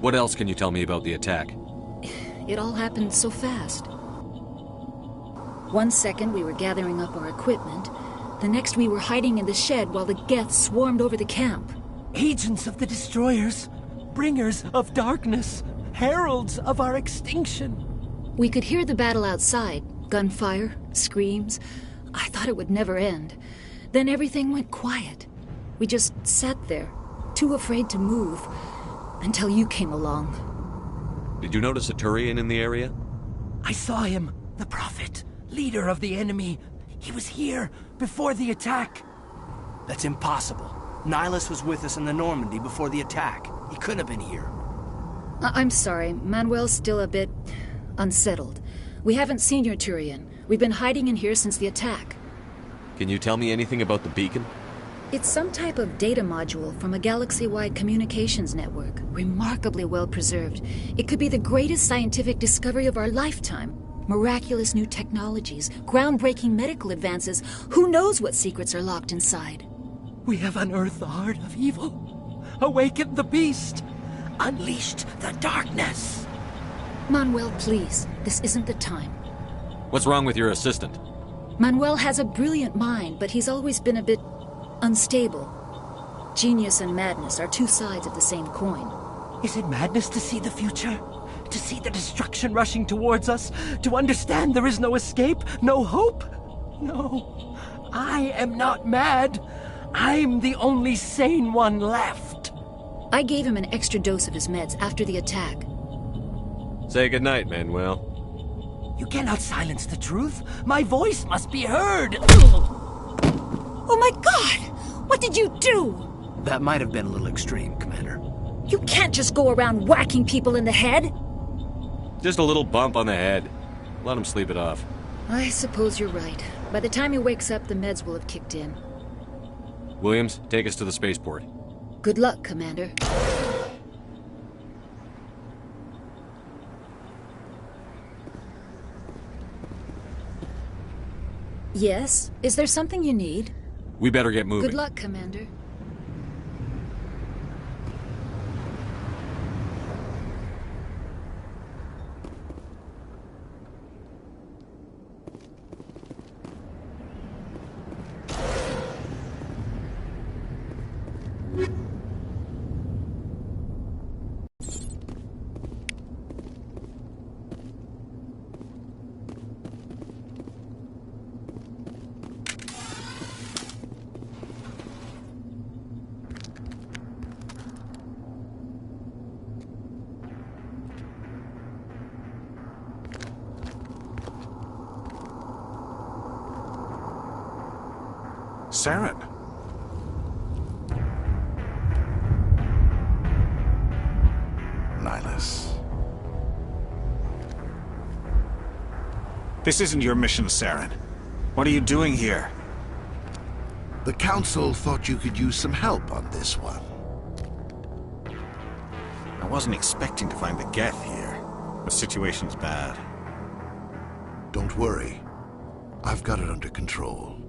What else can you tell me about the attack? It all happened so fast. One second we were gathering up our equipment. The next we were hiding in the shed while the Geth swarmed over the camp. Agents of the Destroyers, bringers of darkness, heralds of our extinction. We could hear the battle outside. Gunfire, screams. I thought it would never end. Then everything went quiet. We just sat there, too afraid to move, until you came along. Did you notice a Turian in the area? I saw him, the Prophet, leader of the enemy. He was here before the attack. That's impossible. Nihilus was with us in the Normandy before the attack. He couldn't have been here. I'm sorry. Manuel's still a bit unsettled. We haven't seen your Turian. We've been hiding in here since the attack. Can you tell me anything about the beacon? It's some type of data module from a galaxy-wide communications network. Remarkably well preserved. It could be the greatest scientific discovery of our lifetime. Miraculous new technologies, groundbreaking medical advances. Who knows what secrets are locked inside? We have unearthed the heart of evil, awakened the beast, unleashed the darkness. Manuel, please. This isn't the time. What's wrong with your assistant? Manuel has a brilliant mind, but he's always been a bit unstable. Genius and madness are two sides of the same coin. Is it madness to see the future? To see the destruction rushing towards us? To understand there is no escape? No hope? No. I am not mad. I'm the only sane one left. I gave him an extra dose of his meds after the attack. Say goodnight, Manuel. You cannot silence the truth. My voice must be heard. Oh my God! What did you do? That might have been a little extreme, Commander. You can't just go around whacking people in the head. Just a little bump on the head. Let him sleep it off. I suppose you're right. By the time he wakes up, the meds will have kicked in. Williams, take us to the spaceport. Good luck, Commander. Yes? Is there something you need? We better get moving. Good luck, Commander. Saren. Nihilus. This isn't your mission, Saren. What are you doing here? The Council thought you could use some help on this one. I wasn't expecting to find the Geth here. The situation's bad. Don't worry. I've got it under control.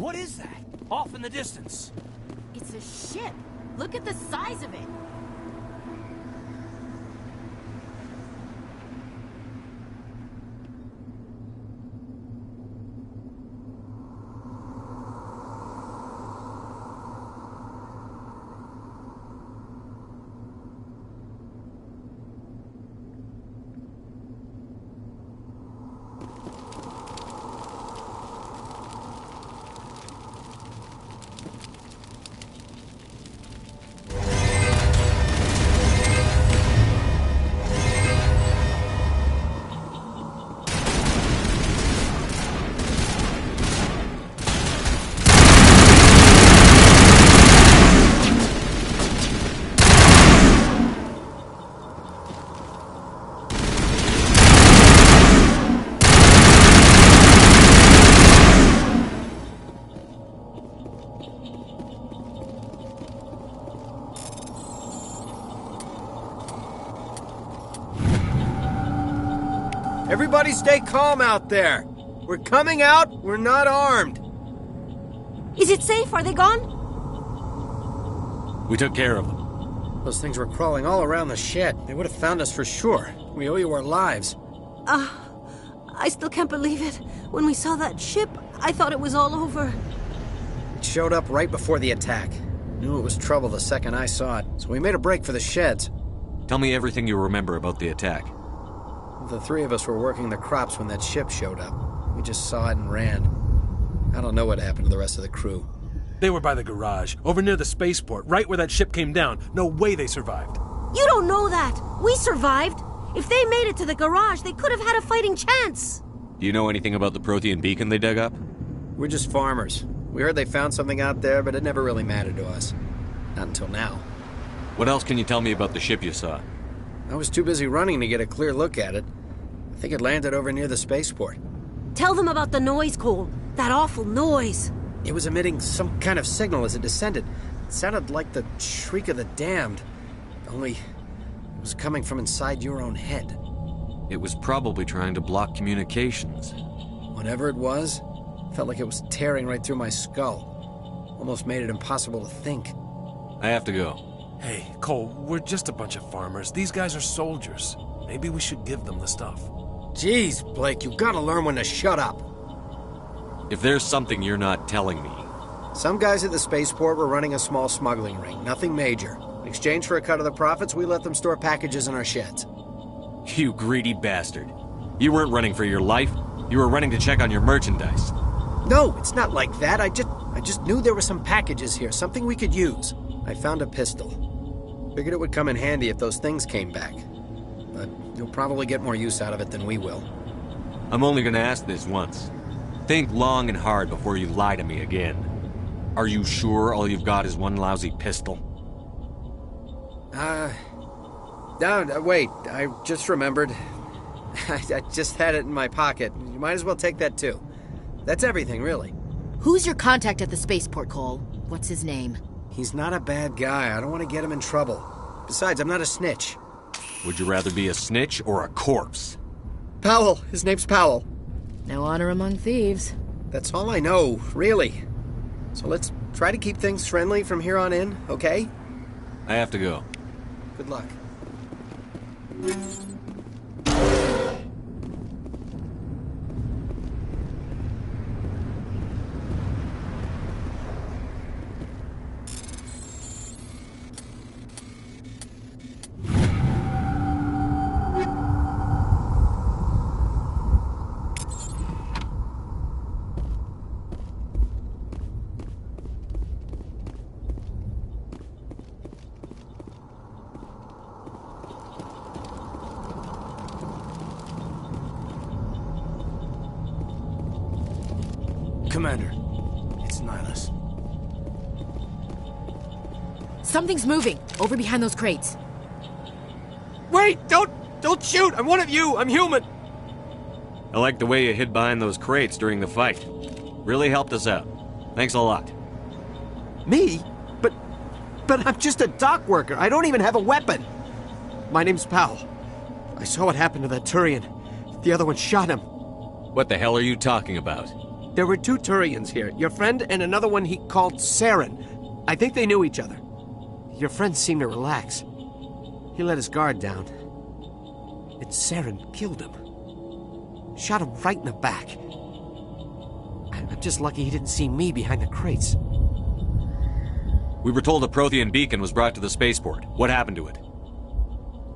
What is that? Off in the distance. It's a ship. Look at the size of it. Everybody stay calm out there. We're coming out, we're not armed. Is it safe? Are they gone? We took care of them. Those things were crawling all around the shed. They would have found us for sure. We owe you our lives. I still can't believe it. When we saw that ship, I thought it was all over. It showed up right before the attack. Knew it was trouble the second I saw it, so we made a break for the sheds. Tell me everything you remember about the attack. The three of us were working the crops when that ship showed up. We just saw it and ran. I don't know what happened to the rest of the crew. They were by the garage, over near the spaceport, right where that ship came down. No way they survived. You don't know that. We survived. If they made it to the garage, they could have had a fighting chance. Do you know anything about the Prothean beacon they dug up? We're just farmers. We heard they found something out there, but it never really mattered to us. Not until now. What else can you tell me about the ship you saw? I was too busy running to get a clear look at it. I think it landed over near the spaceport. Tell them about the noise, Cole. That awful noise. It was emitting some kind of signal as it descended. It sounded like the shriek of the damned. Only it was coming from inside your own head. It was probably trying to block communications. Whatever it was, felt like it was tearing right through my skull. Almost made it impossible to think. I have to go. Hey, Cole, we're just a bunch of farmers. These guys are soldiers. Maybe we should give them the stuff. Jeez, Blake, you gotta learn when to shut up. If there's something you're not telling me... Some guys at the spaceport were running a small smuggling ring, nothing major. In exchange for a cut of the profits, we let them store packages in our sheds. You greedy bastard. You weren't running for your life. You were running to check on your merchandise. No, it's not like that. I just knew there were some packages here, something we could use. I found a pistol. Figured it would come in handy if those things came back. But you'll probably get more use out of it than we will. I'm only gonna ask this once. Think long and hard before you lie to me again. Are you sure all you've got is one lousy pistol? No, wait, I just remembered. I just had it in my pocket. You might as well take that too. That's everything, really. Who's your contact at the spaceport, Cole? What's his name? He's not a bad guy. I don't want to get him in trouble. Besides, I'm not a snitch. Would you rather be a snitch or a corpse? Powell. His name's Powell. No honor among thieves. That's all I know, really. So let's try to keep things friendly from here on in, okay? I have to go. Good luck. Commander, it's Nihilus. Something's moving, over behind those crates. Wait! Don't shoot! I'm one of you! I'm human! I like the way you hid behind those crates during the fight. Really helped us out. Thanks a lot. Me? But I'm just a dock worker. I don't even have a weapon. My name's Powell. I saw what happened to that Turian. The other one shot him. What the hell are you talking about? There were 2 Turians here. Your friend and another one he called Saren. I think they knew each other. Your friend seemed to relax. He let his guard down. And Saren killed him. Shot him right in the back. I'm just lucky he didn't see me behind the crates. We were told a Prothean beacon was brought to the spaceport. What happened to it?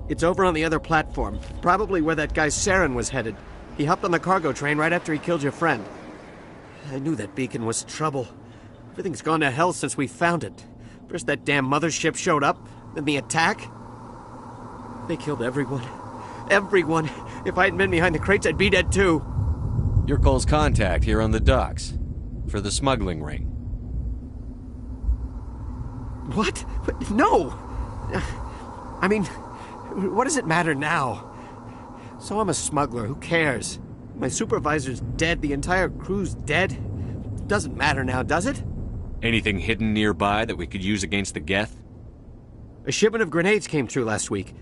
It's over on the other platform. Probably where that guy Saren was headed. He hopped on the cargo train right after he killed your friend. I knew that beacon was trouble. Everything's gone to hell since we found it. First that damn mothership showed up, then the attack. They killed everyone. Everyone. If I hadn't been behind the crates, I'd be dead too. You're Cole's contact here on the docks. For the smuggling ring. What? No! I mean, what does it matter now? So I'm a smuggler, who cares? My supervisor's dead, the entire crew's dead. Doesn't matter now, does it? Anything hidden nearby that we could use against the Geth? A shipment of grenades came through last week.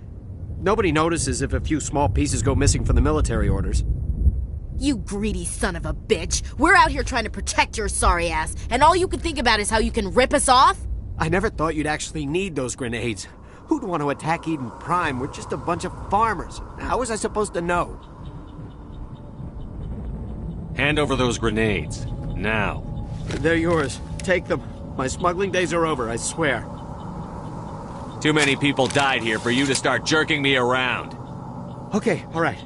Nobody notices if a few small pieces go missing from the military orders. You greedy son of a bitch! We're out here trying to protect your sorry ass, and all you can think about is how you can rip us off? I never thought you'd actually need those grenades. Who'd want to attack Eden Prime? We're just a bunch of farmers. How was I supposed to know? Hand over those grenades. Now. They're yours. Take them. My smuggling days are over, I swear. Too many people died here for you to start jerking me around. Okay, all right.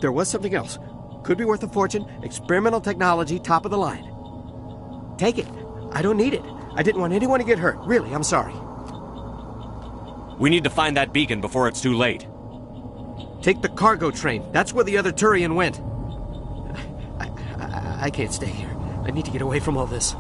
There was something else. Could be worth a fortune. Experimental technology, top of the line. Take it. I don't need it. I didn't want anyone to get hurt. Really, I'm sorry. We need to find that beacon before it's too late. Take the cargo train. That's where the other Turian went. I can't stay here. I need to get away from all this.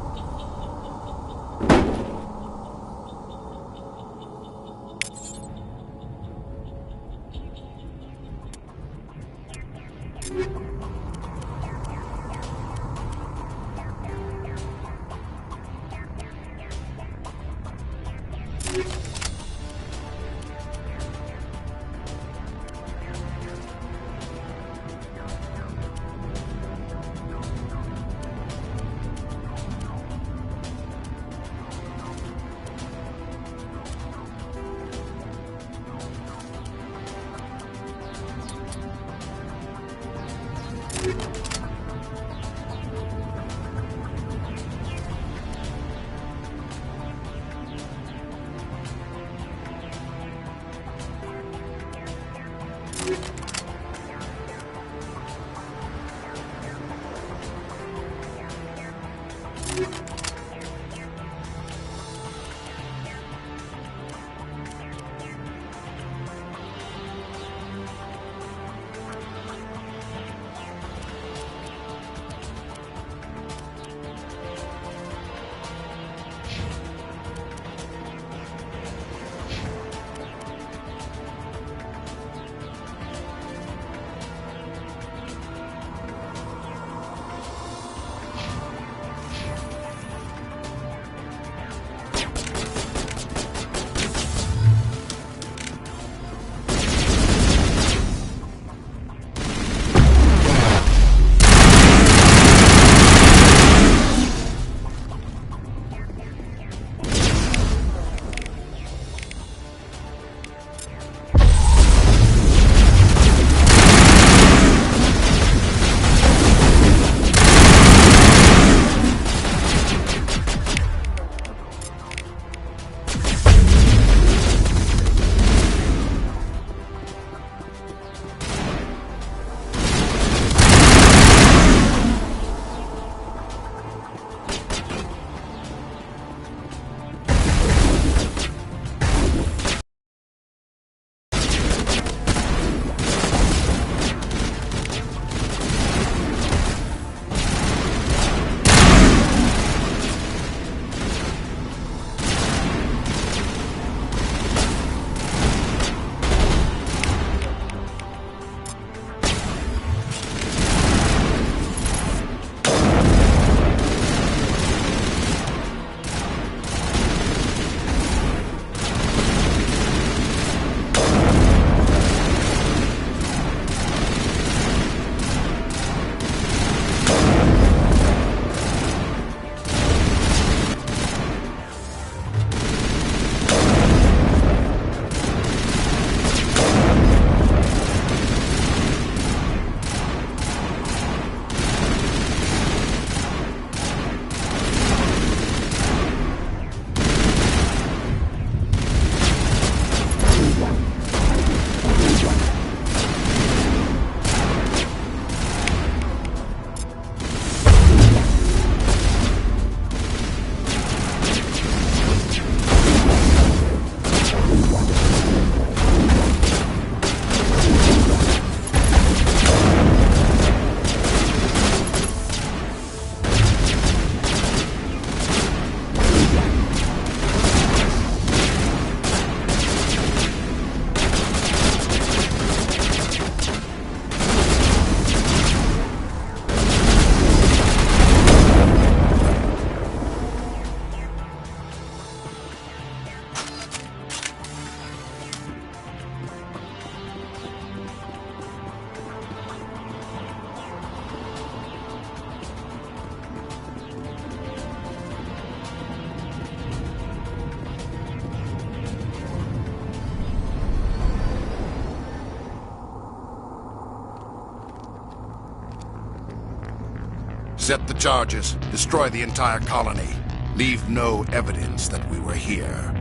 Set the charges. Destroy the entire colony. Leave no evidence that we were here.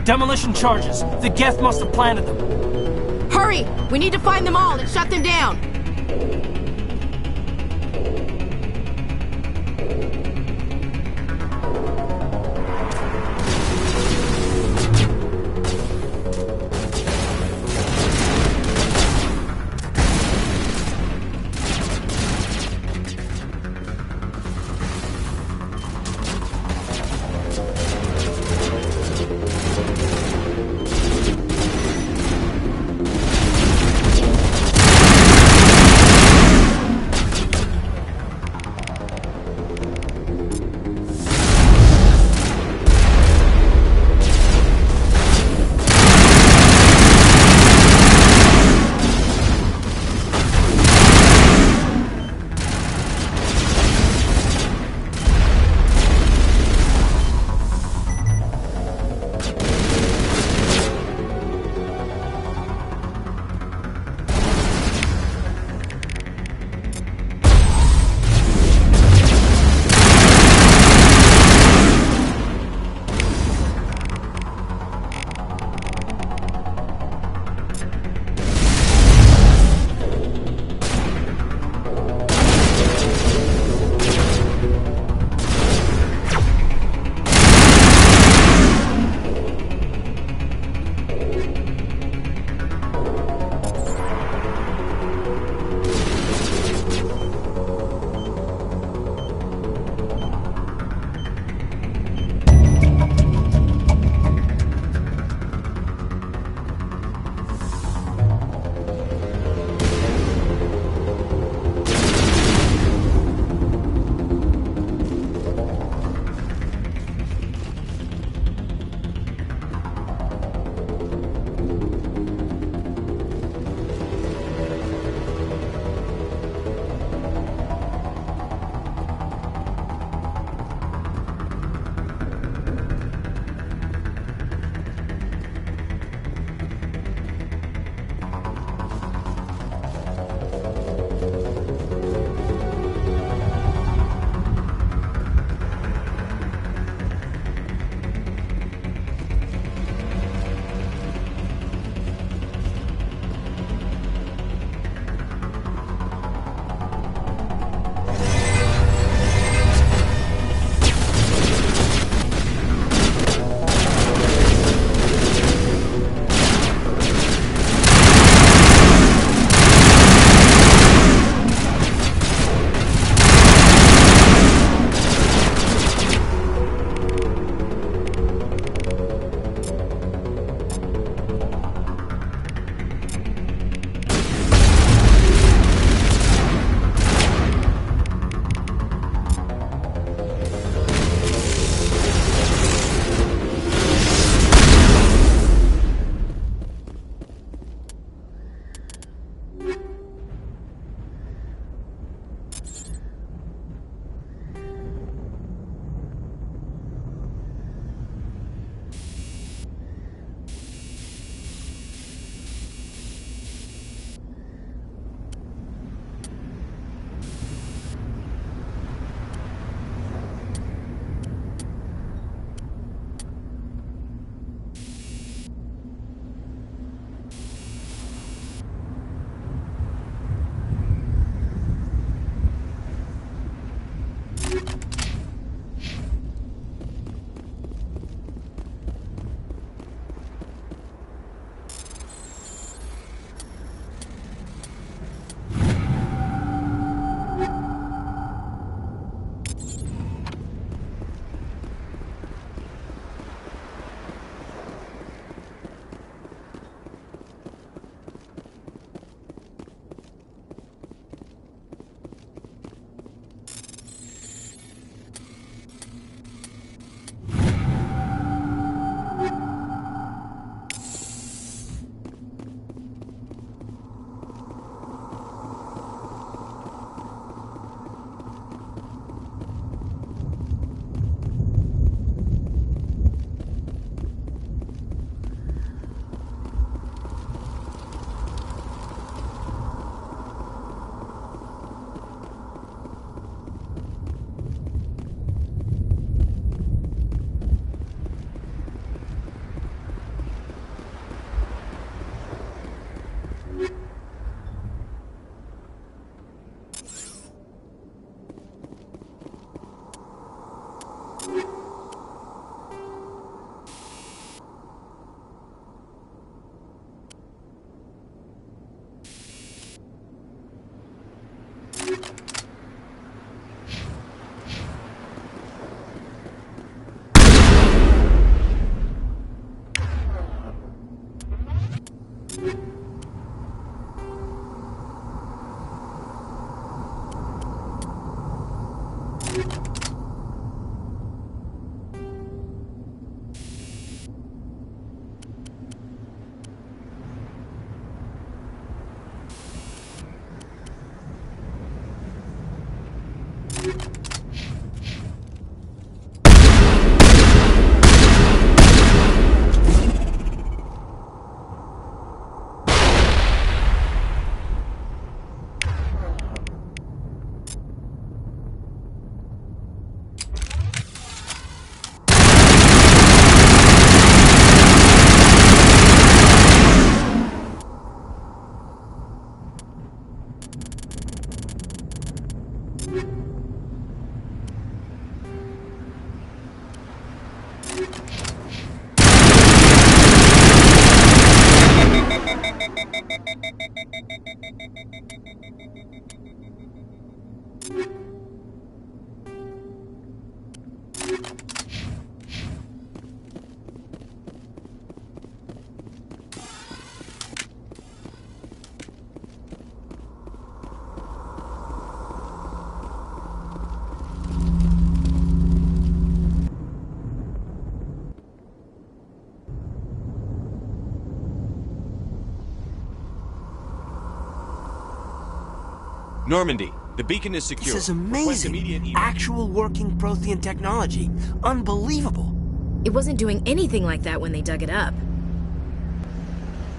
Demolition charges. The Geth must have planted them. Hurry! We need to find them all and shut them down! Normandy, the beacon is secure. This is Request amazing. immediate Actual working Prothean technology. Unbelievable. It wasn't doing anything like that when they dug it up.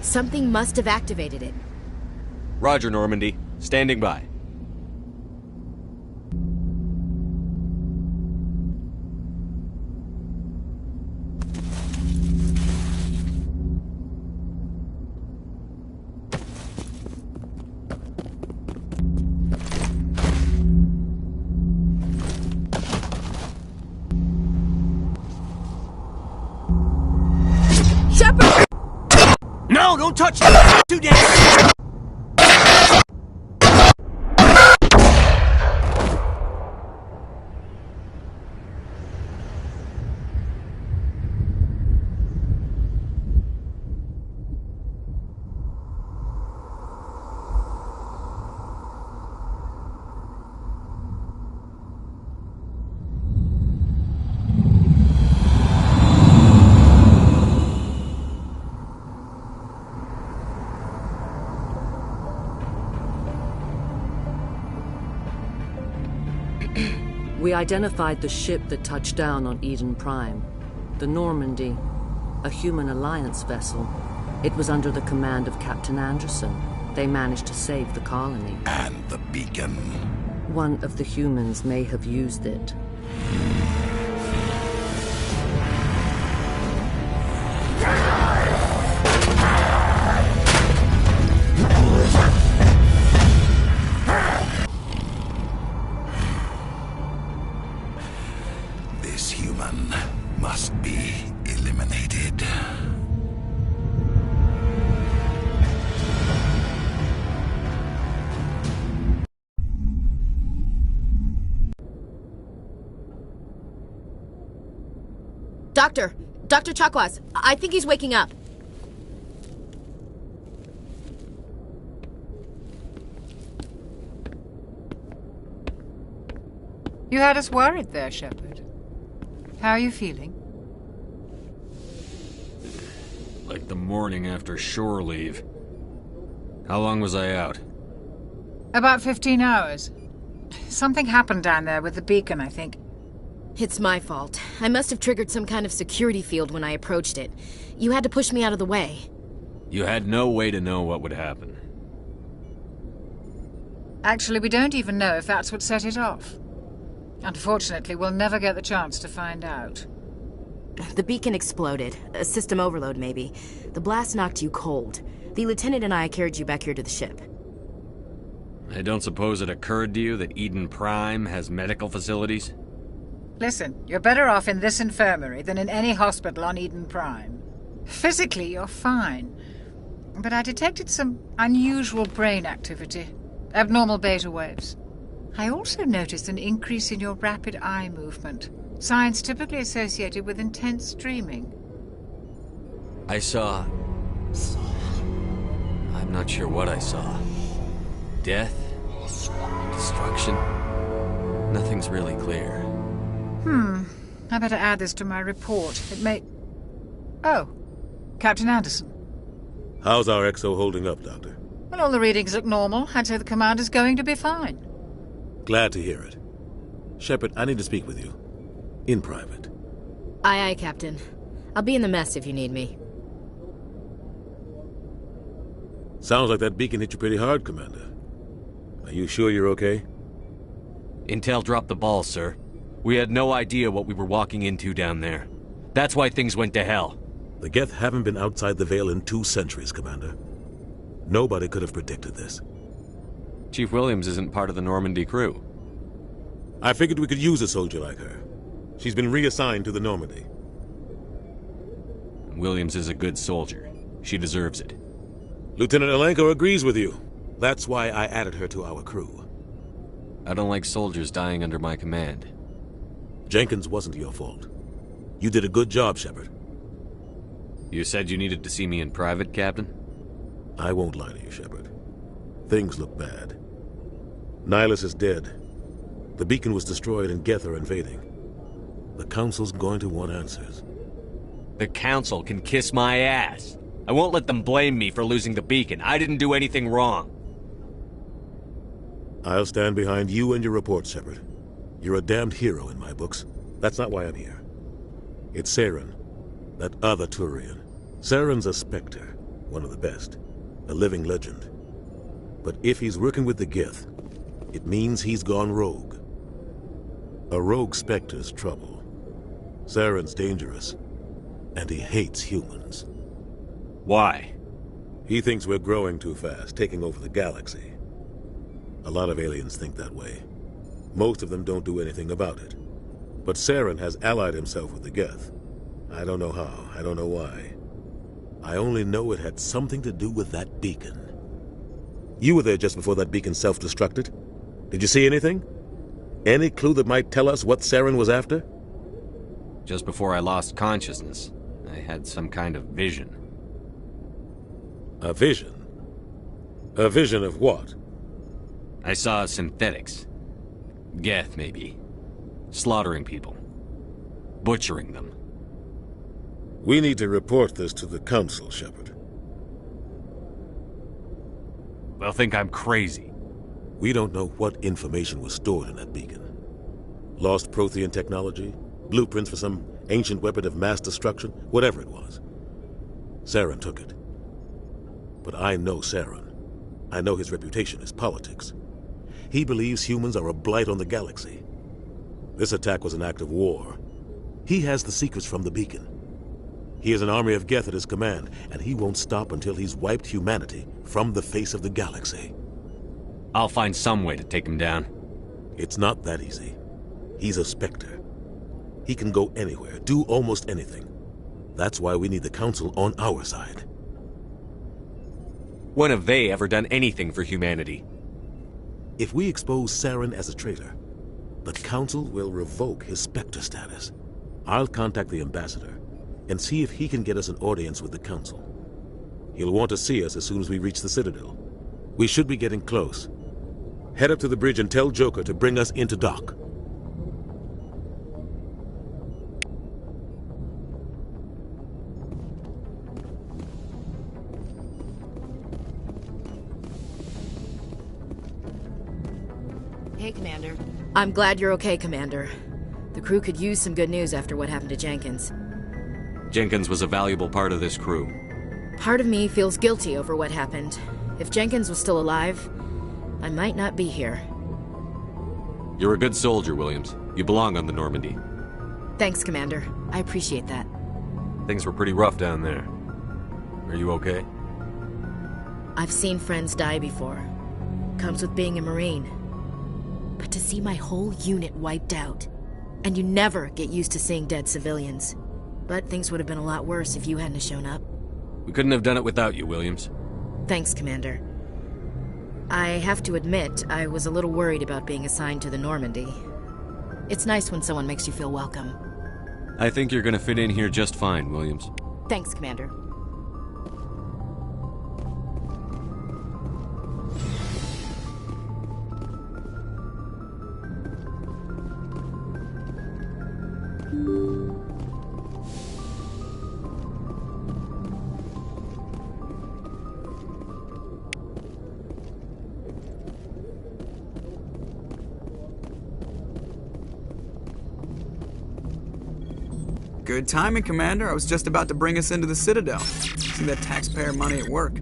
Something must have activated it. Roger, Normandy. Standing by. No, don't touch it! Too dangerous! We identified the ship that touched down on Eden Prime. The Normandy, a human alliance vessel. It was under the command of Captain Anderson. They managed to save the colony. And the beacon. One of the humans may have used it. This human must be eliminated. Dr. Chakwas, I think he's waking up. You had us worried there, Shepard. How are you feeling? Like the morning after shore leave. How long was I out? About 15 hours. Something happened down there with the beacon, I think. It's my fault. I must have triggered some kind of security field when I approached it. You had to push me out of the way. You had no way to know what would happen. Actually, we don't even know if that's what set it off. Unfortunately, we'll never get the chance to find out. The beacon exploded. A system overload, maybe. The blast knocked you cold. The lieutenant and I carried you back here to the ship. I don't suppose it occurred to you that Eden Prime has medical facilities? Listen, you're better off in this infirmary than in any hospital on Eden Prime. Physically, you're fine. But I detected some unusual brain activity. Abnormal beta waves. I also noticed an increase in your rapid eye movement. Signs typically associated with intense dreaming. I saw... I'm not sure what I saw. Death? Destruction? Nothing's really clear. I better add this to my report. It may... Oh, Captain Anderson. How's our XO holding up, Doctor? Well, all the readings look normal. I'd say the commander's going to be fine. Glad to hear it. Shepard, I need to speak with you. In private. Aye, aye, Captain. I'll be in the mess if you need me. Sounds like that beacon hit you pretty hard, Commander. Are you sure you're okay? Intel dropped the ball, sir. We had no idea what we were walking into down there. That's why things went to hell. The Geth haven't been outside the Veil in 2 centuries, Commander. Nobody could have predicted this. Chief Williams isn't part of the Normandy crew. I figured we could use a soldier like her. She's been reassigned to the Normandy. Williams is a good soldier. She deserves it. Lieutenant Alenko agrees with you. That's why I added her to our crew. I don't like soldiers dying under my command. Jenkins wasn't your fault. You did a good job, Shepard. You said you needed to see me in private, Captain? I won't lie to you, Shepard. Things look bad. Nihilus is dead. The beacon was destroyed and Geth are invading. The Council's going to want answers. The Council can kiss my ass. I won't let them blame me for losing the beacon. I didn't do anything wrong. I'll stand behind you and your report, Shepard. You're a damned hero in my books. That's not why I'm here. It's Saren, that other Turian. Saren's a Spectre, one of the best. A living legend. But if he's working with the Geth, it means he's gone rogue. A rogue Spectre's trouble. Saren's dangerous, and he hates humans. Why? He thinks we're growing too fast, taking over the galaxy. A lot of aliens think that way. Most of them don't do anything about it. But Saren has allied himself with the Geth. I don't know how, I don't know why. I only know it had something to do with that beacon. You were there just before that beacon self-destructed. Did you see anything? Any clue that might tell us what Saren was after? Just before I lost consciousness, I had some kind of vision. A vision? A vision of what? I saw synthetics. Geth, maybe. Slaughtering people. Butchering them. We need to report this to the Council, Shepard. They'll think I'm crazy. We don't know what information was stored in that beacon. Lost Prothean technology? Blueprints for some ancient weapon of mass destruction? Whatever it was. Saren took it. But I know Saren. I know his reputation is politics. He believes humans are a blight on the galaxy. This attack was an act of war. He has the secrets from the beacon. He has an army of Geth at his command, and he won't stop until he's wiped humanity from the face of the galaxy. I'll find some way to take him down. It's not that easy. He's a Spectre. He can go anywhere, do almost anything. That's why we need the Council on our side. When have they ever done anything for humanity? If we expose Saren as a traitor, the Council will revoke his Spectre status. I'll contact the Ambassador and see if he can get us an audience with the Council. He'll want to see us as soon as we reach the Citadel. We should be getting close. Head up to the bridge and tell Joker to bring us into dock. Hey, Commander. I'm glad you're okay, Commander. The crew could use some good news after what happened to Jenkins. Jenkins was a valuable part of this crew. Part of me feels guilty over what happened. If Jenkins was still alive, I might not be here. You're a good soldier, Williams. You belong on the Normandy. Thanks, Commander. I appreciate that. Things were pretty rough down there. Are you okay? I've seen friends die before. Comes with being a Marine. But to see my whole unit wiped out, and you never get used to seeing dead civilians. But things would have been a lot worse if you hadn't shown up. We couldn't have done it without you, Williams. Thanks, Commander. I have to admit, I was a little worried about being assigned to the Normandy. It's nice when someone makes you feel welcome. I think you're gonna fit in here just fine, Williams. Thanks, Commander. Good timing, Commander. I was just about to bring us into the Citadel. See that taxpayer money at work.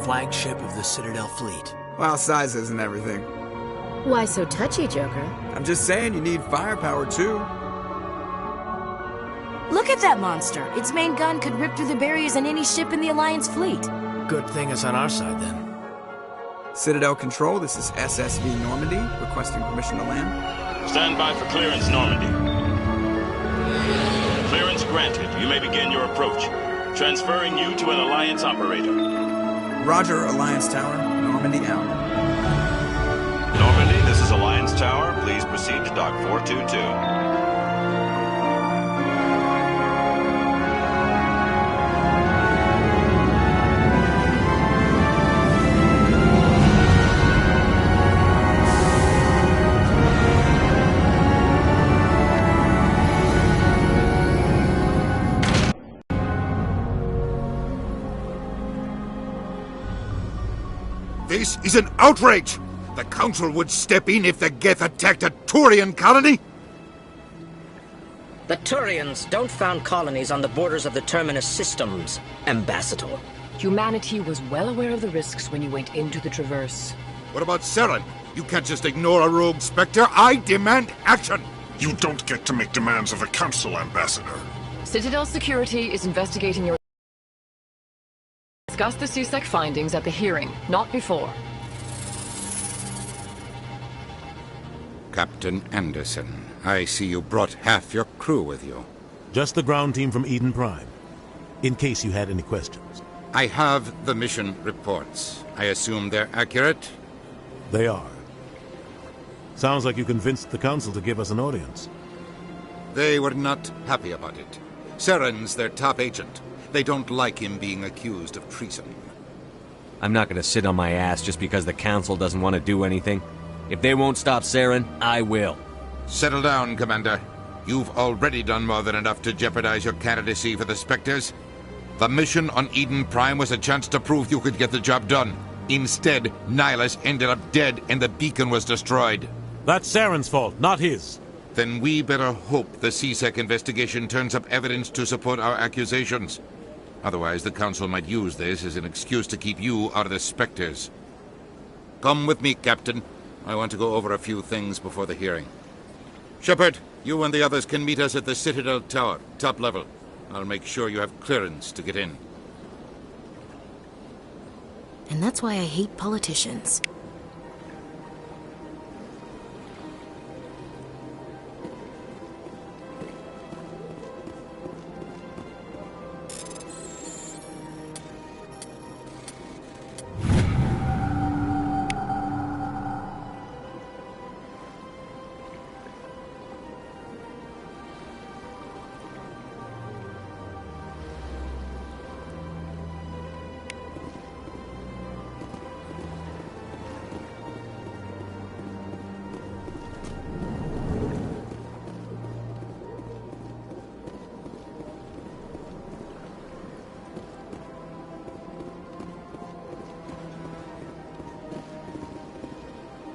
Flagship of the Citadel fleet. Well, size isn't everything. Why so touchy, Joker? I'm just saying you need firepower, too. Look at that monster. Its main gun could rip through the barriers in any ship in the Alliance fleet. Good thing it's on our side, then. Citadel Control, this is SSV Normandy, requesting permission to land. Stand by for clearance, Normandy. Clearance granted. You may begin your approach. Transferring you to an Alliance operator. Roger, Alliance Tower. Normandy out. Normandy, this is Alliance Tower. Please proceed to Dock 422. This is an outrage! The Council would step in if the Geth attacked a Turian colony? The Turians don't found colonies on the borders of the Terminus systems, Ambassador. Humanity was well aware of the risks when you went into the Traverse. What about Saren? You can't just ignore a rogue Spectre. I demand action! You don't get to make demands of the Council, Ambassador. Citadel Security is investigating your... Discuss the CSEC findings at the hearing, not before. Captain Anderson, I see you brought half your crew with you. Just the ground team from Eden Prime, in case you had any questions. I have the mission reports. I assume they're accurate? They are. Sounds like you convinced the Council to give us an audience. They were not happy about it. Saren's their top agent. They don't like him being accused of treason. I'm not gonna sit on my ass just because the Council doesn't want to do anything. If they won't stop Saren, I will. Settle down, Commander. You've already done more than enough to jeopardize your candidacy for the Spectres. The mission on Eden Prime was a chance to prove you could get the job done. Instead, Nihilus ended up dead and the beacon was destroyed. That's Saren's fault, not his. Then we better hope the CSEC investigation turns up evidence to support our accusations. Otherwise, the Council might use this as an excuse to keep you out of the Spectres. Come with me, Captain. I want to go over a few things before the hearing. Shepard, you and the others can meet us at the Citadel Tower, top level. I'll make sure you have clearance to get in. And that's why I hate politicians.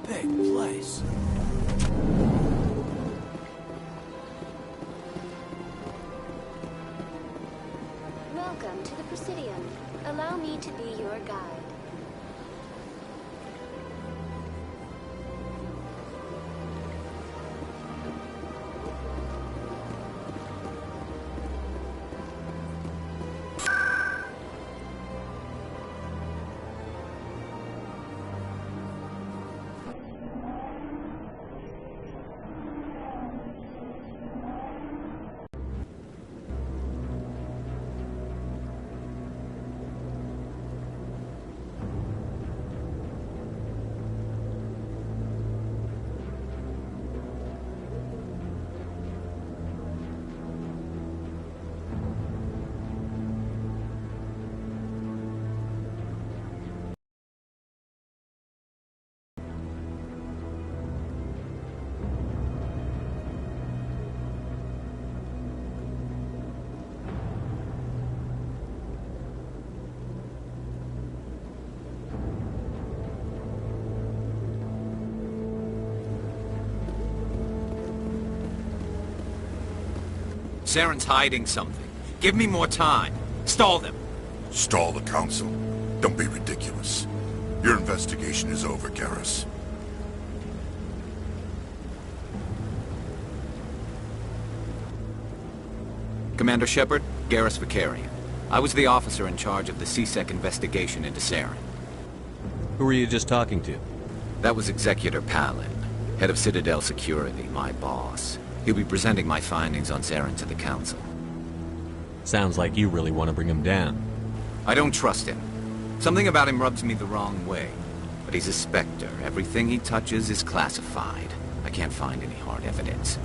Big place. Welcome to the Presidium. Allow me to be your guide. Saren's hiding something. Give me more time. Stall them. Stall the Council? Don't be ridiculous. Your investigation is over, Garrus. Commander Shepard, Garrus Vicarian. I was the officer in charge of the CSEC investigation into Saren. Who were you just talking to? That was Executor Palin, head of Citadel Security, my boss. He'll be presenting my findings on Saren to the Council. Sounds like you really want to bring him down. I don't trust him. Something about him rubs me the wrong way. But he's a Spectre. Everything he touches is classified. I can't find any hard evidence.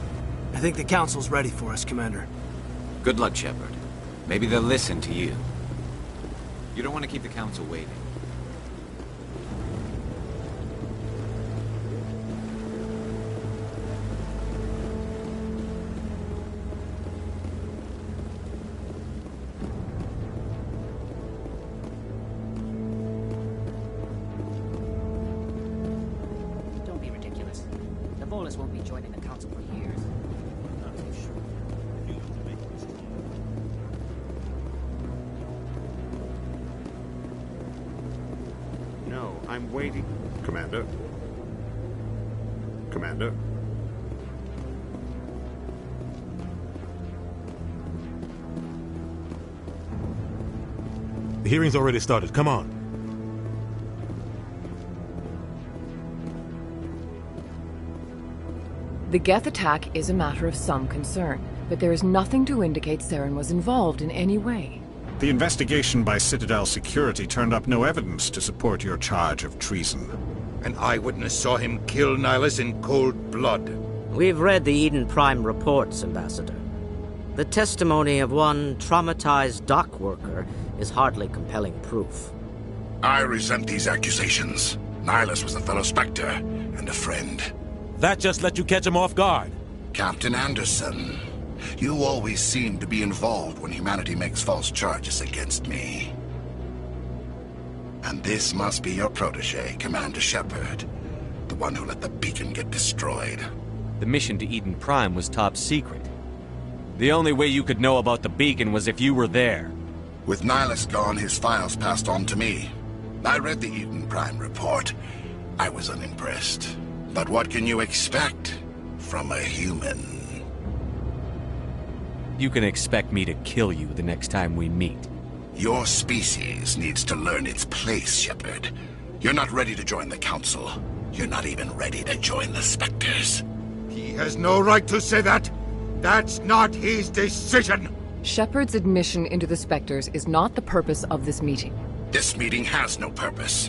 I think the Council's ready for us, Commander. Good luck, Shepard. Maybe they'll listen to you. You don't want to keep the Council waiting. Don't be ridiculous. The Volus won't be joining the Council for years. Not too sure. No, I'm waiting. Commander? Commander? The hearing's already started. Come on. The Geth attack is a matter of some concern, but there is nothing to indicate Saren was involved in any way. The investigation by Citadel Security turned up no evidence to support your charge of treason. An eyewitness saw him kill Nihilus in cold blood. We've read the Eden Prime reports, Ambassador. The testimony of one traumatized dock worker is hardly compelling proof. I resent these accusations. Nihilus was a fellow Spectre and a friend. That just let you catch him off guard. Captain Anderson, you always seem to be involved when humanity makes false charges against me. And this must be your protege, Commander Shepard. The one who let the beacon get destroyed. The mission to Eden Prime was top secret. The only way you could know about the beacon was if you were there. With Nihilus gone, his files passed on to me. I read the Eden Prime report. I was unimpressed. But what can you expect from a human? You can expect me to kill you the next time we meet. Your species needs to learn its place, Shepard. You're not ready to join the Council. You're not even ready to join the Spectres. He has no right to say that. That's not his decision. Shepard's admission into the Spectres is not the purpose of this meeting. This meeting has no purpose.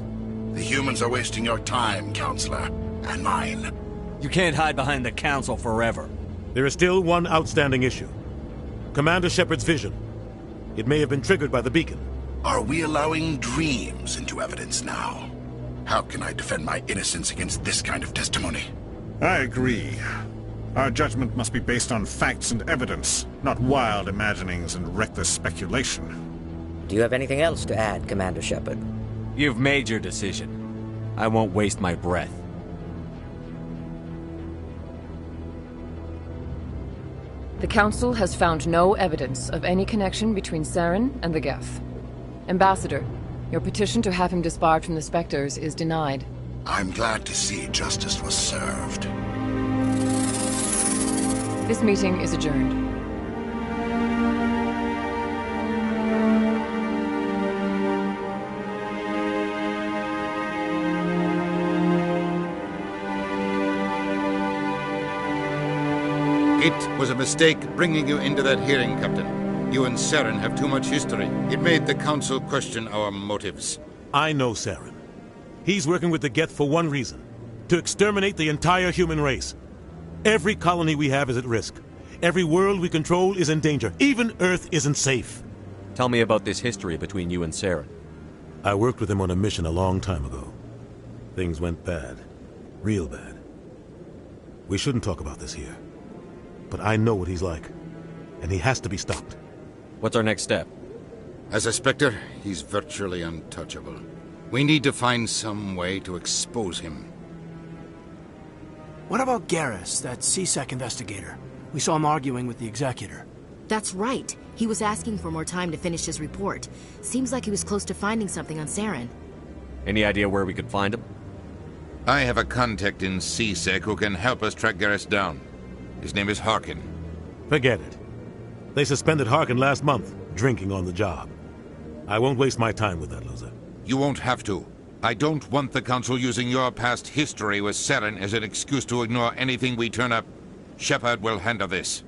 The humans are wasting your time, Counselor, and mine. You can't hide behind the Council forever. There is still one outstanding issue. Commander Shepard's vision. It may have been triggered by the beacon. Are we allowing dreams into evidence now? How can I defend my innocence against this kind of testimony? I agree. Our judgment must be based on facts and evidence, not wild imaginings and reckless speculation. Do you have anything else to add, Commander Shepard? You've made your decision. I won't waste my breath. The Council has found no evidence of any connection between Saren and the Geth. Ambassador, your petition to have him disbarred from the Spectres is denied. I'm glad to see justice was served. This meeting is adjourned. It was a mistake bringing you into that hearing, Captain. You and Saren have too much history. It made the Council question our motives. I know Saren. He's working with the Geth for one reason. To exterminate the entire human race. Every colony we have is at risk. Every world we control is in danger. Even Earth isn't safe. Tell me about this history between you and Saren. I worked with him on a mission a long time ago. Things went bad. Real bad. We shouldn't talk about this here. But I know what he's like. And he has to be stopped. What's our next step? As a Spectre, he's virtually untouchable. We need to find some way to expose him. What about Garrus, that CSEC investigator? We saw him arguing with the Executor. That's right. He was asking for more time to finish his report. Seems like he was close to finding something on Saren. Any idea where we could find him? I have a contact in CSEC who can help us track Garrus down. His name is Harkin. Forget it. They suspended Harkin last month, drinking on the job. I won't waste my time with that loser. You won't have to. I don't want the Council using your past history with Saren as an excuse to ignore anything we turn up. Shepard will handle this.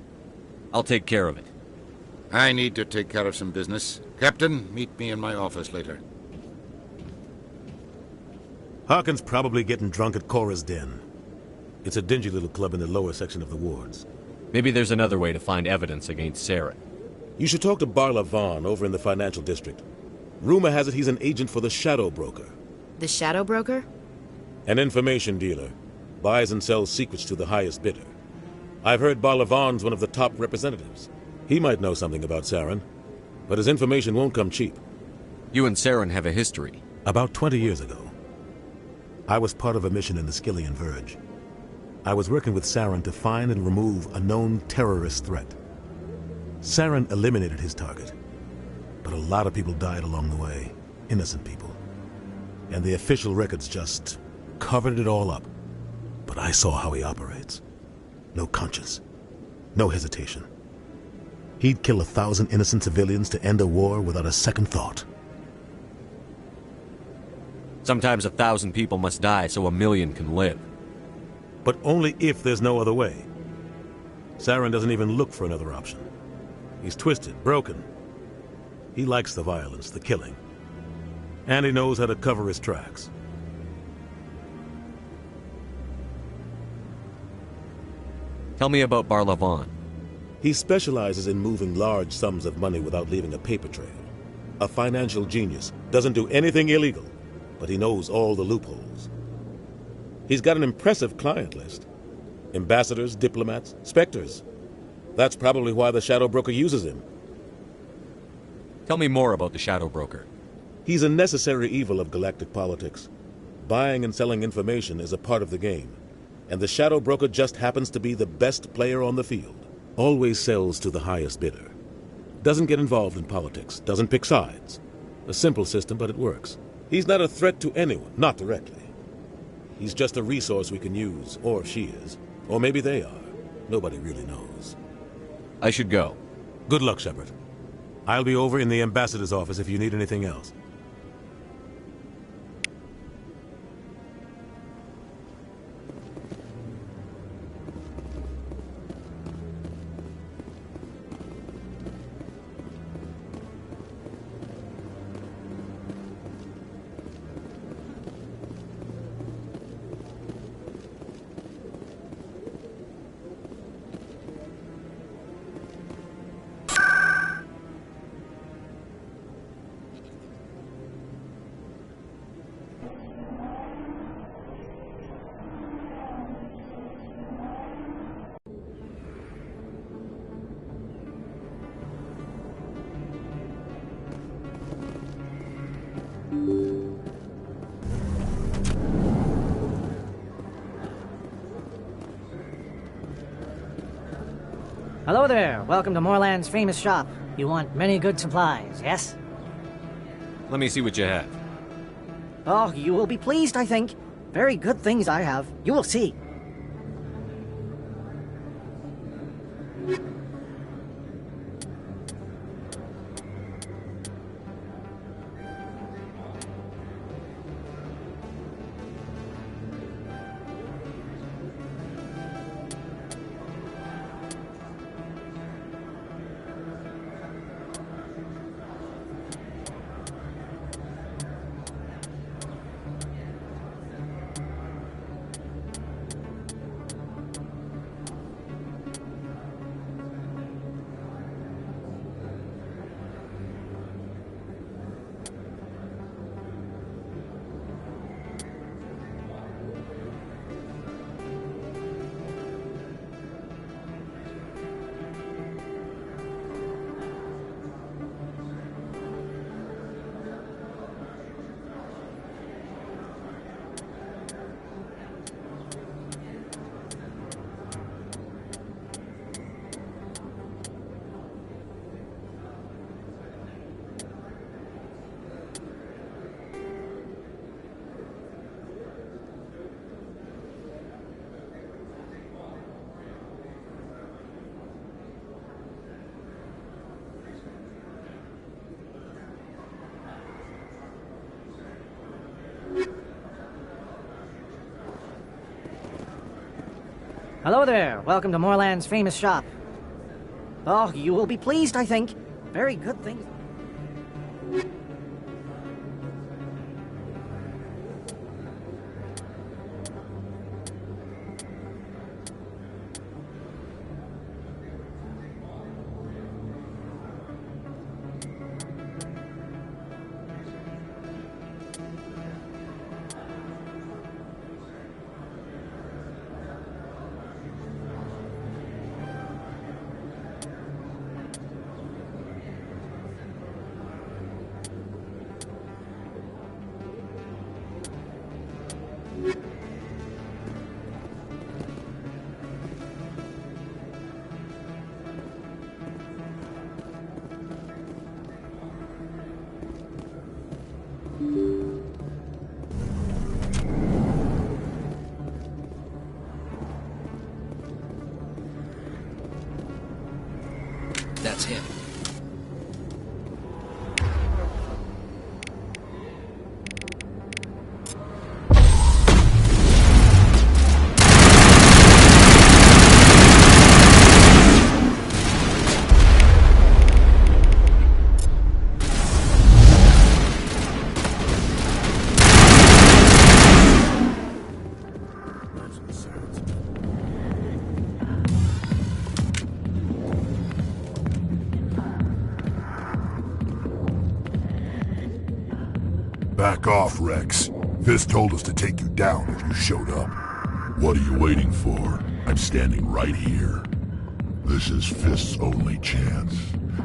I'll take care of it. I need to take care of some business. Captain, meet me in my office later. Harkin's probably getting drunk at Cora's Den. It's a dingy little club in the lower section of the wards. Maybe there's another way to find evidence against Saren. You should talk to Barla Vaughn over in the financial district. Rumor has it he's an agent for the Shadow Broker. The Shadow Broker? An information dealer. Buys and sells secrets to the highest bidder. I've heard Barla Vaughn's one of the top representatives. He might know something about Saren, but his information won't come cheap. You and Saren have a history. About 20 years ago, I was part of a mission in the Skillian Verge. I was working with Saren to find and remove a known terrorist threat. Saren eliminated his target, but a lot of people died along the way, innocent people. And the official records just covered it all up. But I saw how he operates. No conscience, no hesitation. He'd kill 1,000 innocent civilians to end a war without a second thought. Sometimes 1,000 people must die so 1,000,000 can live. But only if there's no other way. Saren doesn't even look for another option. He's twisted, broken. He likes the violence, the killing. And he knows how to cover his tracks. Tell me about Barla Vaughn. He specializes in moving large sums of money without leaving a paper trail. A financial genius. Doesn't do anything illegal, but he knows all the loopholes. He's got an impressive client list. Ambassadors, diplomats, specters. That's probably why the Shadow Broker uses him. Tell me more about the Shadow Broker. He's a necessary evil of galactic politics. Buying and selling information is a part of the game. And the Shadow Broker just happens to be the best player on the field. Always sells to the highest bidder. Doesn't get involved in politics. Doesn't pick sides. A simple system, but it works. He's not a threat to anyone, not directly. He's just a resource we can use, or she is. Or maybe they are. Nobody really knows. I should go. Good luck, Shepard. I'll be over in the ambassador's office if you need anything else. Hello there. Welcome to Moorland's famous shop. You want many good supplies, yes? Let me see what you have. Oh, you will be pleased, I think. Very good things I have. You will see. Hello there. Welcome to Moorland's famous shop. Oh, you will be pleased, I think. Very good things. That's him. Back off, Rex. Fist told us to take you down if you showed up. What are you waiting for? I'm standing right here. This is Fist's only chance.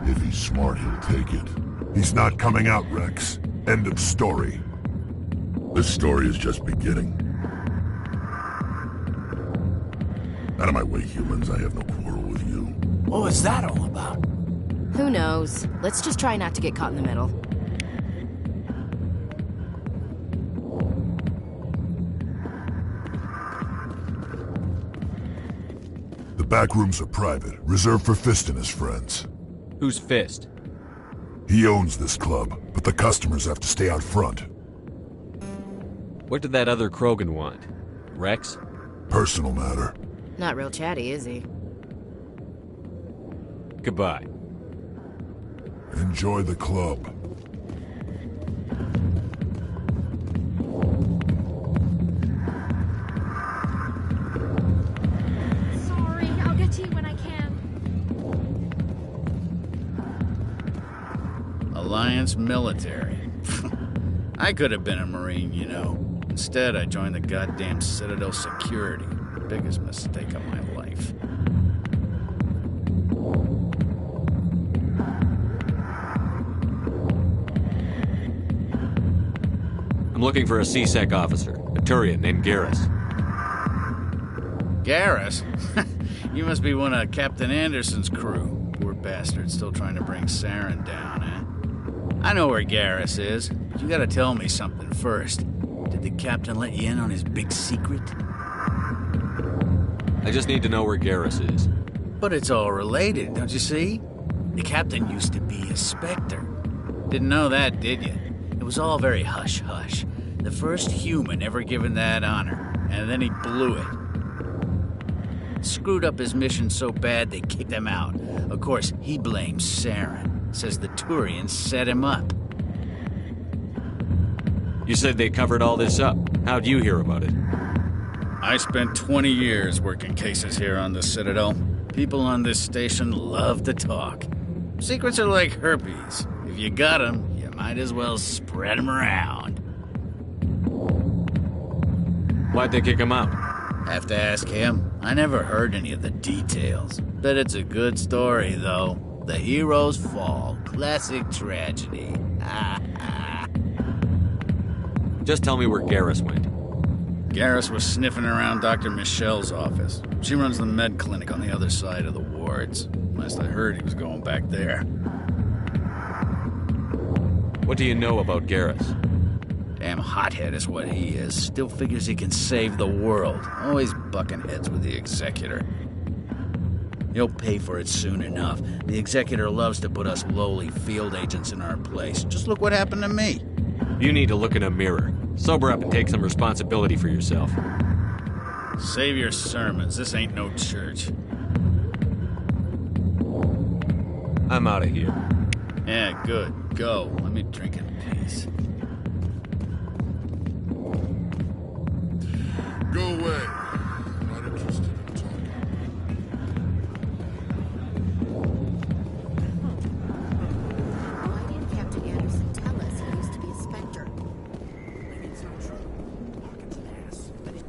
If he's smart, he'll take it. He's not coming out, Rex. End of story. This story is just beginning. Out of my way, humans. I have no quarrel with you. What was that all about? Who knows? Let's just try not to get caught in the middle. The back rooms are private, reserved for Fist and his friends. Who's Fist? He owns this club, but the customers have to stay out front. What did that other Krogan want? Rex? Personal matter. Not real chatty, is he? Goodbye. Enjoy the club. Sorry, I'll get to you when I can. Alliance military. I could have been a Marine, you know. Instead, I joined the goddamn Citadel security. Biggest mistake of my life. I'm looking for a C-Sec officer, a Turian named Garrus. Garrus? You must be one of Captain Anderson's crew. Poor bastard, still trying to bring Saren down, eh? I know where Garrus is, but you gotta tell me something first. Did the captain let you in on his big secret? I just need to know where Garrus is. But it's all related, don't you see? The captain used to be a Spectre. Didn't know that, did you? It was all very hush-hush. The first human ever given that honor, and then he blew it. Screwed up his mission so bad they kicked him out. Of course, he blames Saren. Says the Turians set him up. You said they covered all this up. How'd you hear about it? I spent 20 years working cases here on the Citadel. People on this station love to talk. Secrets are like herpes. If you got them, you might as well spread them around. Why'd they kick him out? Have to ask him. I never heard any of the details. Bet it's a good story, though. The heroes fall. Classic tragedy. Just tell me where Garrus went. Garrus was sniffing around Dr. Michelle's office. She runs the med clinic on the other side of the wards. Last I heard, he was going back there. What do you know about Garrus? Damn hothead is what he is. Still figures he can save the world. Always bucking heads with the Executor. He'll pay for it soon enough. The Executor loves to put us lowly field agents in our place. Just look what happened to me. You need to look in a mirror. Sober up and take some responsibility for yourself. Save your sermons. This ain't no church. I'm out of here. Yeah, good. Go. Let me drink in peace. Go away. I'm not interested in talking. Why didn't Captain Anderson tell us he used to be a Spectre? Maybe it's not true. Hawkins an ass. But it...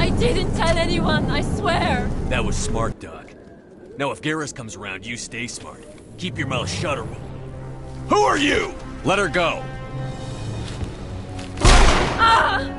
I didn't tell anyone, I swear! That was smart, Doc. Now if Garrus comes around, you stay smart. Keep your mouth shut or we'll... Who are you? Let her go. Ah!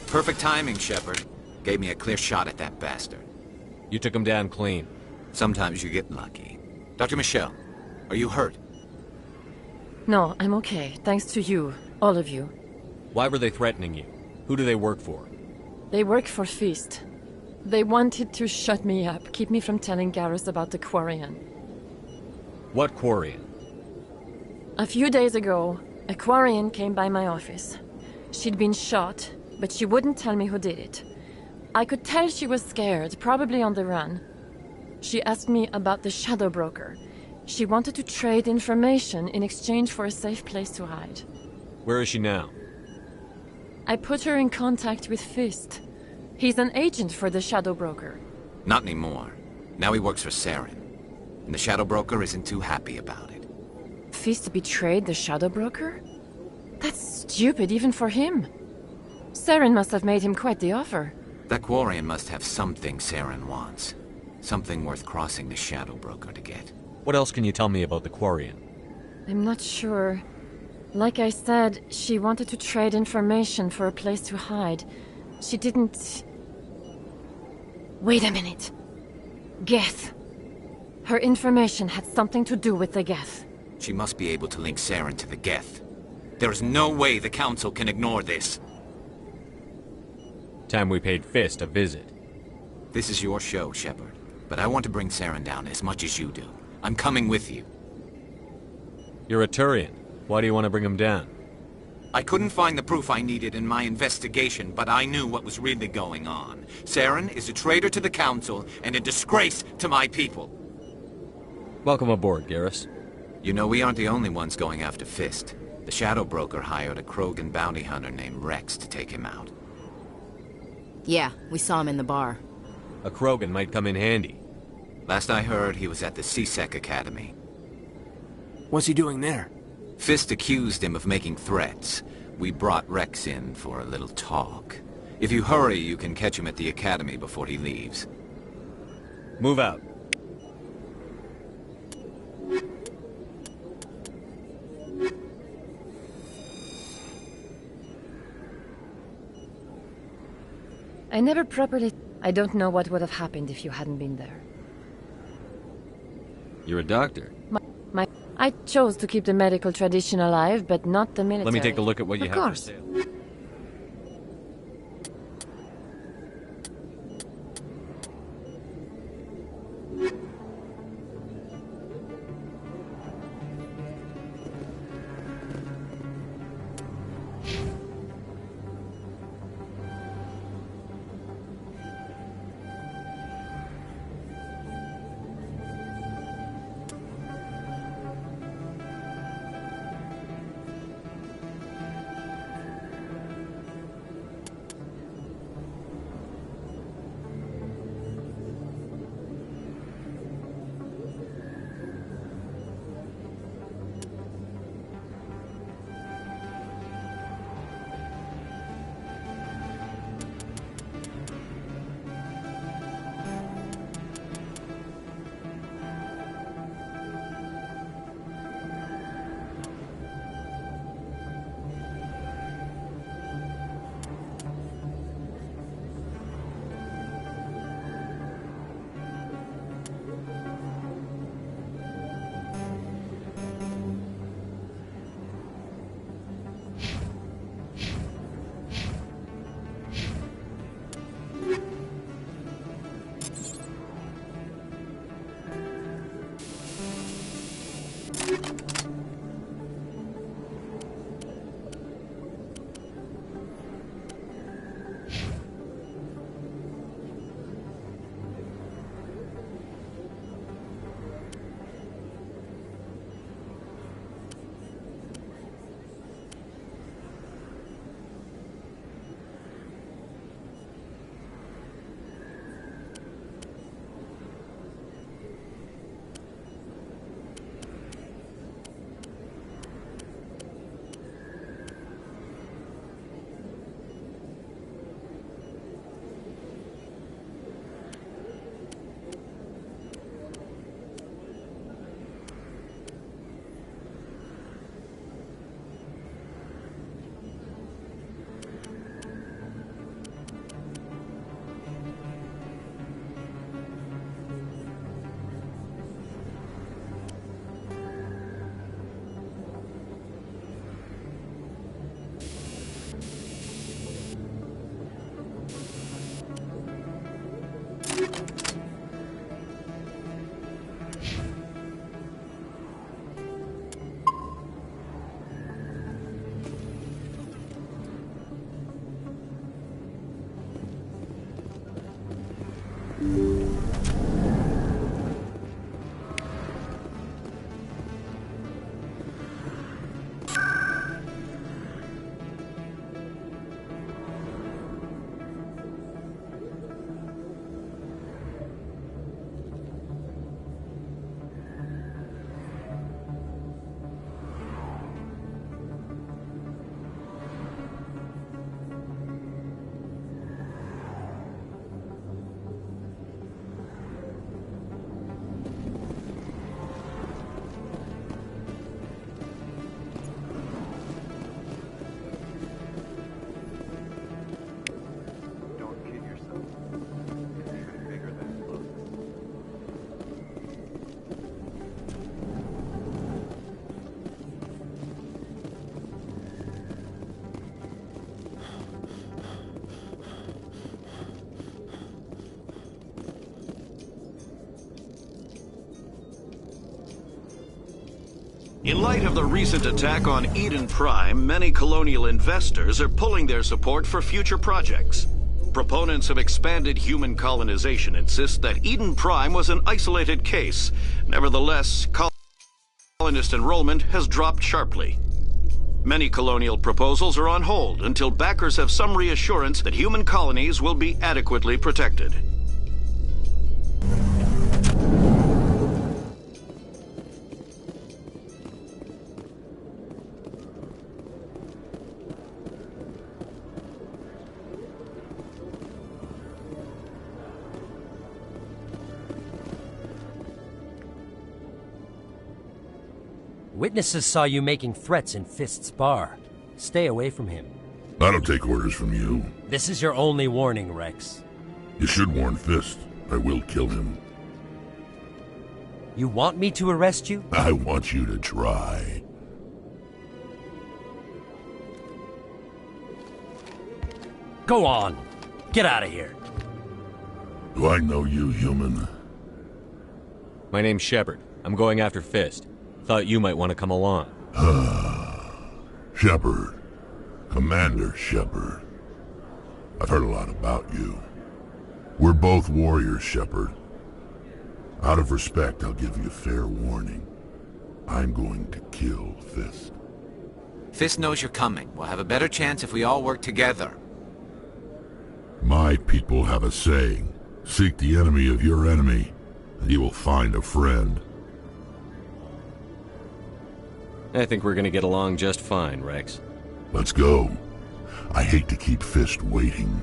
Perfect timing, Shepard. Gave me a clear shot at that bastard. You took him down clean. Sometimes you get lucky. Dr. Michelle, are you hurt? No, I'm okay. Thanks to you. All of you. Why were they threatening you? Who do they work for? They work for Feast. They wanted to shut me up, keep me from telling Garrus about the Quarian. What Quarian? A few days ago, a Quarian came by my office. She'd been shot, but she wouldn't tell me who did it. I could tell she was scared, probably on the run. She asked me about the Shadow Broker. She wanted to trade information in exchange for a safe place to hide. Where is she now? I put her in contact with Fist. He's an agent for the Shadow Broker. Not anymore. Now he works for Saren. And the Shadow Broker isn't too happy about it. Fist betrayed the Shadow Broker? That's stupid even for him. Saren must have made him quite the offer. That Quarian must have something Saren wants. Something worth crossing the Shadow Broker to get. What else can you tell me about the Quarian? I'm not sure. Like I said, she wanted to trade information for a place to hide. She didn't... Wait a minute. Geth. Her information had something to do with the Geth. She must be able to link Saren to the Geth. There is no way the Council can ignore this. Time we paid Fist a visit. This is your show, Shepard. But I want to bring Saren down as much as you do. I'm coming with you. You're a Turian. Why do you want to bring him down? I couldn't find the proof I needed in my investigation, but I knew what was really going on. Saren is a traitor to the Council and a disgrace to my people. Welcome aboard, Garrus. You know, we aren't the only ones going after Fist. The Shadow Broker hired a Krogan bounty hunter named Rex to take him out. Yeah, we saw him in the bar. A Krogan might come in handy. Last I heard, he was at the C-Sec Academy. What's he doing there? Fist accused him of making threats. We brought Rex in for a little talk. If you hurry, you can catch him at the Academy before he leaves. Move out. I never properly... I don't know what would have happened if you hadn't been there. You're a doctor. I chose to keep the medical tradition alive, but not the military. Let me take a look at what you have for sale. In light of the recent attack on Eden Prime, many colonial investors are pulling their support for future projects. Proponents of expanded human colonization insist that Eden Prime was an isolated case. Nevertheless, colonist enrollment has dropped sharply. Many colonial proposals are on hold until backers have some reassurance that human colonies will be adequately protected. Witnesses saw you making threats in Fist's bar. Stay away from him. I don't take orders from you. This is your only warning, Rex. You should warn Fist. I will kill him. You want me to arrest you? I want you to try. Go on. Get out of here. Do I know you, human? My name's Shepard. I'm going after Fist. Thought you might want to come along. Shepard. Commander Shepard. I've heard a lot about you. We're both warriors, Shepard. Out of respect, I'll give you fair warning. I'm going to kill Fist. Fist knows you're coming. We'll have a better chance if we all work together. My people have a saying. Seek the enemy of your enemy, and you will find a friend. I think we're gonna get along just fine, Rex. Let's go. I hate to keep Fist waiting.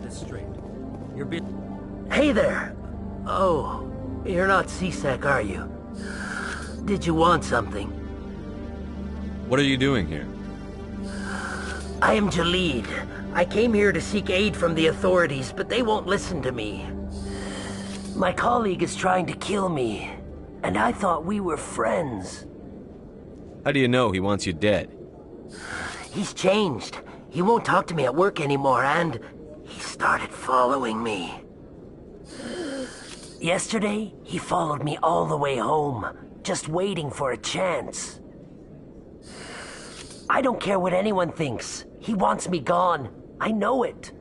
this straight. You're being... Hey there! Oh, you're not CSEC, are you? Did you want something? What are you doing here? I am Jalid. I came here to seek aid from the authorities, but they won't listen to me. My colleague is trying to kill me, and I thought we were friends. How do you know he wants you dead? He's changed. He won't talk to me at work anymore, and he started following me. Yesterday, he followed me all the way home, just waiting for a chance. I don't care what anyone thinks. He wants me gone. I know it.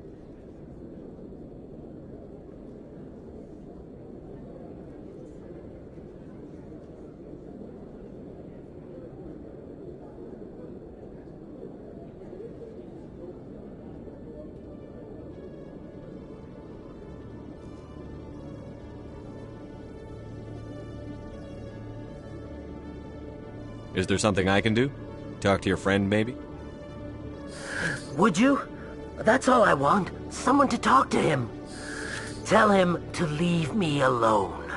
Is there something I can do? Talk to your friend, maybe? Would you? That's all I want. Someone to talk to him. Tell him to leave me alone.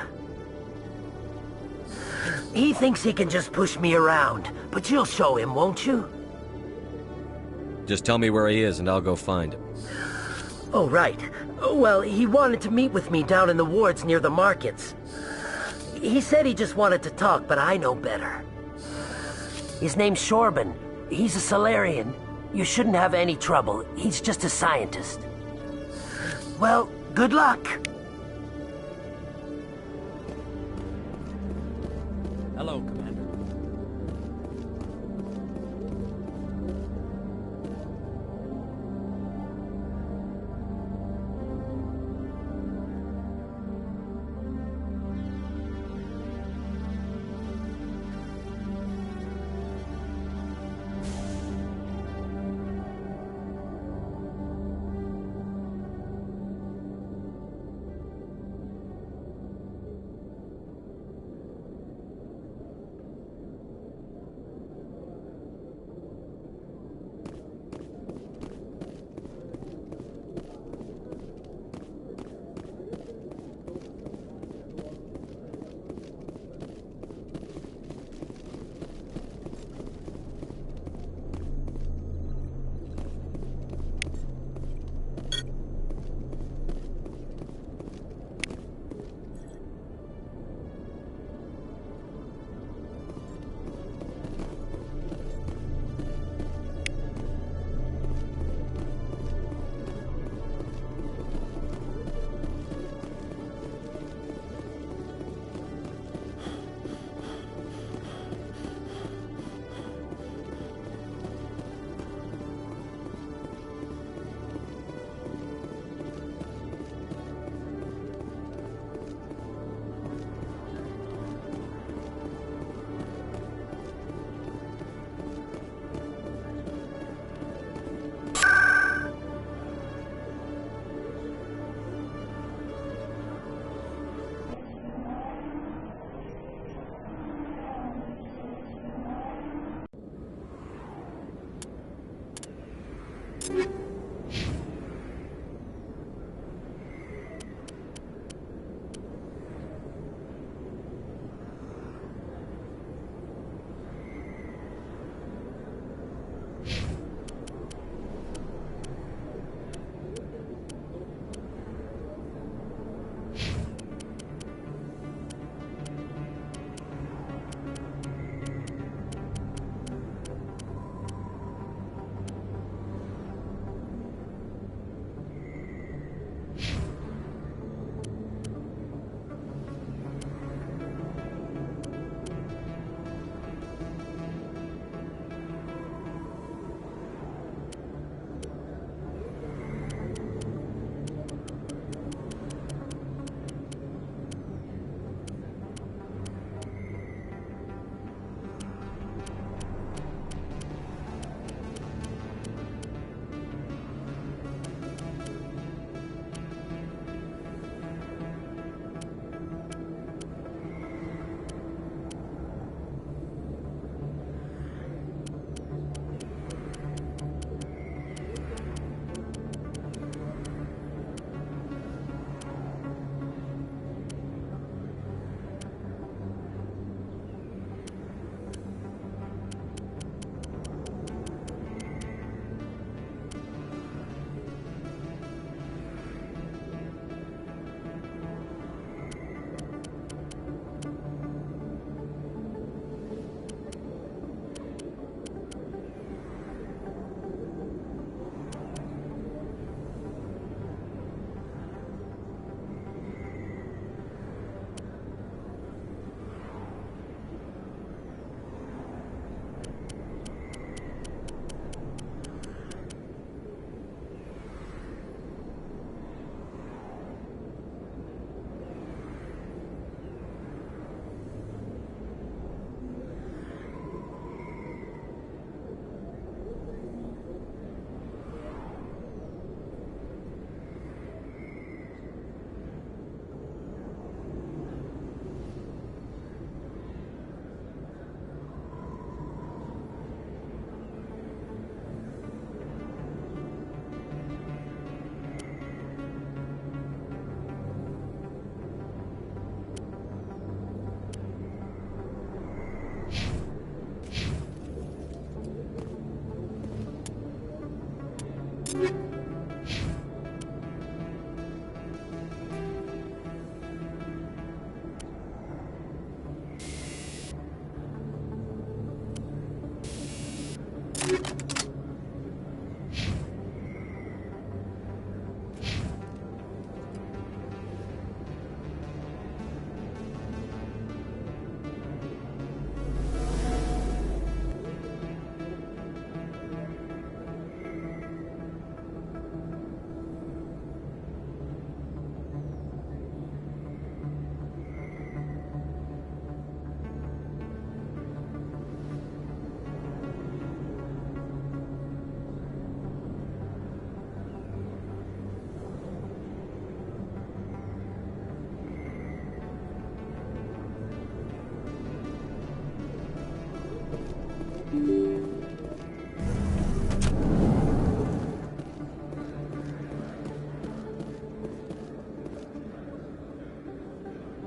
He thinks he can just push me around, but you'll show him, won't you? Just tell me where he is and I'll go find him. Oh, right. Well, he wanted to meet with me down in the wards near the markets. He said he just wanted to talk, but I know better. His name's Shorban. He's a Solarian. You shouldn't have any trouble. He's just a scientist. Well, good luck. Hello, Commander.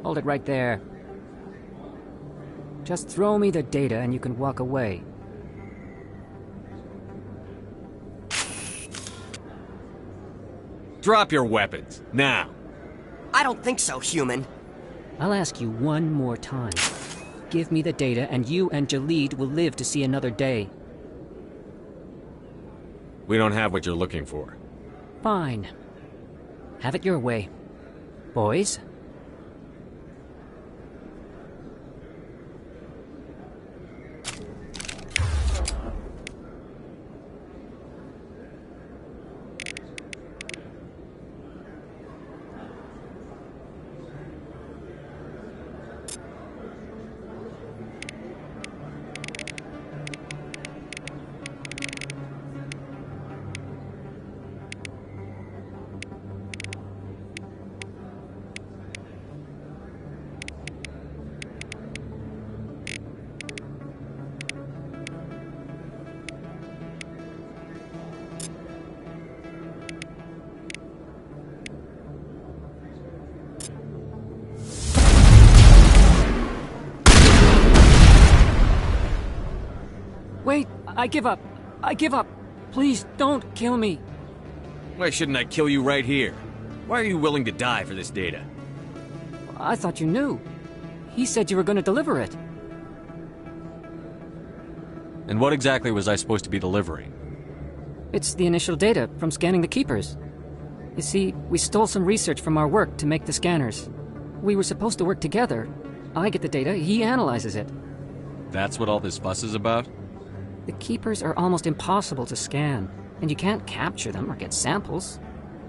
Hold it right there. Just throw me the data and you can walk away. Drop your weapons, now. I don't think so, human. I'll ask you one more time. Give me the data and you and Jalid will live to see another day. We don't have what you're looking for. Fine. Have it your way. Boys? Wait, I give up. I give up. Please, don't kill me. Why shouldn't I kill you right here? Why are you willing to die for this data? I thought you knew. He said you were going to deliver it. And what exactly was I supposed to be delivering? It's the initial data from scanning the Keepers. You see, we stole some research from our work to make the scanners. We were supposed to work together. I get the data, he analyzes it. That's what all this fuss is about? The Keepers are almost impossible to scan, and you can't capture them or get samples.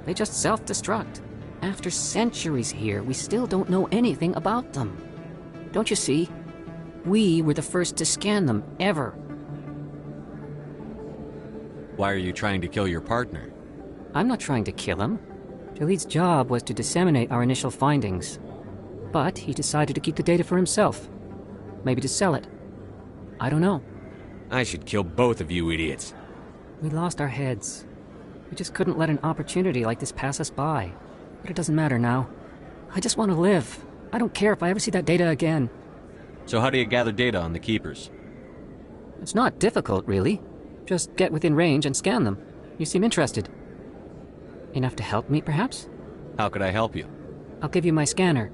They just self-destruct. After centuries here, we still don't know anything about them. Don't you see? We were the first to scan them, ever. Why are you trying to kill your partner? I'm not trying to kill him. Jalid's job was to disseminate our initial findings. But he decided to keep the data for himself. Maybe to sell it. I don't know. I should kill both of you idiots. We lost our heads. We just couldn't let an opportunity like this pass us by. But it doesn't matter now. I just want to live. I don't care if I ever see that data again. So how do you gather data on the Keepers? It's not difficult, really. Just get within range and scan them. You seem interested. Enough to help me, perhaps? How could I help you? I'll give you my scanner.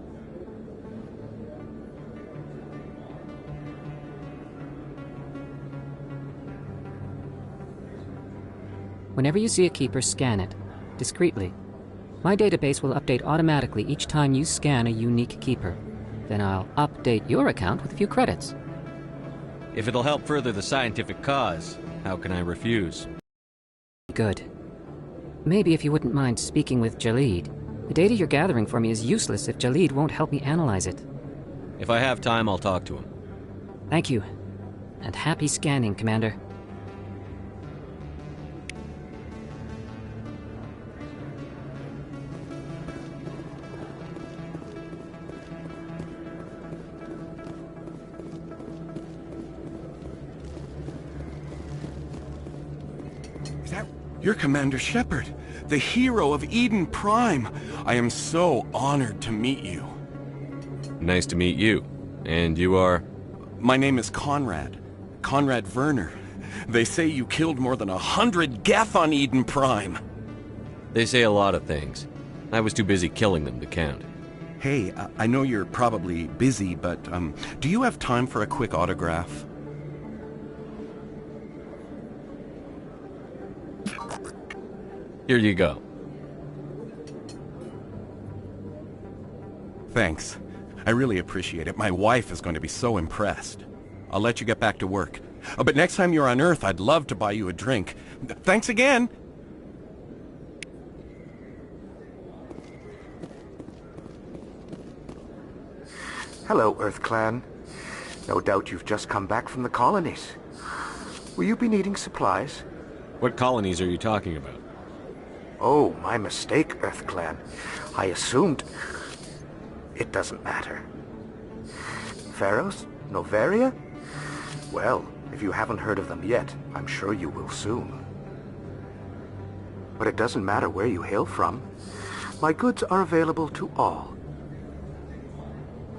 Whenever you see a Keeper, scan it. Discreetly. My database will update automatically each time you scan a unique Keeper. Then I'll update your account with a few credits. If it'll help further the scientific cause, how can I refuse? Good. Maybe if you wouldn't mind speaking with Jalid. The data you're gathering for me is useless if Jalid won't help me analyze it. If I have time, I'll talk to him. Thank you. And happy scanning, Commander. You're Commander Shepard, the hero of Eden Prime. I am so honored to meet you. Nice to meet you. And you are? My name is Conrad. Conrad Werner. They say you killed more than 100 Geth on Eden Prime. They say a lot of things. I was too busy killing them to count. Hey, I know you're probably busy, but do you have time for a quick autograph? Here you go. Thanks. I really appreciate it. My wife is going to be so impressed. I'll let you get back to work. But next time you're on Earth, I'd love to buy you a drink. Thanks again! Hello, Earth Clan. No doubt you've just come back from the colonies. Will you be needing supplies? What colonies are you talking about? Oh, my mistake, Earth Clan. I assumed... It doesn't matter. Pharaohs? Novaria? Well, if you haven't heard of them yet, I'm sure you will soon. But it doesn't matter where you hail from. My goods are available to all.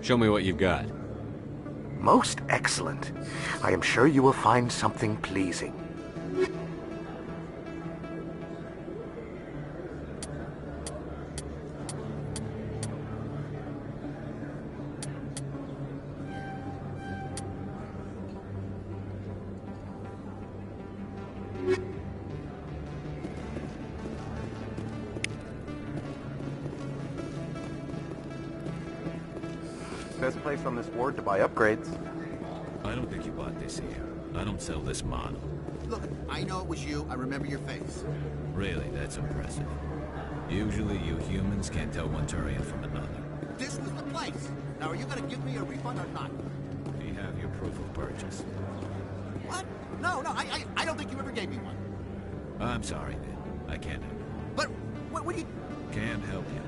Show me what you've got. Most excellent. I am sure you will find something pleasing. Best place on this ward to buy upgrades. I don't think you bought this here. I don't sell this model. Look, I know it was you. I remember your face. Really, that's impressive. Usually you humans can't tell one Turian from another. This was the place. Now, are you gonna give me a refund or not? Do you have your proof of purchase? What? No, I don't think you ever gave me one. I'm sorry, then. I can't help you. But, what do you... Can't help you.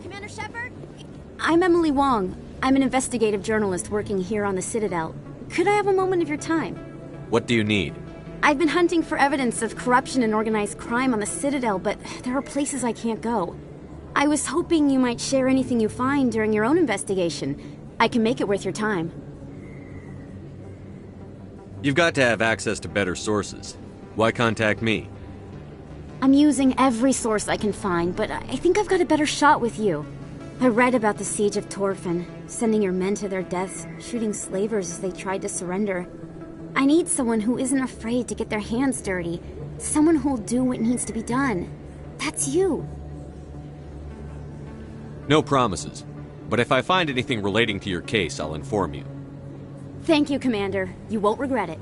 Commander Shepard? I'm Emily Wong. I'm an investigative journalist working here on the Citadel. Could I have a moment of your time? What do you need? I've been hunting for evidence of corruption and organized crime on the Citadel, but there are places I can't go. I was hoping you might share anything you find during your own investigation. I can make it worth your time. You've got to have access to better sources. Why contact me? I'm using every source I can find, but I think I've got a better shot with you. I read about the siege of Torfin, sending your men to their deaths, shooting slavers as they tried to surrender. I need someone who isn't afraid to get their hands dirty. Someone who'll do what needs to be done. That's you. No promises. But if I find anything relating to your case, I'll inform you. Thank you, Commander. You won't regret it.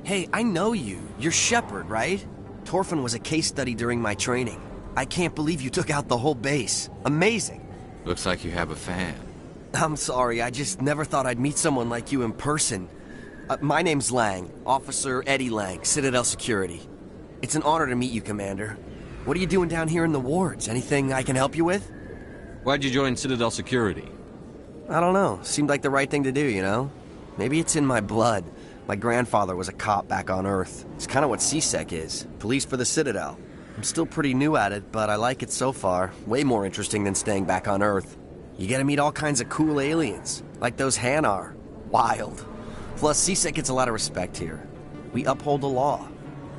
Hey, I know you. You're Shepard, right? Torfin was a case study during my training. I can't believe you took out the whole base. Amazing. Looks like you have a fan. I'm sorry, I just never thought I'd meet someone like you in person. My name's Lang, Officer Eddie Lang, Citadel Security. It's an honor to meet you, Commander. What are you doing down here in the wards? Anything I can help you with? Why'd you join Citadel Security? I don't know. Seemed like the right thing to do, you know? Maybe it's in my blood. My grandfather was a cop back on Earth. It's kind of what CSEC is. Police for the Citadel. I'm still pretty new at it, but I like it so far. Way more interesting than staying back on Earth. You get to meet all kinds of cool aliens, like those Hanar. Wild. Plus, CSEC gets a lot of respect here. We uphold the law.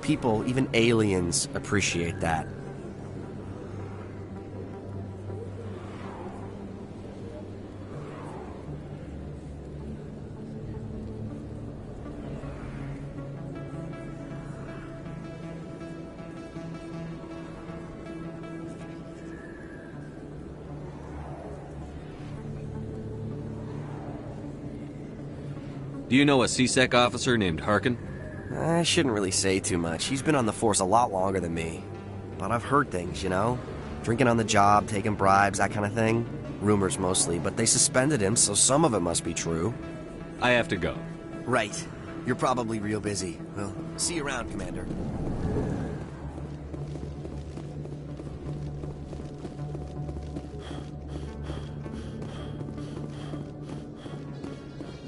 People, even aliens, appreciate that. Do you know a CSEC officer named Harkin? I shouldn't really say too much. He's been on the force a lot longer than me. But I've heard things, you know? Drinking on the job, taking bribes, that kind of thing. Rumors mostly, but they suspended him, so some of it must be true. I have to go. Right. You're probably real busy. Well, see you around, Commander.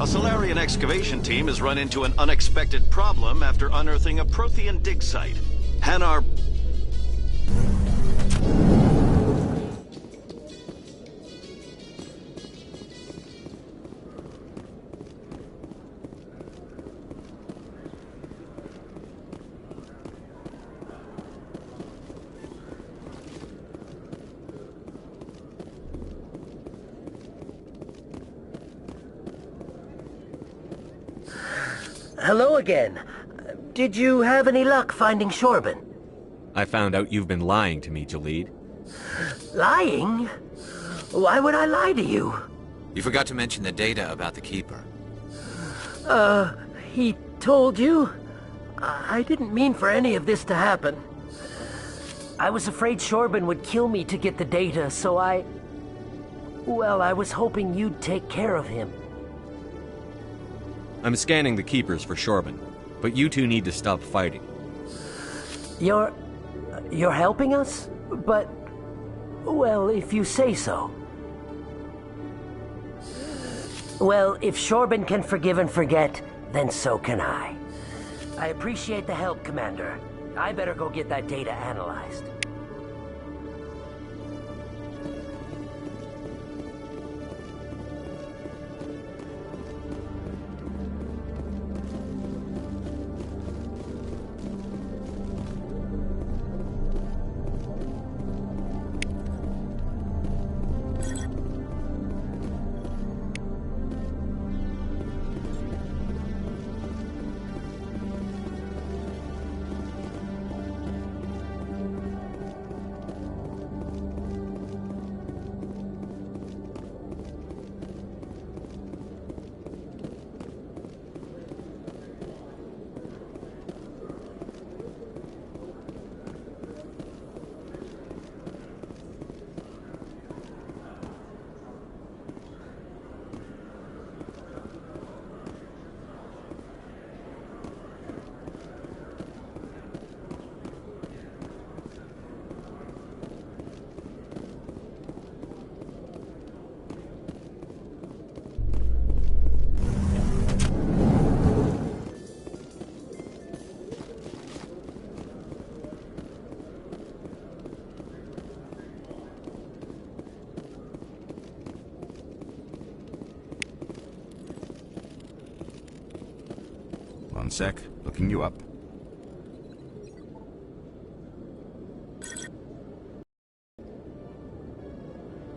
A Solarian excavation team has run into an unexpected problem after unearthing a Prothean dig site. Hanar... Hello again. Did you have any luck finding Shorben? I found out you've been lying to me, Jalid. Lying? Why would I lie to you? You forgot to mention the data about the Keeper. He told you? I didn't mean for any of this to happen. I was afraid Shorben would kill me to get the data, so well, I was hoping you'd take care of him. I'm scanning the Keepers for Shorben, but you two need to stop fighting. You're helping us? But, well, if you say so. Well, if Shorben can forgive and forget, then so can I. I appreciate the help, Commander. I better go get that data analyzed. One sec, looking you up.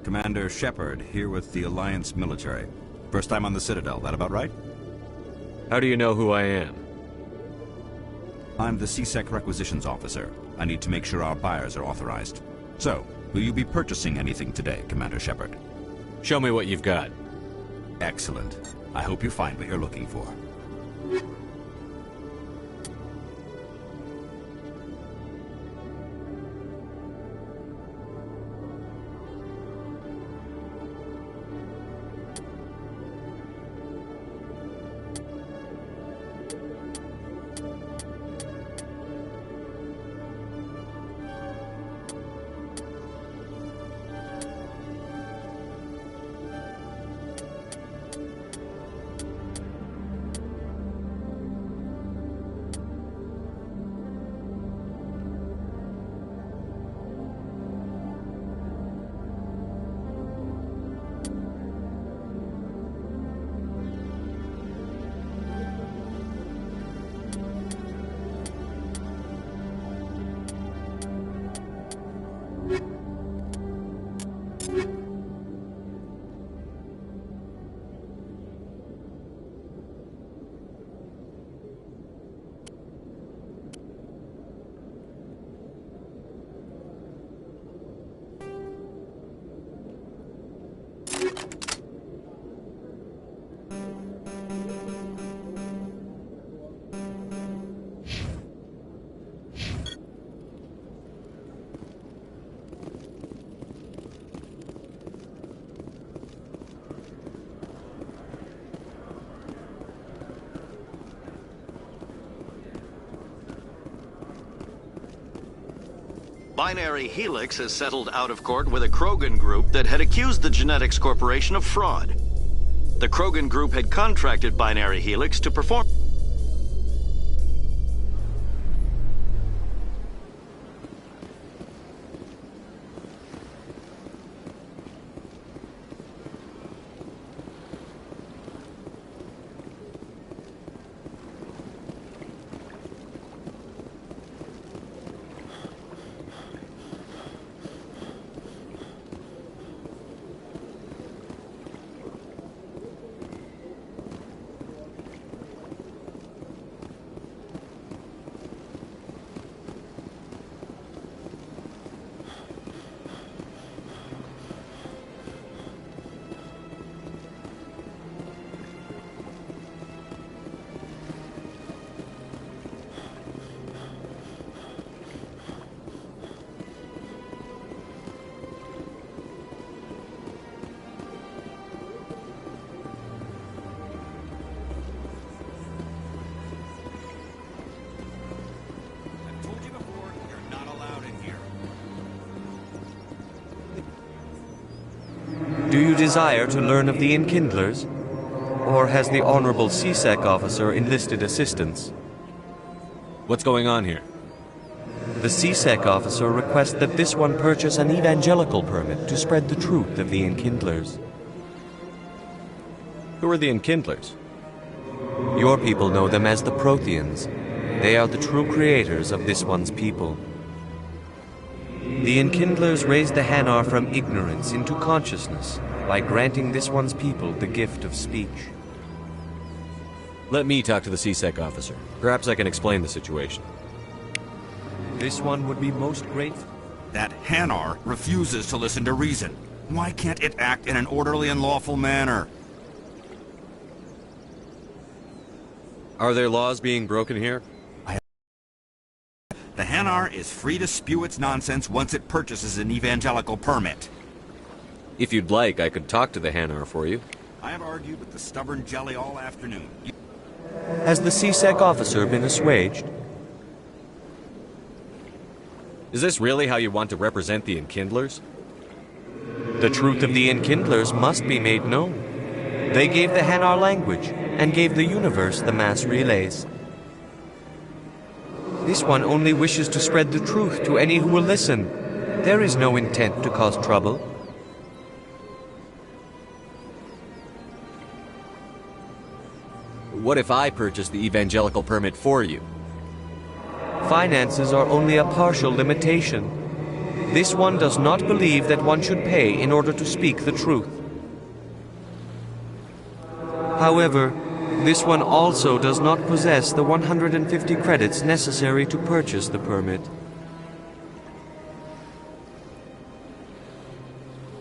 Commander Shepard, here with the Alliance military. First time on the Citadel, that about right? How do you know who I am? I'm the CSEC Requisitions Officer. I need to make sure our buyers are authorized. So, will you be purchasing anything today, Commander Shepard? Show me what you've got. Excellent. I hope you find what you're looking for. Binary Helix has settled out of court with a Krogan group that had accused the Genetics Corporation of fraud. The Krogan group had contracted Binary Helix to perform... Do you desire to learn of the Enkindlers? Or has the Honorable CSEC officer enlisted assistance? What's going on here? The CSEC officer requests that this one purchase an evangelical permit to spread the truth of the Enkindlers. Who are the Enkindlers? Your people know them as the Protheans. They are the true creators of this one's people. The Enkindlers raised the Hanar from ignorance into consciousness by granting this one's people the gift of speech. Let me talk to the CSEC officer. Perhaps I can explain the situation. This one would be most grateful. That Hanar refuses to listen to reason. Why can't it act in an orderly and lawful manner? Are there laws being broken here? The Hanar is free to spew its nonsense once it purchases an evangelical permit. If you'd like, I could talk to the Hanar for you. I have argued with the stubborn jelly all afternoon. Has the CSEC officer been assuaged? Is this really how you want to represent the Enkindlers? The truth of the Enkindlers must be made known. They gave the Hanar language, and gave the universe the mass relays. This one only wishes to spread the truth to any who will listen. There is no intent to cause trouble. What if I purchase the evangelical permit for you? Finances are only a partial limitation. This one does not believe that one should pay in order to speak the truth. However, this one also does not possess the 150 credits necessary to purchase the permit.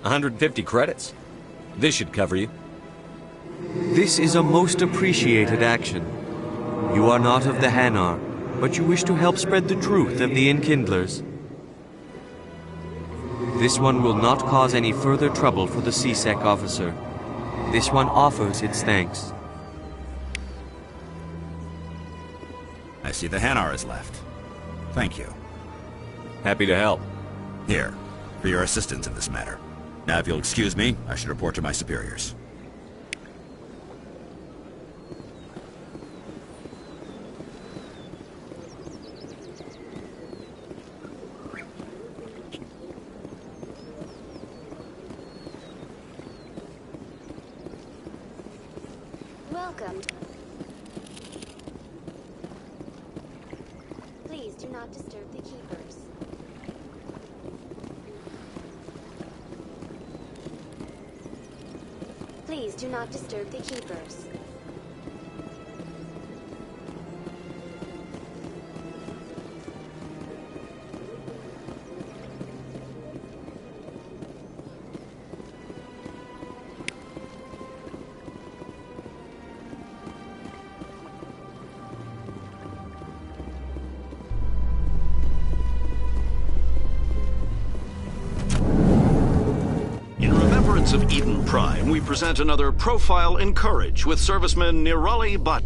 150 credits? This should cover you. This is a most appreciated action. You are not of the Hanar, but you wish to help spread the truth of the Enkindlers. This one will not cause any further trouble for the CSEC officer. This one offers its thanks. I see the Hanar is left. Thank you. Happy to help. Here, for your assistance in this matter. Now, if you'll excuse me, I should report to my superiors. Welcome. Please do not disturb the keepers. Please do not disturb the keepers. Of Eden Prime, we present another Profile in Courage with serviceman Nirali Bhatt.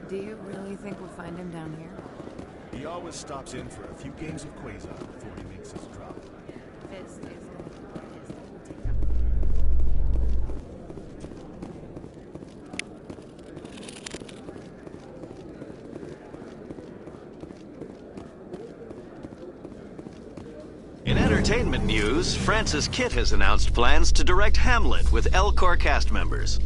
Do you really think we'll find him down here? He always stops in for a few games of Quasar before he makes his drop. Fizz is In entertainment news, Francis Kitt has announced plans to direct Hamlet with Elcor cast members.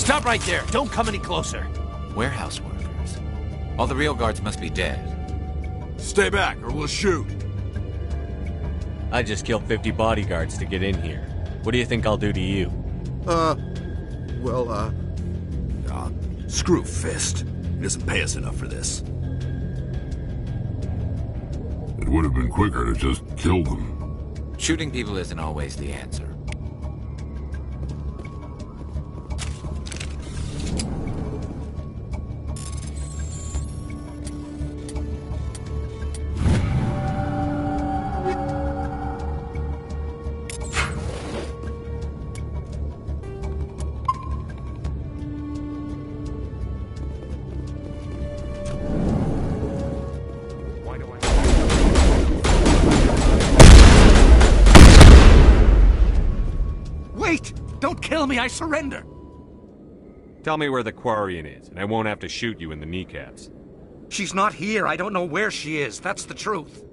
Stop right there. Don't come any closer. Warehouse workers. All the real guards must be dead. Stay back, or we'll shoot. I just killed 50 bodyguards to get in here. What do you think I'll do to you? Screw Fist. He doesn't pay us enough for this. It would have been quicker to just kill them. Shooting people isn't always the answer. Don't kill me, I surrender! Tell me where the Quarian is, and I won't have to shoot you in the kneecaps. She's not here. I don't know where she is. That's the truth.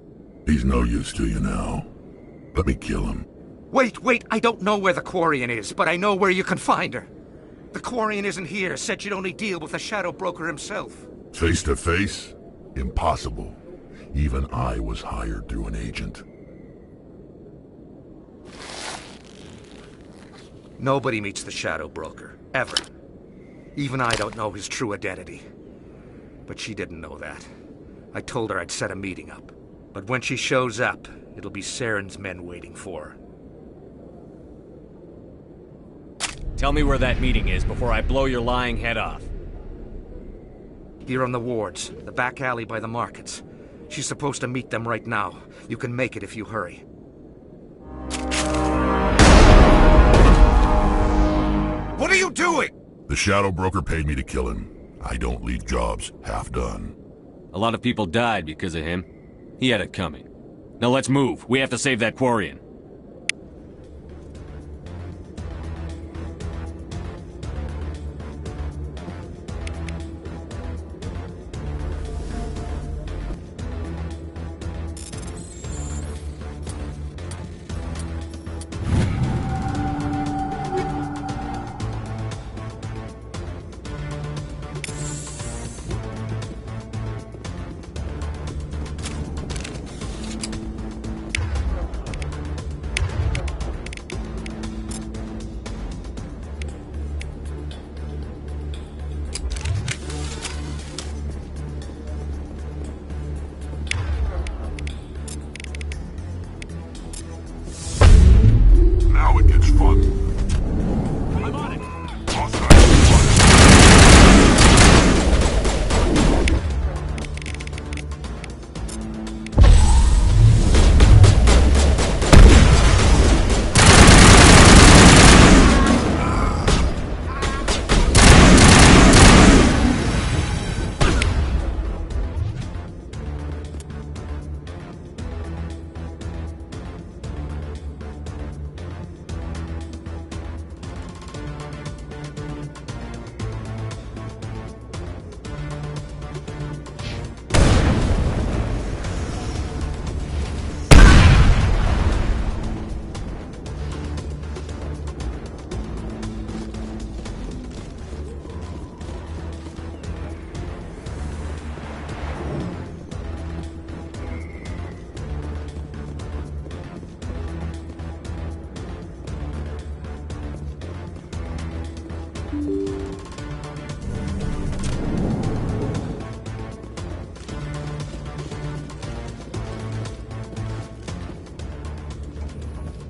He's no use to you now. Let me kill him. Wait. I don't know where the Quarian is, but I know where you can find her. The Quarian isn't here. Said she'd only deal with the Shadow Broker himself. Face to face? Impossible. Even I was hired through an agent. Nobody meets the Shadow Broker. Ever. Even I don't know his true identity. But she didn't know that. I told her I'd set a meeting up. But when she shows up, it'll be Saren's men waiting for her. Tell me where that meeting is before I blow your lying head off. Here on the wards, the back alley by the markets. She's supposed to meet them right now. You can make it if you hurry. What are you doing? The Shadow Broker paid me to kill him. I don't leave jobs half done. A lot of people died because of him. He had it coming. Now let's move. We have to save that Quarian. Now it gets fun. I'm on it.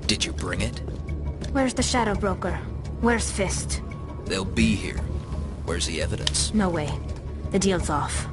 Did you bring it? Where's the Shadow Broker? Where's Fist? They'll be here. Where's the evidence? No way. The deal's off.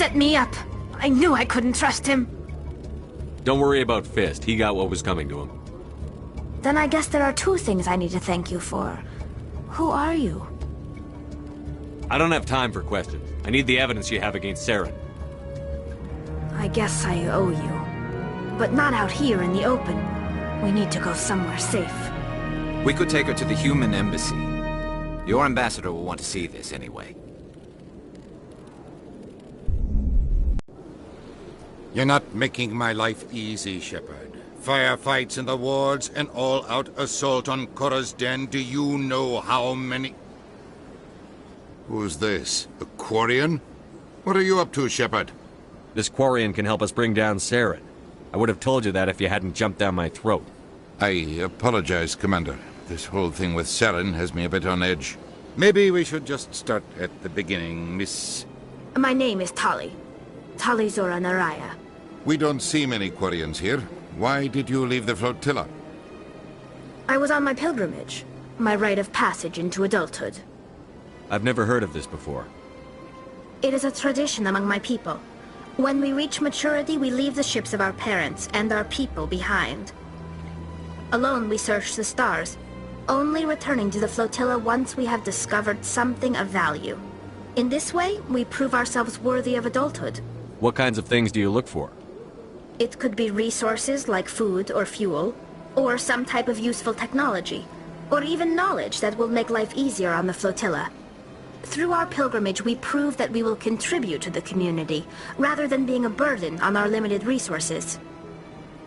set me up. I knew I couldn't trust him. Don't worry about Fist. He got what was coming to him. Then I guess there are two things I need to thank you for. Who are you? I don't have time for questions. I need the evidence you have against Saren. I guess I owe you. But not out here in the open. We need to go somewhere safe. We could take her to the human embassy. Your ambassador will want to see this anyway. You're not making my life easy, Shepard. Firefights in the wards, an all-out assault on Korra's den. Do you know how many... Who's this? A Quarian? What are you up to, Shepard? This Quarian can help us bring down Saren. I would have told you that if you hadn't jumped down my throat. I apologize, Commander. This whole thing with Saren has me a bit on edge. Maybe we should just start at the beginning, Miss... My name is Tali. Tali Zora Naraya. We don't see many Quarians here. Why did you leave the flotilla? I was on my pilgrimage. My rite of passage into adulthood. I've never heard of this before. It is a tradition among my people. When we reach maturity, we leave the ships of our parents and our people behind. Alone, we search the stars, only returning to the flotilla once we have discovered something of value. In this way, we prove ourselves worthy of adulthood. What kinds of things do you look for? It could be resources like food or fuel, or some type of useful technology, or even knowledge that will make life easier on the flotilla. Through our pilgrimage, we prove that we will contribute to the community, rather than being a burden on our limited resources.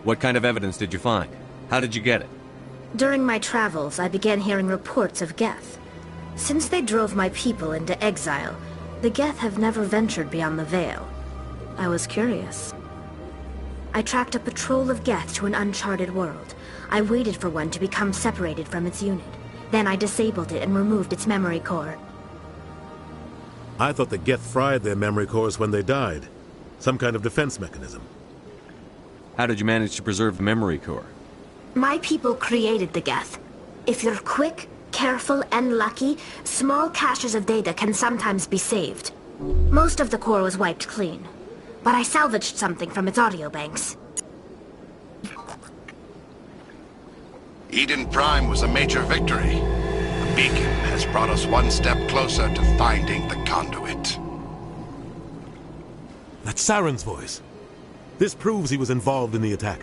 What kind of evidence did you find? How did you get it? During my travels, I began hearing reports of Geth. Since they drove my people into exile, the Geth have never ventured beyond the Veil. I was curious. I tracked a patrol of Geth to an uncharted world. I waited for one to become separated from its unit. Then I disabled it and removed its memory core. I thought the Geth fried their memory cores when they died. Some kind of defense mechanism. How did you manage to preserve the memory core? My people created the Geth. If you're quick, careful, and lucky, small caches of data can sometimes be saved. Most of the core was wiped clean, but I salvaged something from its audio banks. Eden Prime was a major victory. The beacon has brought us one step closer to finding the conduit. That's Saren's voice. This proves he was involved in the attack.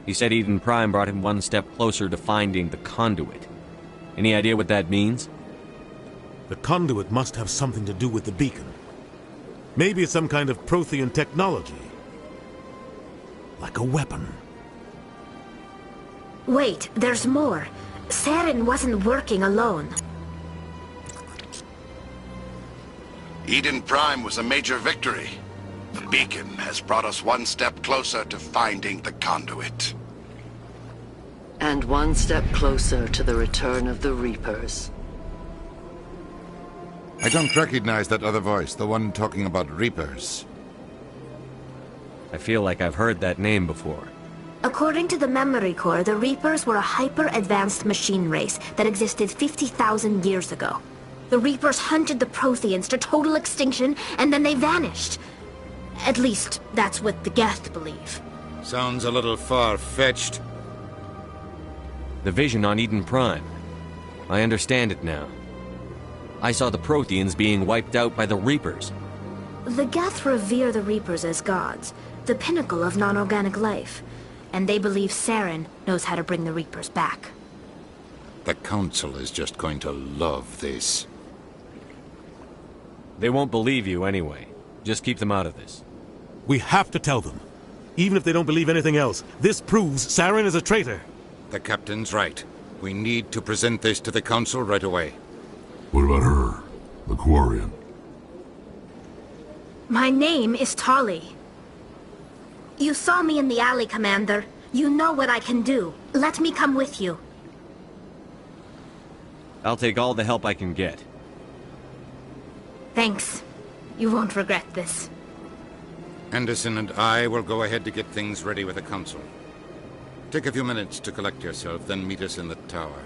He said Eden Prime brought him one step closer to finding the conduit. Any idea what that means? The conduit must have something to do with the beacon. Maybe it's some kind of Prothean technology. Like a weapon. Wait, there's more. Saren wasn't working alone. Eden Prime was a major victory. The beacon has brought us one step closer to finding the conduit. And one step closer to the return of the Reapers. I don't recognize that other voice, the one talking about Reapers. I feel like I've heard that name before. According to the memory core, the Reapers were a hyper-advanced machine race that existed 50,000 years ago. The Reapers hunted the Protheans to total extinction, and then they vanished. At least, that's what the Geth believe. Sounds a little far-fetched. The vision on Eden Prime. I understand it now. I saw the Protheans being wiped out by the Reapers. The Geth revere the Reapers as gods, the pinnacle of non-organic life. And they believe Saren knows how to bring the Reapers back. The Council is just going to love this. They won't believe you anyway. Just keep them out of this. We have to tell them. Even if they don't believe anything else, this proves Saren is a traitor. The Captain's right. We need to present this to the Council right away. What about her? The Quarian? My name is Tali. You saw me in the alley, Commander. You know what I can do. Let me come with you. I'll take all the help I can get. Thanks. You won't regret this. Anderson and I will go ahead to get things ready with the Council. Take a few minutes to collect yourself, then meet us in the tower.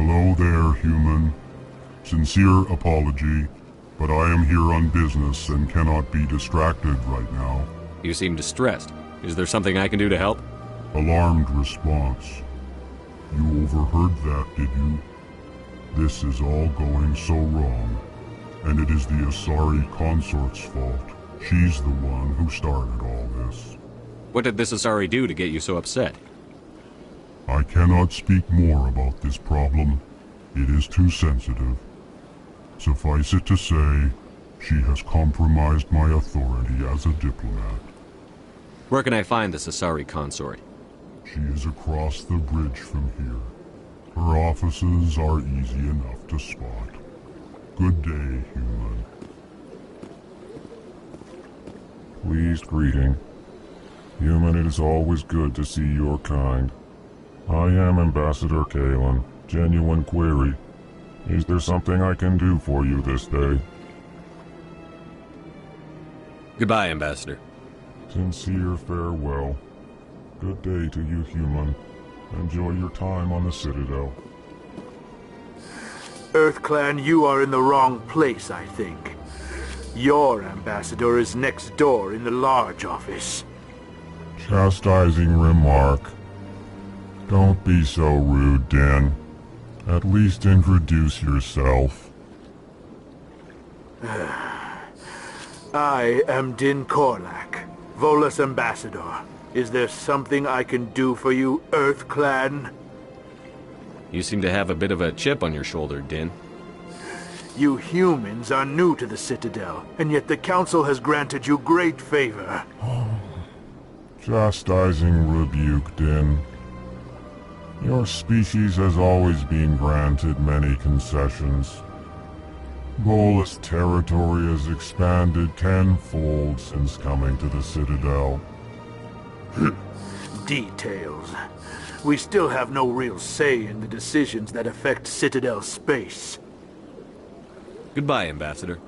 Hello there, human. Sincere apology, but I am here on business and cannot be distracted right now. You seem distressed. Is there something I can do to help? Alarmed response. You overheard that, did you? This is all going so wrong, and it is the Asari consort's fault. She's the one who started all this. What did this Asari do to get you so upset? I cannot speak more about this problem. It is too sensitive. Suffice it to say, she has compromised my authority as a diplomat. Where can I find this Asari consort? She is across the bridge from here. Her offices are easy enough to spot. Good day, human. Pleased greeting. Human, it is always good to see your kind. I am Ambassador Kalen. Genuine query. Is there something I can do for you this day? Goodbye, Ambassador. Sincere farewell. Good day to you, human. Enjoy your time on the Citadel. EarthClan, you are in the wrong place, I think. Your ambassador is next door in the large office. Chastising remark. Don't be so rude, Din. At least introduce yourself. I am Din Korlak, Volus ambassador. Is there something I can do for you, EarthClan? You seem to have a bit of a chip on your shoulder, Din. You humans are new to the Citadel, and yet the Council has granted you great favor. Chastising rebuke, Din. Your species has always been granted many concessions. Bolus territory has expanded tenfold since coming to the Citadel. Details. We still have no real say in the decisions that affect Citadel space. Goodbye, Ambassador.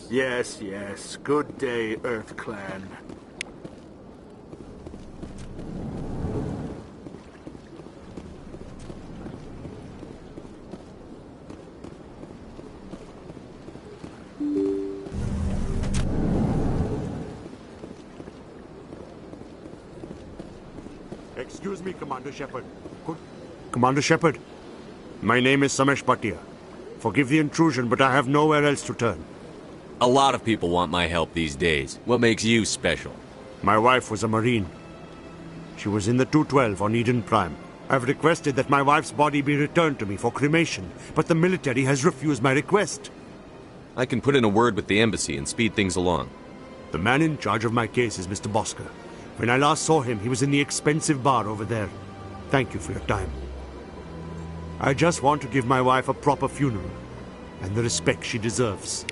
Yes, yes. Good day, EarthClan. Excuse me, Commander Shepard. Commander Shepard, my name is Samesh Bhatia. Forgive the intrusion, but I have nowhere else to turn. A lot of people want my help these days. What makes you special? My wife was a Marine. She was in the 212 on Eden Prime. I've requested that my wife's body be returned to me for cremation, but the military has refused my request. I can put in a word with the embassy and speed things along. The man in charge of my case is Mr. Bosker. When I last saw him, he was in the expensive bar over there. Thank you for your time. I just want to give my wife a proper funeral, and the respect she deserves.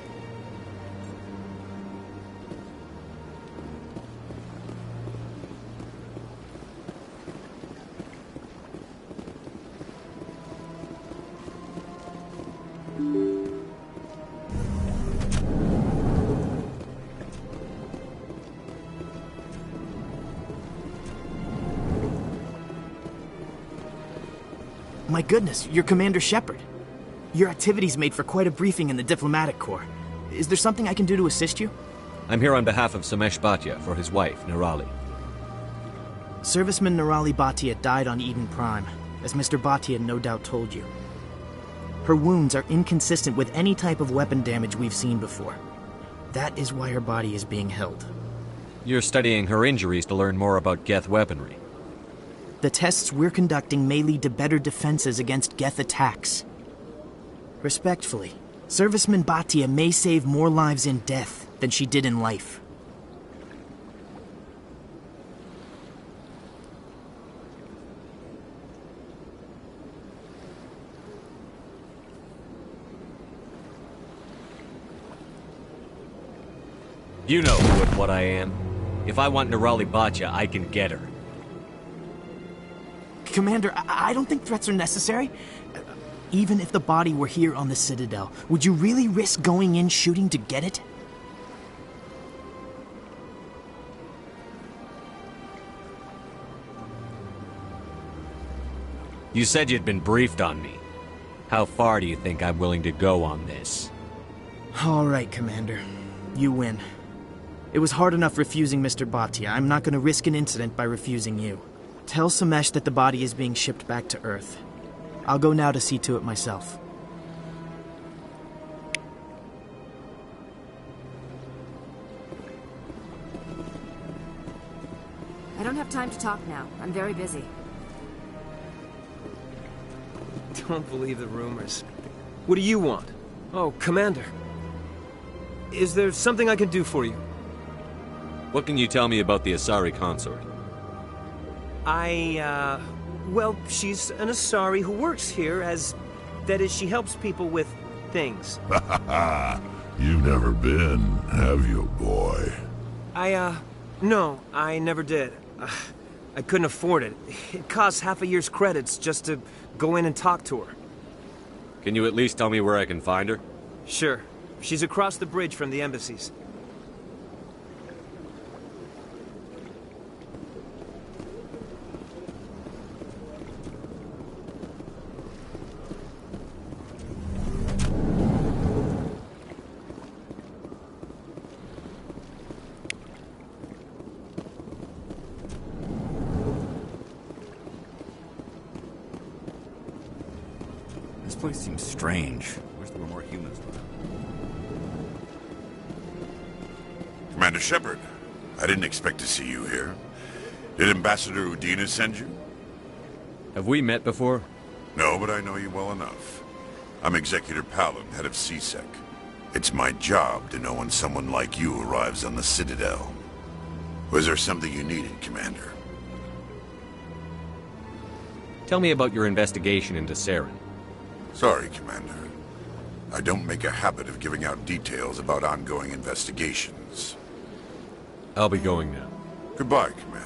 My goodness, you're Commander Shepard. Your activities made for quite a briefing in the Diplomatic Corps. Is there something I can do to assist you? I'm here on behalf of Samesh Bhatia for his wife, Nirali. Serviceman Nirali Bhatia died on Eden Prime, as Mr. Bhatia no doubt told you. Her wounds are inconsistent with any type of weapon damage we've seen before. That is why her body is being held. You're studying her injuries to learn more about Geth weaponry. The tests we're conducting may lead to better defenses against Geth attacks. Respectfully, Serviceman Bhatia may save more lives in death than she did in life. You know who and what I am. If I want Nirali Bhatia, I can get her. Commander, I don't think threats are necessary. Even if the body were here on the Citadel, would you really risk going in shooting to get it? You said you'd been briefed on me. How far do you think I'm willing to go on this? All right, Commander. You win. It was hard enough refusing Mr. Bhatia. I'm not going to risk an incident by refusing you. Tell Samesh that the body is being shipped back to Earth. I'll go now to see to it myself. I don't have time to talk now. I'm very busy. Don't believe the rumors. What do you want? Oh, Commander. Is there something I can do for you? What can you tell me about the Asari consort? Well, she's an Asari who works here as... That is, she helps people with things. You've never been, have you, boy? No, I never did. I couldn't afford it. It costs half a year's credits just to go in and talk to her. Can you at least tell me where I can find her? Sure. She's across the bridge from the embassies. This place seems strange. Wish there were more humans around. Commander Shepard, I didn't expect to see you here. Did Ambassador Udina send you? Have we met before? No, but I know you well enough. I'm Executor Palin, head of CSEC. It's my job to know when someone like you arrives on the Citadel. Was there something you needed, Commander? Tell me about your investigation into Saren. Sorry, Commander. I don't make a habit of giving out details about ongoing investigations. I'll be going now. Goodbye, Commander.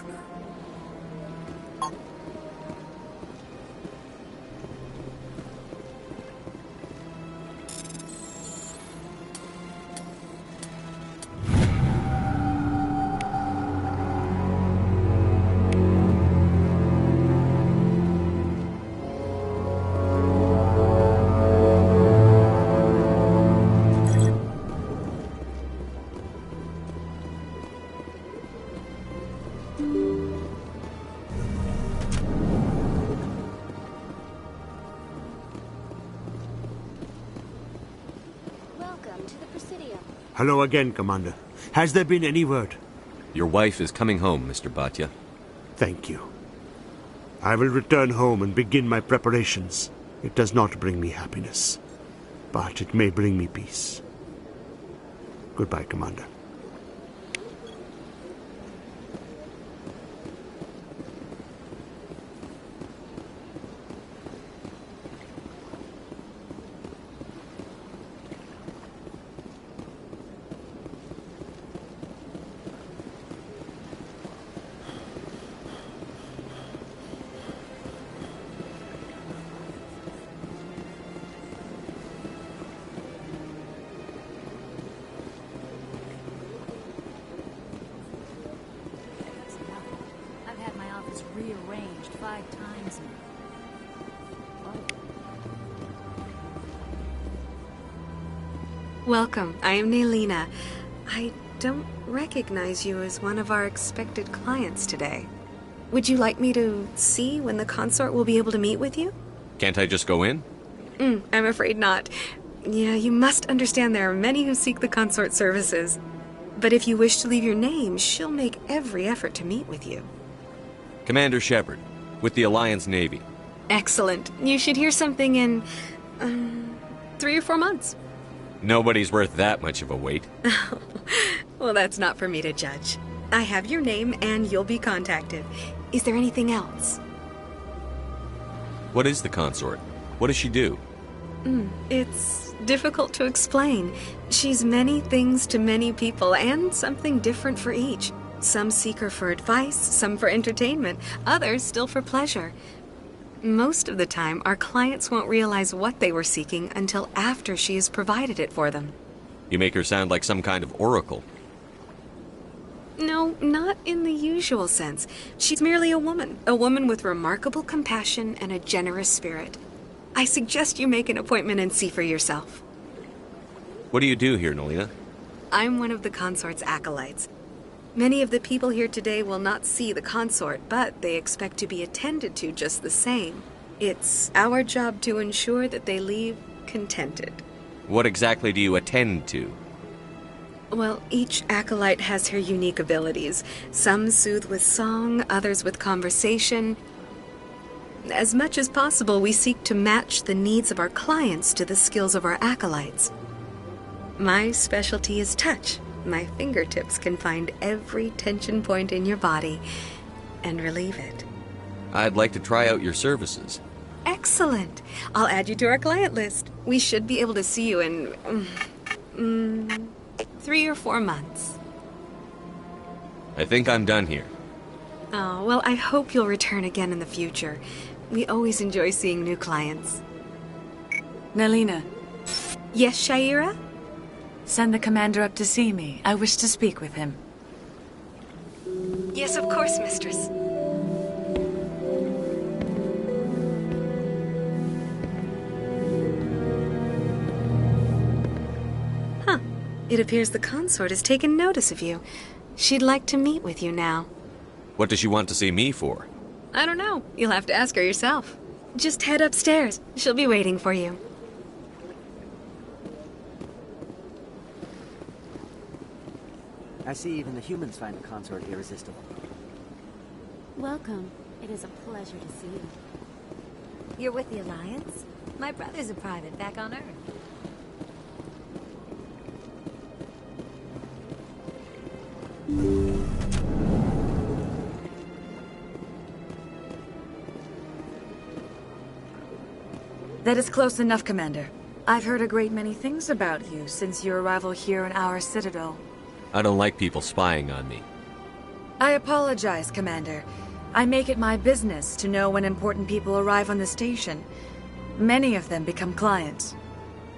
Hello again, Commander. Has there been any word? Your wife is coming home, Mr. Bhatia. Thank you. I will return home and begin my preparations. It does not bring me happiness, but it may bring me peace. Goodbye, Commander. Rearranged 5 times now. Welcome. I am Naylina. I don't recognize you as one of our expected clients today. Would you like me to see when the consort will be able to meet with you? Can't I just go in? I'm afraid not. Yeah, you must understand there are many who seek the consort services. But if you wish to leave your name, she'll make every effort to meet with you. Commander Shepard, with the Alliance Navy. Excellent. You should hear something in 3 or 4 months. Nobody's worth that much of a wait. Well, that's not for me to judge. I have your name and you'll be contacted. Is there anything else? What is the consort? What does she do? It's difficult to explain. She's many things to many people and something different for each. Some seek her for advice, some for entertainment, others still for pleasure. Most of the time, our clients won't realize what they were seeking until after she has provided it for them. You make her sound like some kind of oracle. No, not in the usual sense. She's merely a woman with remarkable compassion and a generous spirit. I suggest you make an appointment and see for yourself. What do you do here, Nalina? I'm one of the consort's acolytes. Many of the people here today will not see the consort, but they expect to be attended to just the same. It's our job to ensure that they leave contented. What exactly do you attend to? Well, each acolyte has her unique abilities. Some soothe with song, others with conversation. As much as possible, we seek to match the needs of our clients to the skills of our acolytes. My specialty is touch. My fingertips can find every tension point in your body and relieve it. I'd like to try out your services. Excellent. I'll add you to our client list. We should be able to see you in 3 or 4 months. I think I'm done here. Oh, well, I hope you'll return again in the future. We always enjoy seeing new clients. Nalina. Yes, Shaira? Send the commander up to see me. I wish to speak with him. Yes, of course, mistress. Huh. It appears the consort has taken notice of you. She'd like to meet with you now. What does she want to see me for? I don't know. You'll have to ask her yourself. Just head upstairs. She'll be waiting for you. I see even the humans find the consort irresistible. Welcome. It is a pleasure to see you. You're with the Alliance? My brother's a private back on Earth. That is close enough, Commander. I've heard a great many things about you since your arrival here in our citadel. I don't like people spying on me. I apologize, Commander. I make it my business to know when important people arrive on the station. Many of them become clients.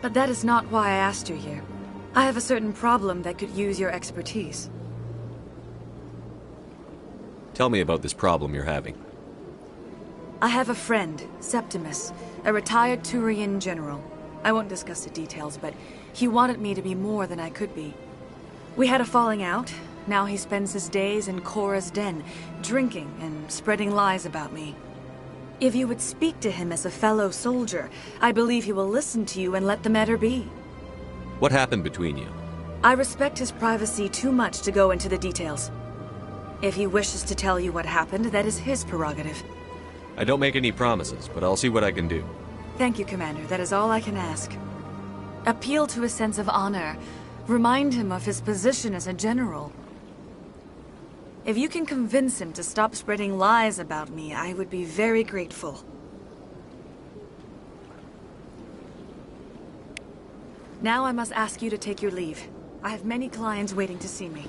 But that is not why I asked you here. I have a certain problem that could use your expertise. Tell me about this problem you're having. I have a friend, Septimus, a retired Turian general. I won't discuss the details, but he wanted me to be more than I could be. We had a falling out. Now he spends his days in Korra's den, drinking and spreading lies about me. If you would speak to him as a fellow soldier, I believe he will listen to you and let the matter be. What happened between you? I respect his privacy too much to go into the details. If he wishes to tell you what happened, that is his prerogative. I don't make any promises, but I'll see what I can do. Thank you, Commander. That is all I can ask. Appeal to his sense of honor. Remind him of his position as a general. If you can convince him to stop spreading lies about me, I would be very grateful. Now I must ask you to take your leave. I have many clients waiting to see me.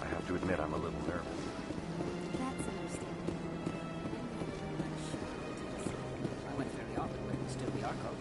I have to admit I'm a little nervous. That's understandable. I went very often when we stood the Arcos.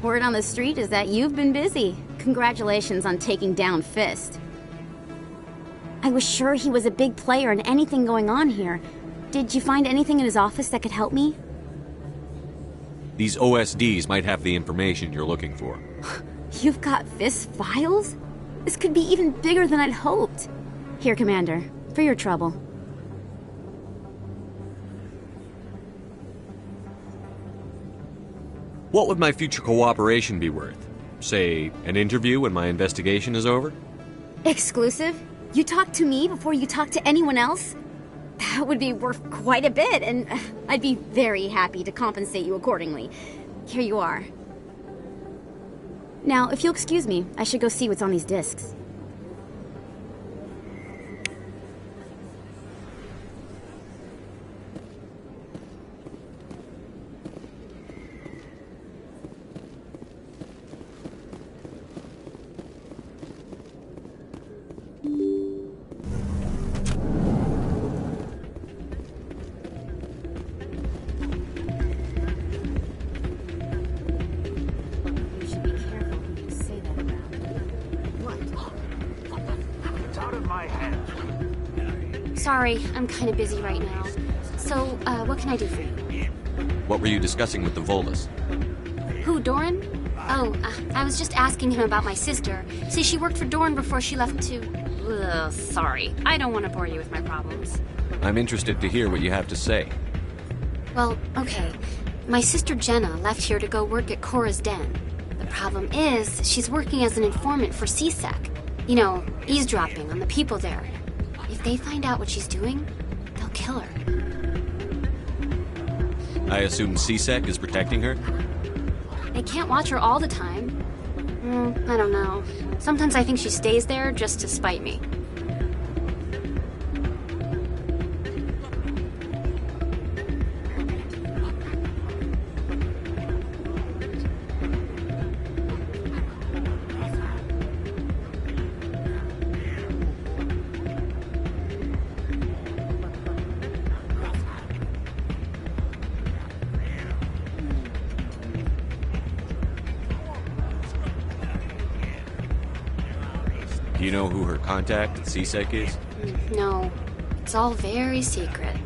Word on the street is that you've been busy. Congratulations on taking down Fist. I was sure he was a big player in anything going on here. Did you find anything in his office that could help me? These OSDs might have the information you're looking for. You've got Fist's files? This could be even bigger than I'd hoped. Here, Commander, for your trouble. What would my future cooperation be worth? Say, an interview when my investigation is over? Exclusive? You talk to me before you talk to anyone else? That would be worth quite a bit, and I'd be very happy to compensate you accordingly. Here you are. Now, if you'll excuse me, I should go see what's on these discs. Sorry, I'm kind of busy right now. So, what can I do for you? What were you discussing with the Volus? Who, Doran? Oh, I was just asking him about my sister. See, she worked for Doran before she left to... Ugh, sorry. I don't want to bore you with my problems. I'm interested to hear what you have to say. Well, okay. My sister Jenna left here to go work at Cora's Den. The problem is, she's working as an informant for CSEC. You know, eavesdropping on the people there. If they find out what she's doing, they'll kill her. I assume CSEC is protecting her? They can't watch her all the time. I don't know. Sometimes I think she stays there just to spite me. Do you know who her contact at CSEC is? No. It's all very secret.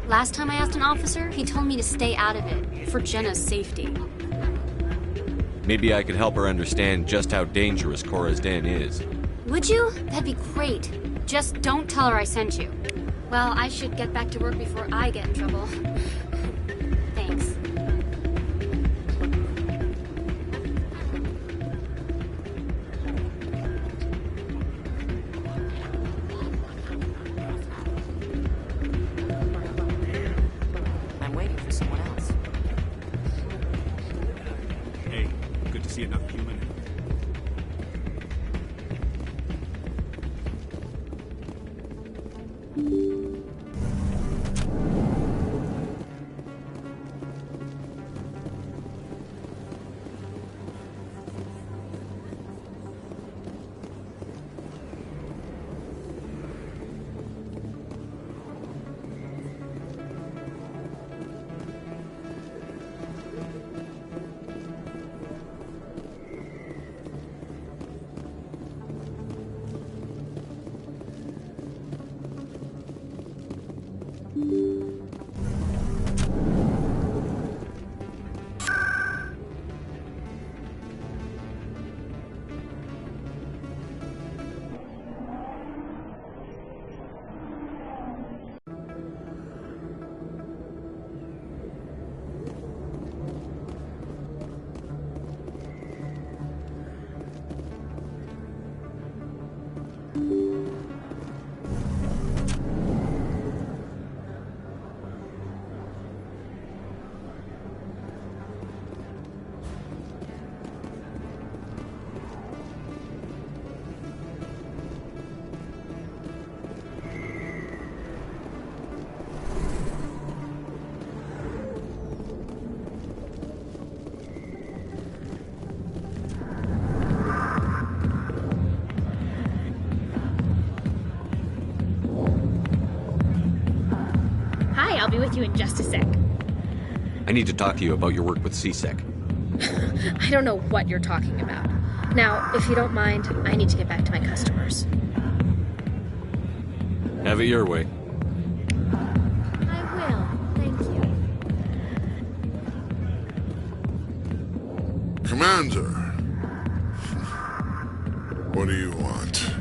Last time I asked an officer, he told me to stay out of it, for Jenna's safety. Maybe I could help her understand just how dangerous Cora's Den is. Would you? That'd be great. Just don't tell her I sent you. Well, I should get back to work before I get in trouble. Thanks. I'm waiting for someone else. Hey, good to see another human. I'll be with you in just a sec. I need to talk to you about your work with CSEC. I don't know what you're talking about. Now, if you don't mind, I need to get back to my customers. Have it your way. I will. Thank you. Commander. What do you want?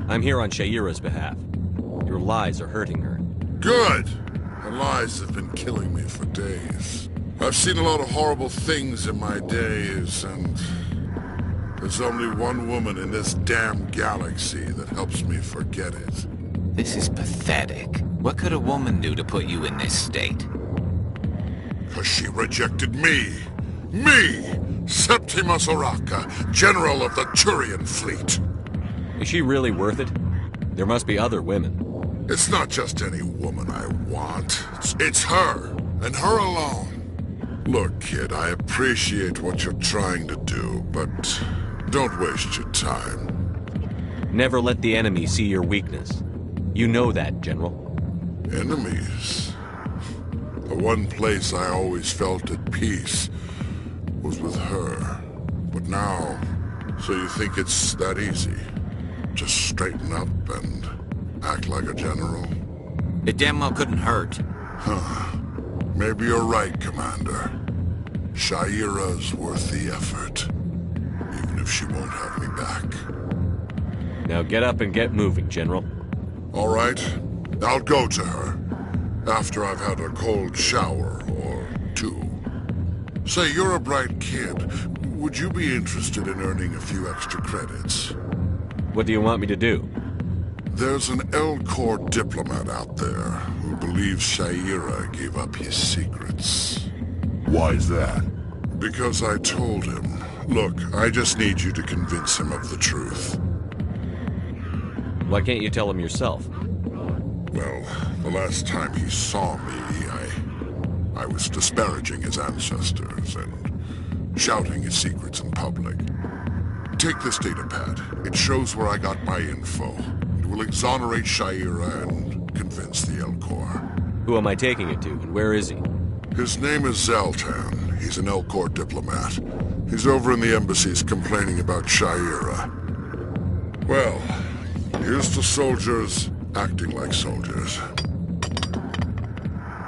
I'm here on Shaira's behalf. Your lies are hurting her. Good! Her lies have been killing me for days. I've seen a lot of horrible things in my days, and there's only one woman in this damn galaxy that helps me forget it. This is pathetic. What could a woman do to put you in this state? 'Cause she rejected me! Me! Septimus Oraka, General of the Turian Fleet! Is she really worth it? There must be other women. It's not just any woman I want. It's her, and her alone. Look, kid, I appreciate what you're trying to do, but don't waste your time. Never let the enemy see your weakness. You know that, General. Enemies? The one place I always felt at peace was with her. But now, so you think it's that easy? Just straighten up and act like a general? It damn well couldn't hurt. Huh. Maybe you're right, Commander. Shaira's worth the effort. Even if she won't have me back. Now get up and get moving, General. All right. I'll go to her. After I've had a cold shower or two. Say, you're a bright kid. Would you be interested in earning a few extra credits? What do you want me to do? There's an Elcor diplomat out there who believes Shaira gave up his secrets. Why's that? Because I told him. Look, I just need you to convince him of the truth. Why can't you tell him yourself? Well, the last time he saw me, I was disparaging his ancestors and shouting his secrets in public. Take this datapad. It shows where I got my info. It will exonerate Shaira and convince the Elcor. Who am I taking it to, and where is he? His name is Zaltan. He's an Elcor diplomat. He's over in the embassies complaining about Shaira. Well, here's to soldiers acting like soldiers.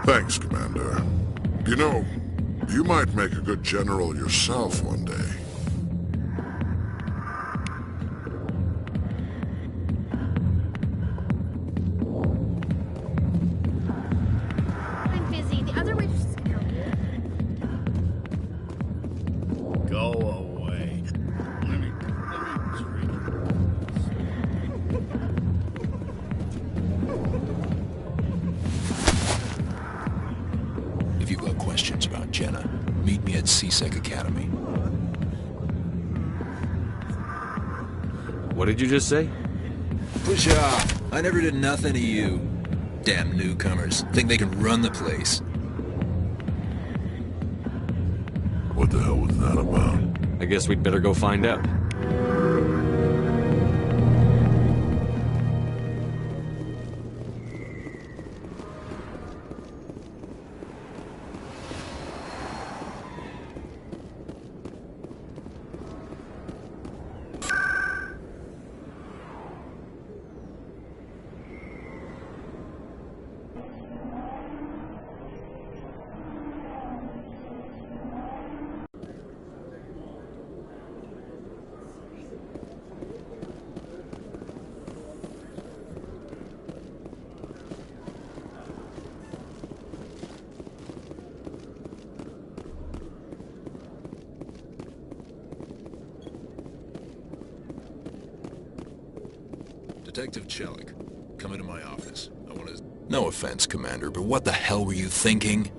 Thanks, Commander. You know, you might make a good general yourself one day. I'm busy. The other waitresses can help you. Go away. Let me drink. If you've got questions about Jenna, meet me at C-Sec Academy. What did you just say? Push off. I never did nothing to you. Damn newcomers. Think they can run the place. What the hell was that about? I guess we'd better go find out. Detective Chelik, come into my office. I want to... No offense, Commander, but what the hell were you thinking?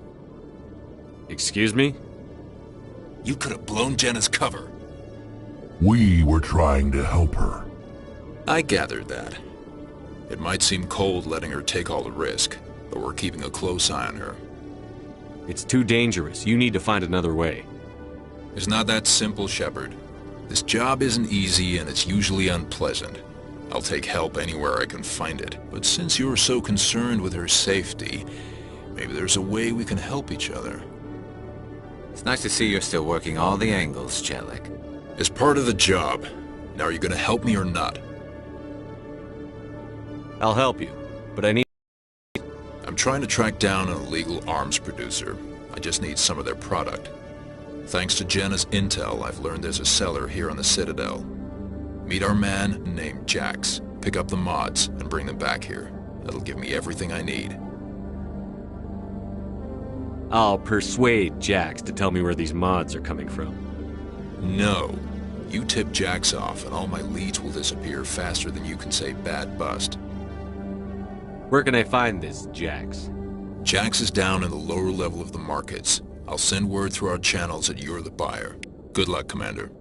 Excuse me? You could have blown Jenna's cover. We were trying to help her. I gathered that. It might seem cold letting her take all the risk, but we're keeping a close eye on her. It's too dangerous. You need to find another way. It's not that simple, Shepard. This job isn't easy and it's usually unpleasant. I'll take help anywhere I can find it. But since you're so concerned with her safety, maybe there's a way we can help each other. It's nice to see you're still working all the angles, Chelik. It's part of the job. Now, are you going to help me or not? I'll help you, but I need... I'm trying to track down an illegal arms producer. I just need some of their product. Thanks to Jenna's intel, I've learned there's a seller here on the Citadel. Meet our man named Jax, pick up the mods, and bring them back here. That'll give me everything I need. I'll persuade Jax to tell me where these mods are coming from. No. You tip Jax off, and all my leads will disappear faster than you can say bad bust. Where can I find this Jax? Jax is down in the lower level of the markets. I'll send word through our channels that you're the buyer. Good luck, Commander.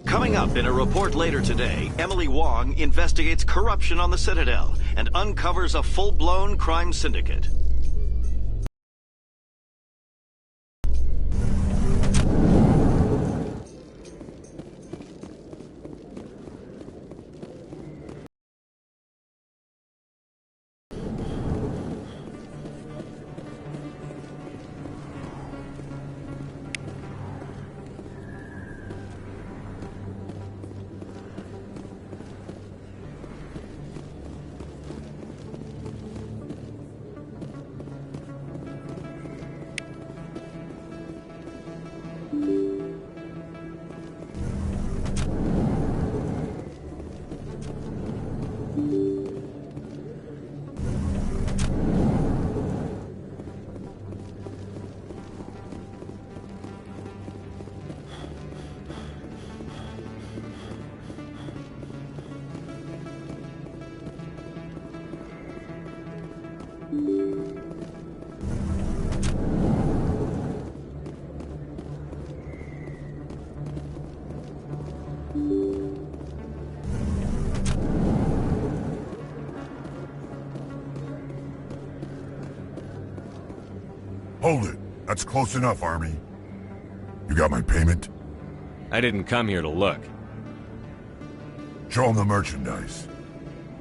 Coming up in a report later today, Emily Wong investigates corruption on the Citadel and uncovers a full-blown crime syndicate. Hold it. That's close enough, Army. You got my payment? I didn't come here to look. Show them the merchandise.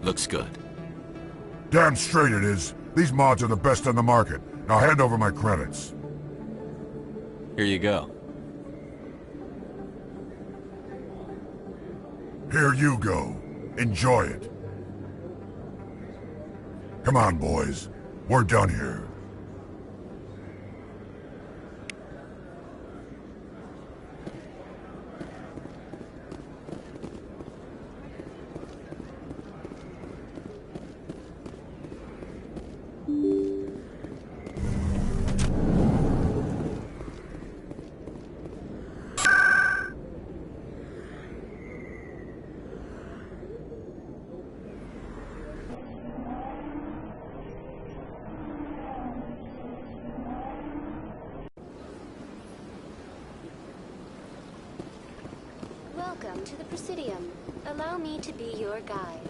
Looks good. Damn straight it is. These mods are the best on the market. Now hand over my credits. Here you go. Here you go. Enjoy it. Come on, boys. We're done here. Welcome to the Presidium. Allow me to be your guide.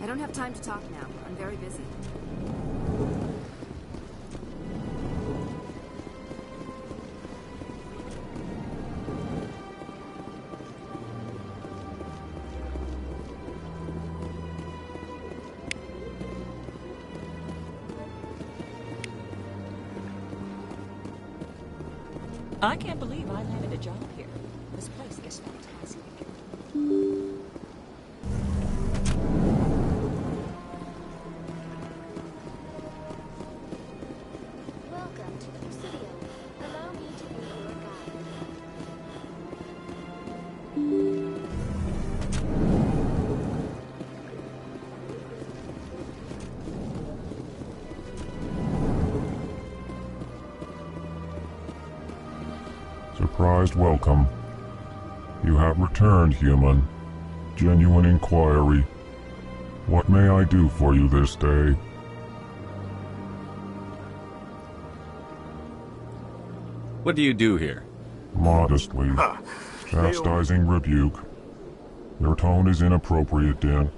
I don't have time to talk now. I'm very busy. I can't believe I landed a job here. This place is fantastic. Welcome to the Presidio. Allow me to be your guide. Surprised welcome. You have returned, human. Genuine inquiry. What may I do for you this day? What do you do here? Modestly. Chastising rebuke. Your tone is inappropriate, Din.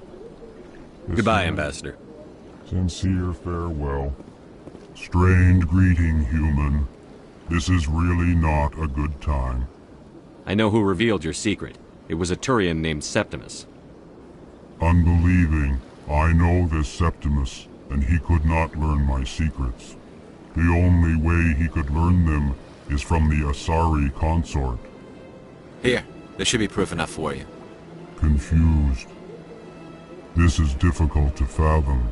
Goodbye, Ambassador. Sincere farewell. Strained greeting, human. This is really not a good time. I know who revealed your secret. It was a Turian named Septimus. Unbelieving, I know this Septimus, and he could not learn my secrets. The only way he could learn them is from the Asari consort. Here, there should be proof enough for you. Confused. This is difficult to fathom.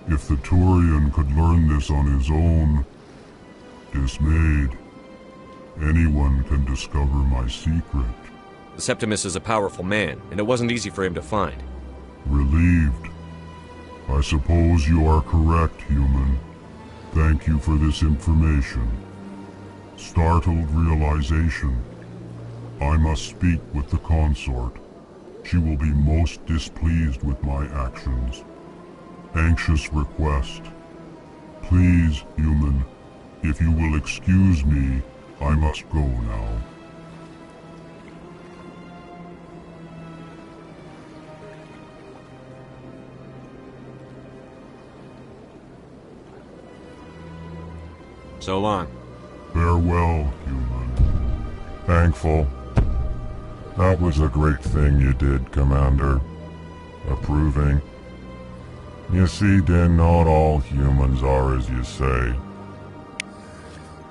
If the Turian could learn this on his own, dismayed, anyone can discover my secret. Septimus is a powerful man, and it wasn't easy for him to find. Relieved. I suppose you are correct, human. Thank you for this information. Startled realization. I must speak with the consort. She will be most displeased with my actions. Anxious request. Please, human, if you will excuse me, I must go now. So long. Farewell, human. Thankful. That was a great thing you did, Commander. Approving. You see, Din, not all humans are as you say.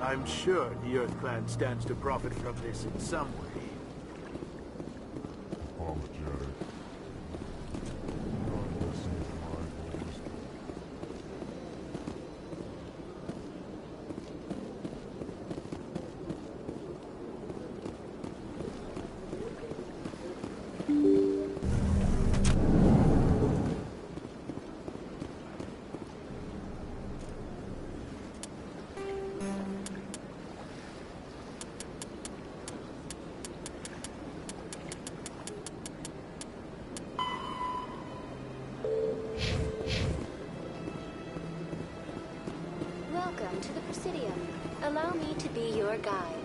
I'm sure the Earth Clan stands to profit from this in some way. Apologetic. Welcome to the Presidio. Allow me to be your guide.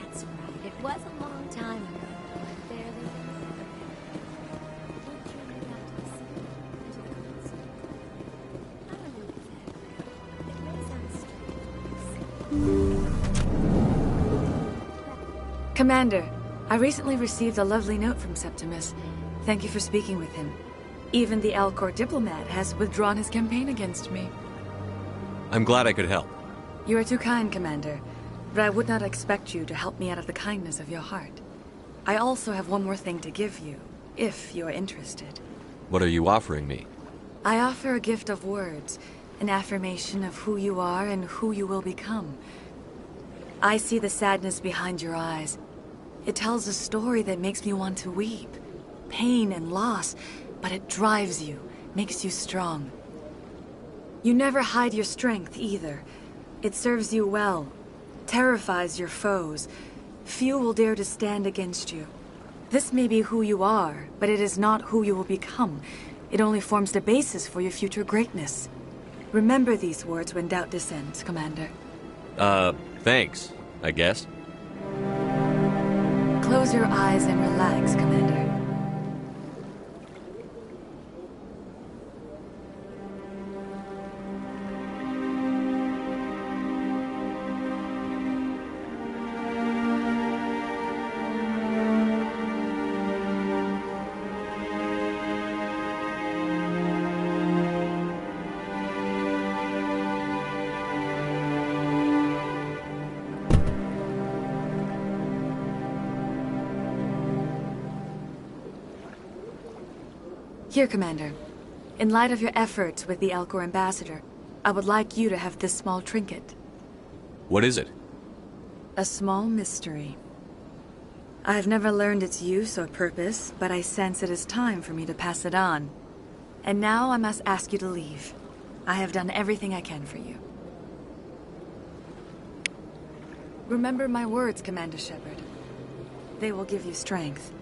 That's right. It was a long time ago, though. I barely remember. What drew me out to the city and to the concert? I don't know exactly. It may sound strange. Commander, I recently received a lovely note from Septimus. Thank you for speaking with him. Even the Alcor diplomat has withdrawn his campaign against me. I'm glad I could help. You are too kind, Commander, but I would not expect you to help me out of the kindness of your heart. I also have one more thing to give you, if you are interested. What are you offering me? I offer a gift of words, an affirmation of who you are and who you will become. I see the sadness behind your eyes. It tells a story that makes me want to weep. Pain and loss, but it drives you, makes you strong. You never hide your strength either. It serves you well, terrifies your foes. Few will dare to stand against you. This may be who you are, but it is not who you will become. It only forms the basis for your future greatness. Remember these words when doubt descends, Commander. Thanks, I guess. Close your eyes and relax, Commander. Here, Commander. In light of your efforts with the Alcor ambassador, I would like you to have this small trinket. What is it? A small mystery. I have never learned its use or purpose, but I sense it is time for me to pass it on. And now I must ask you to leave. I have done everything I can for you. Remember my words, Commander Shepard. They will give you strength.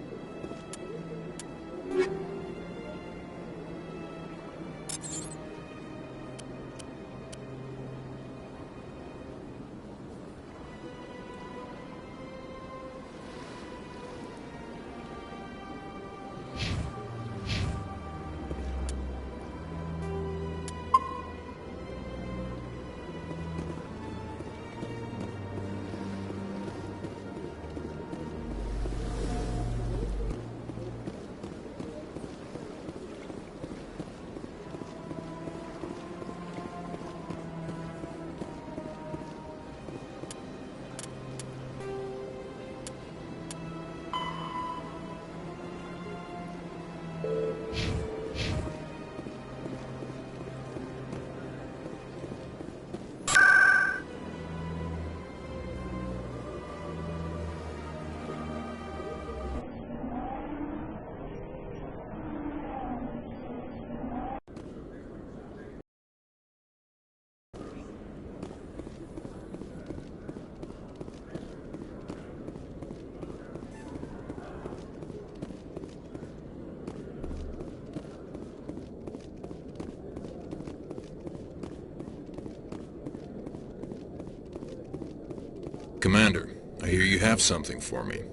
Commander, I hear you have something for me.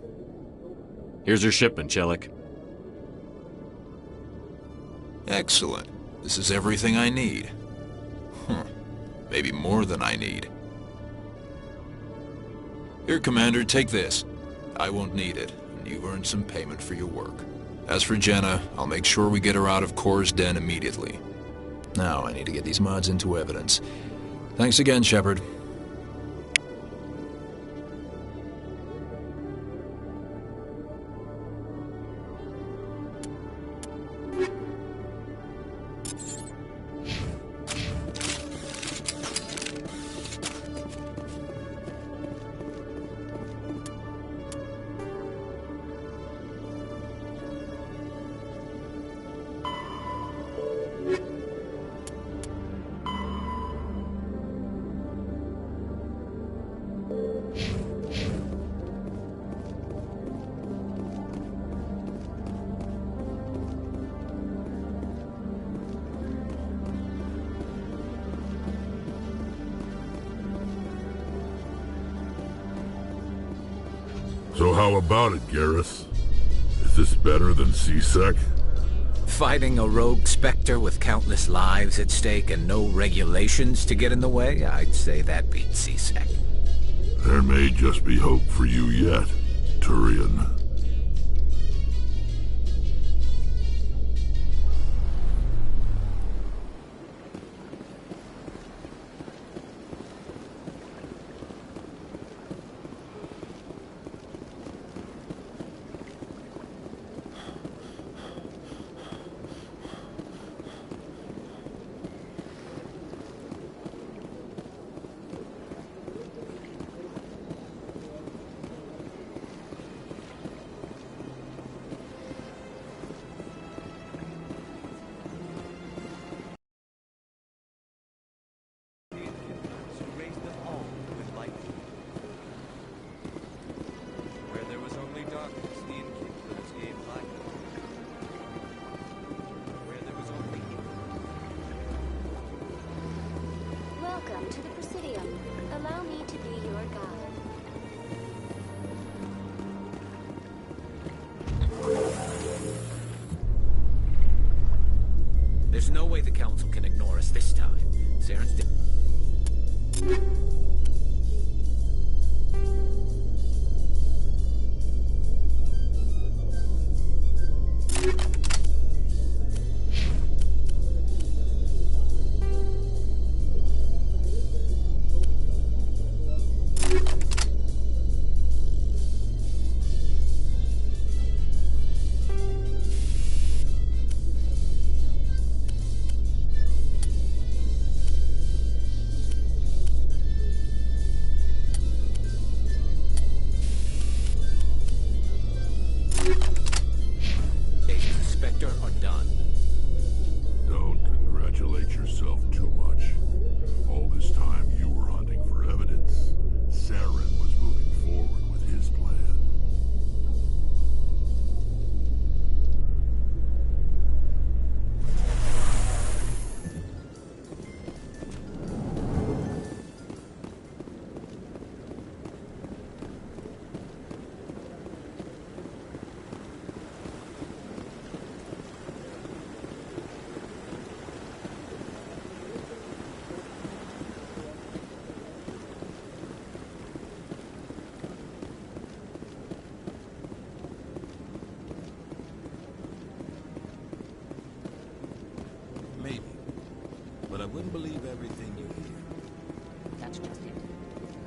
Here's your shipment, Chelik. Excellent. This is everything I need. Maybe more than I need. Here, Commander, take this. I won't need it, and you've earned some payment for your work. As for Jenna, I'll make sure we get her out of Kor's den immediately. Now, I need to get these mods into evidence. Thanks again, Shepard. So how about it, Garrus? Is this better than C-Sec? Fighting a rogue Spectre with countless lives at stake and no regulations to get in the way? I'd say that beats C-Sec. There may just be hope for you yet, Turian. Welcome to the Presidium. Allow me to be your guide. There's no way the Council can ignore us this time. Saren's But I wouldn't believe everything you hear. That's just it.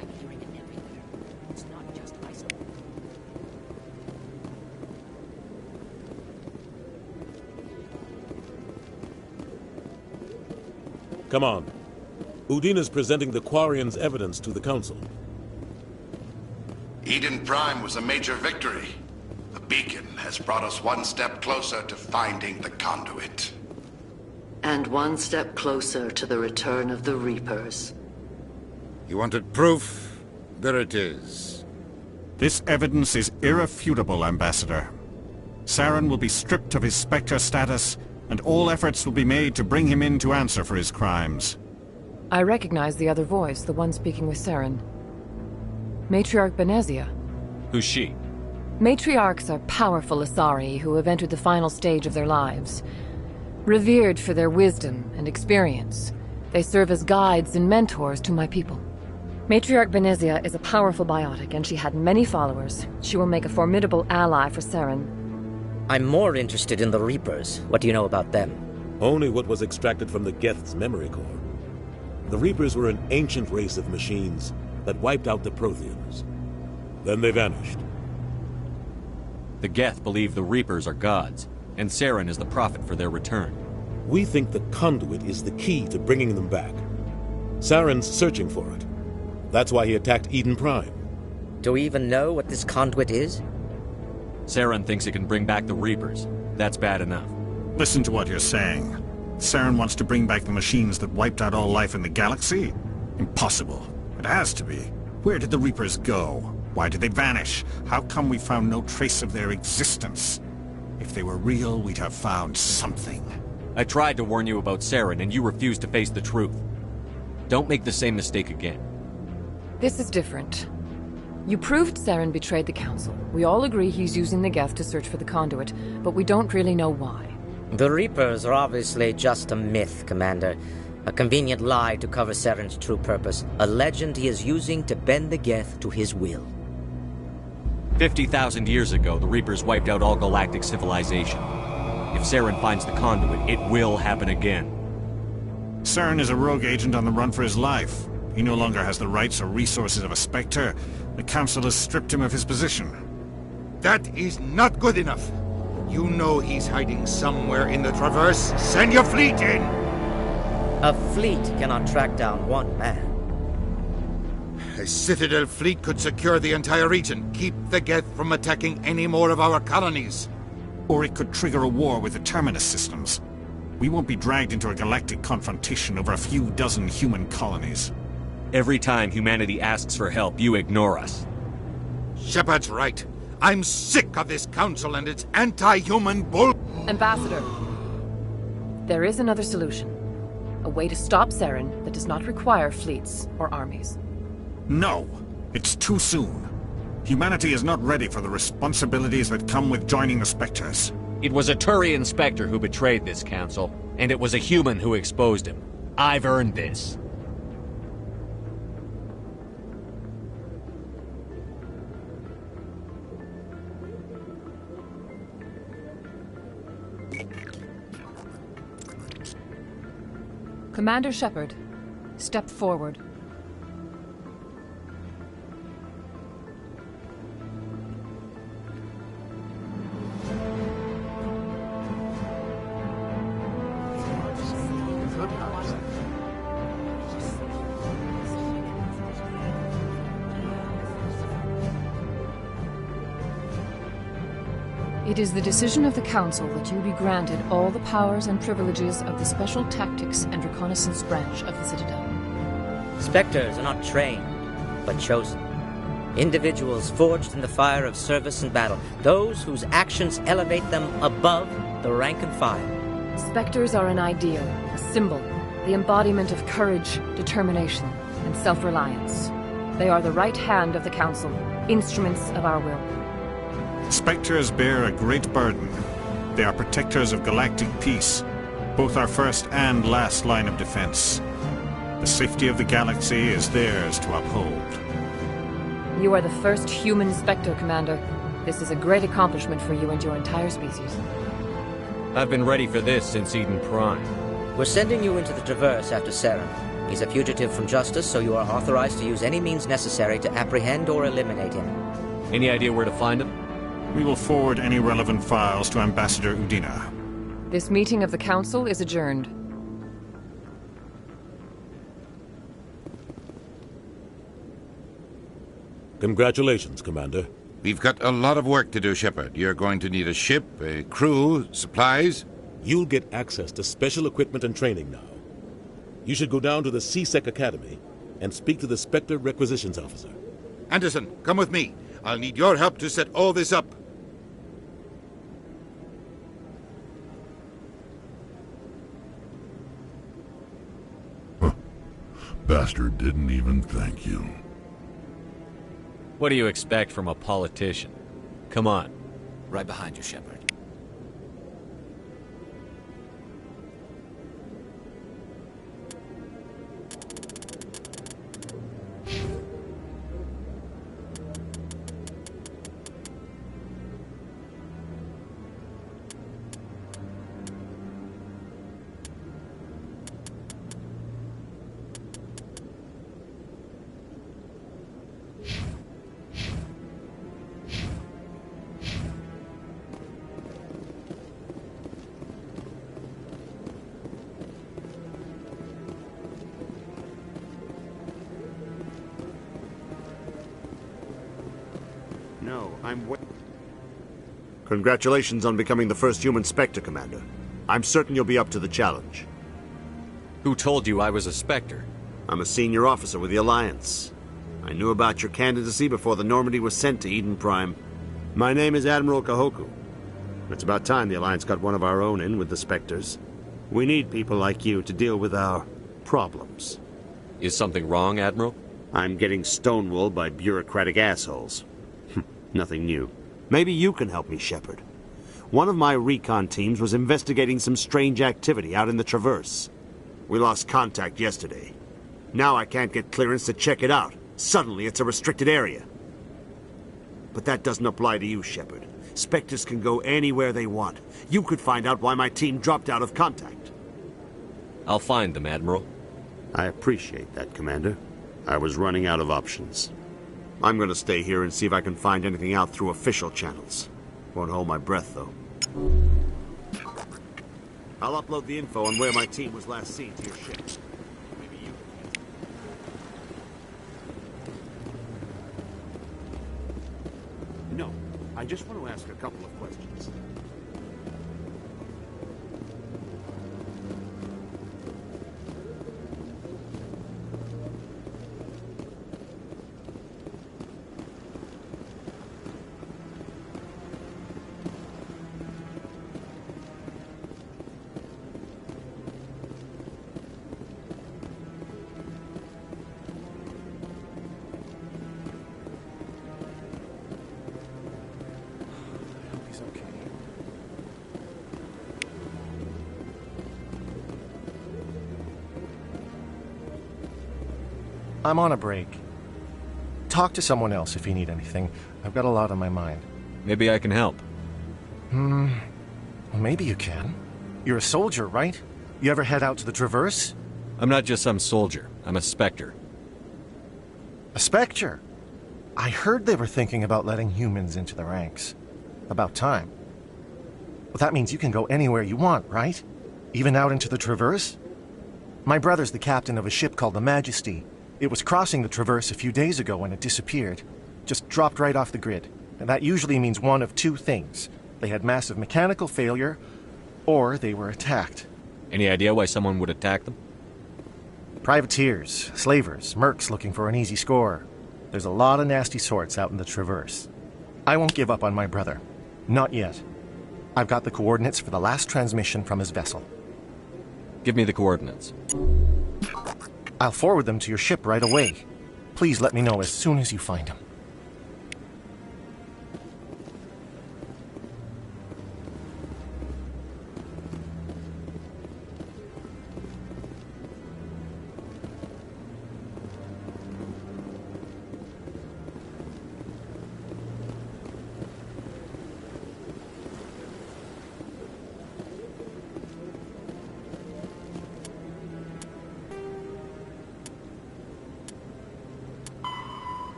I'm hearing it everywhere. It's not just isolated. Come on. Udina's presenting the Quarians' evidence to the Council. Eden Prime was a major victory. The beacon has brought us one step closer to finding the conduit. And one step closer to the return of the Reapers. You wanted proof? There it is. This evidence is irrefutable, Ambassador. Saren will be stripped of his Spectre status, and all efforts will be made to bring him in to answer for his crimes. I recognize the other voice, the one speaking with Saren. Matriarch Benezia. Who's she? Matriarchs are powerful Asari who have entered the final stage of their lives. Revered for their wisdom and experience, they serve as guides and mentors to my people. Matriarch Benezia is a powerful biotic, and she had many followers. She will make a formidable ally for Saren. I'm more interested in the Reapers. What do you know about them? Only what was extracted from the Geth's memory core. The Reapers were an ancient race of machines that wiped out the Protheans. Then they vanished. The Geth believe the Reapers are gods, and Saren is the prophet for their return. We think the conduit is the key to bringing them back. Saren's searching for it. That's why he attacked Eden Prime. Do we even know what this conduit is? Saren thinks it can bring back the Reapers. That's bad enough. Listen to what you're saying. Saren wants to bring back the machines that wiped out all life in the galaxy? Impossible. It has to be. Where did the Reapers go? Why did they vanish? How come we found no trace of their existence? If they were real, we'd have found something. I tried to warn you about Saren, and you refused to face the truth. Don't make the same mistake again. This is different. You proved Saren betrayed the Council. We all agree he's using the Geth to search for the conduit, but we don't really know why. The Reapers are obviously just a myth, Commander. A convenient lie to cover Saren's true purpose. A legend he is using to bend the Geth to his will. 50,000 years ago, the Reapers wiped out all galactic civilization. If Saren finds the conduit, it will happen again. Saren is a rogue agent on the run for his life. He no longer has the rights or resources of a Spectre. The Council has stripped him of his position. That is not good enough. You know he's hiding somewhere in the Traverse. Send your fleet in! A fleet cannot track down one man. A Citadel fleet could secure the entire region, keep the Geth from attacking any more of our colonies. Or it could trigger a war with the Terminus systems. We won't be dragged into a galactic confrontation over a few dozen human colonies. Every time humanity asks for help, you ignore us. Shepard's right. I'm sick of this council and its anti-human bull... Ambassador, there is another solution. A way to stop Saren that does not require fleets or armies. No! It's too soon. Humanity is not ready for the responsibilities that come with joining the Spectres. It was a Turian Spectre who betrayed this council, and it was a human who exposed him. I've earned this. Commander Shepard, step forward. It is the decision of the Council that you be granted all the powers and privileges of the Special Tactics and Reconnaissance branch of the Citadel. Spectres are not trained, but chosen. Individuals forged in the fire of service and battle. Those whose actions elevate them above the rank and file. Spectres are an ideal, a symbol, the embodiment of courage, determination, and self-reliance. They are the right hand of the Council, instruments of our will. Spectres bear a great burden. They are protectors of galactic peace, both our first and last line of defense. The safety of the galaxy is theirs to uphold. You are the first human Spectre, Commander. This is a great accomplishment for you and your entire species. I've been ready for this since Eden Prime. We're sending you into the Traverse after Saren. He's a fugitive from justice, so you are authorized to use any means necessary to apprehend or eliminate him. Any idea where to find him? We will forward any relevant files to Ambassador Udina. This meeting of the Council is adjourned. Congratulations, Commander. We've got a lot of work to do, Shepard. You're going to need a ship, a crew, supplies. You'll get access to special equipment and training now. You should go down to the CSEC Academy and speak to the Spectre Requisitions Officer. Anderson, come with me. I'll need your help to set all this up. Bastard didn't even thank you. What do you expect from a politician? Come on. Right behind you, Shepard. No, Congratulations on becoming the first human Spectre, Commander. I'm certain you'll be up to the challenge. Who told you I was a Spectre? I'm a senior officer with the Alliance. I knew about your candidacy before the Normandy was sent to Eden Prime. My name is Admiral Kahoku. It's about time the Alliance got one of our own in with the Spectres. We need people like you to deal with our problems. Is something wrong, Admiral? I'm getting stonewalled by bureaucratic assholes. Nothing new. Maybe you can help me, Shepard. One of my recon teams was investigating some strange activity out in the Traverse. We lost contact yesterday. Now I can't get clearance to check it out. Suddenly it's a restricted area. But that doesn't apply to you, Shepard. Spectres can go anywhere they want. You could find out why my team dropped out of contact. I'll find them, Admiral. I appreciate that, Commander. I was running out of options. I'm gonna stay here and see if I can find anything out through official channels. Won't hold my breath, though. I'll upload the info on where my team was last seen to your ship. Maybe you can... No, I just want to ask a couple of questions. I'm on a break. Talk to someone else if you need anything. I've got a lot on my mind. Maybe I can help. Well, maybe you can. You're a soldier, right? You ever head out to the Traverse? I'm not just some soldier. I'm a Spectre. A Spectre? I heard they were thinking about letting humans into the ranks. About time. Well, that means you can go anywhere you want, right? Even out into the Traverse? My brother's the captain of a ship called the Majesty. It was crossing the Traverse a few days ago when it disappeared. Just dropped right off the grid. And that usually means one of two things. They had massive mechanical failure, or they were attacked. Any idea why someone would attack them? Privateers, slavers, mercs looking for an easy score. There's a lot of nasty sorts out in the Traverse. I won't give up on my brother. Not yet. I've got the coordinates for the last transmission from his vessel. Give me the coordinates. I'll forward them to your ship right away. Please let me know as soon as you find them.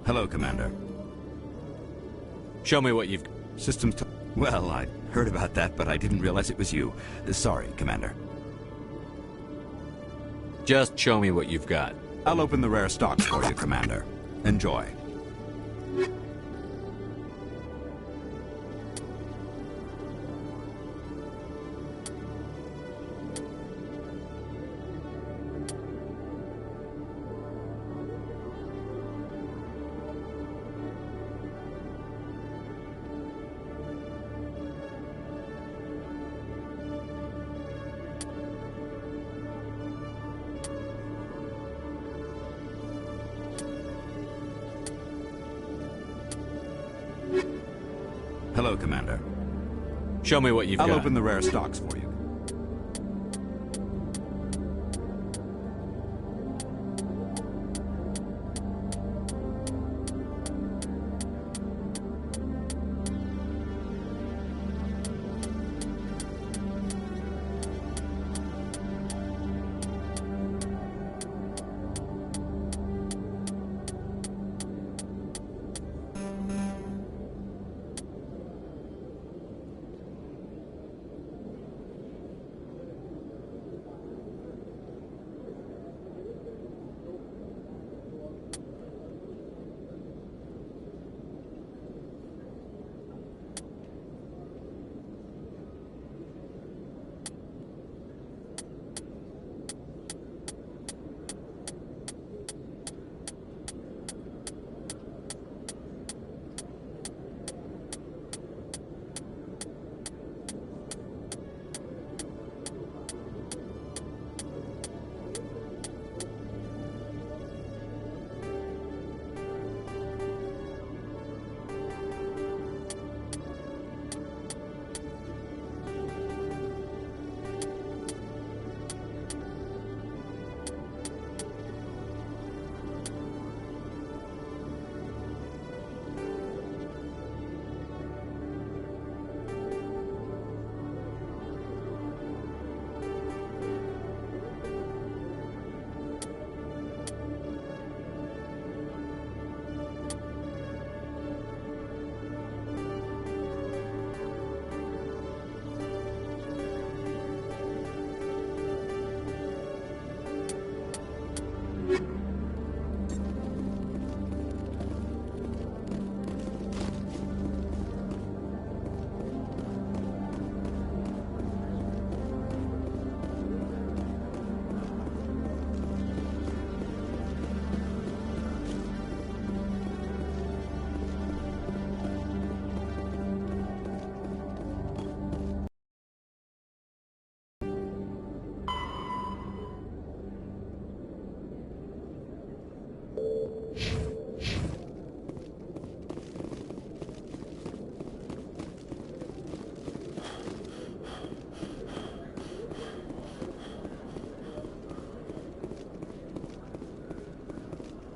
Hello, Commander. Show me what you've... Systems... Well, I heard about that, but I didn't realize it was you. Sorry, Commander. Just show me what you've got. I'll open the rare stocks for you, Commander. Enjoy. Hello, Commander. Show me what you've got. I'll open the rare stocks for you.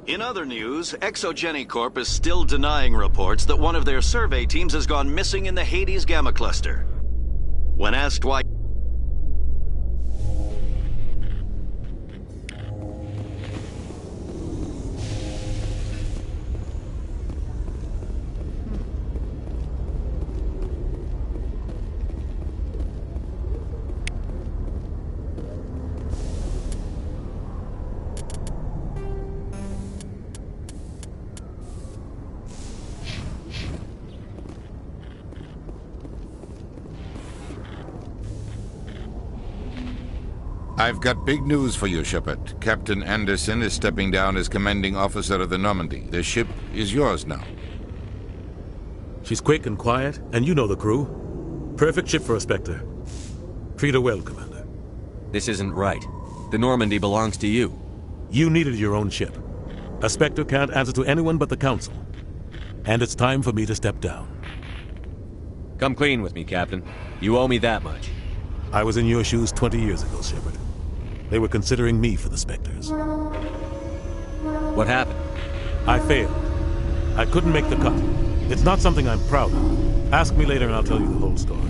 In other news, Exogenicorp is still denying reports that one of their survey teams has gone missing in the Hades Gamma Cluster. When asked why... I've got big news for you, Shepard. Captain Anderson is stepping down as commanding officer of the Normandy. The ship is yours now. She's quick and quiet, and you know the crew. Perfect ship for a Spectre. Treat her well, Commander. This isn't right. The Normandy belongs to you. You needed your own ship. A Spectre can't answer to anyone but the Council. And it's time for me to step down. Come clean with me, Captain. You owe me that much. I was in your shoes 20 years ago, Shepard. They were considering me for the Spectres. What happened? I failed. I couldn't make the cut. It's not something I'm proud of. Ask me later and I'll tell you the whole story.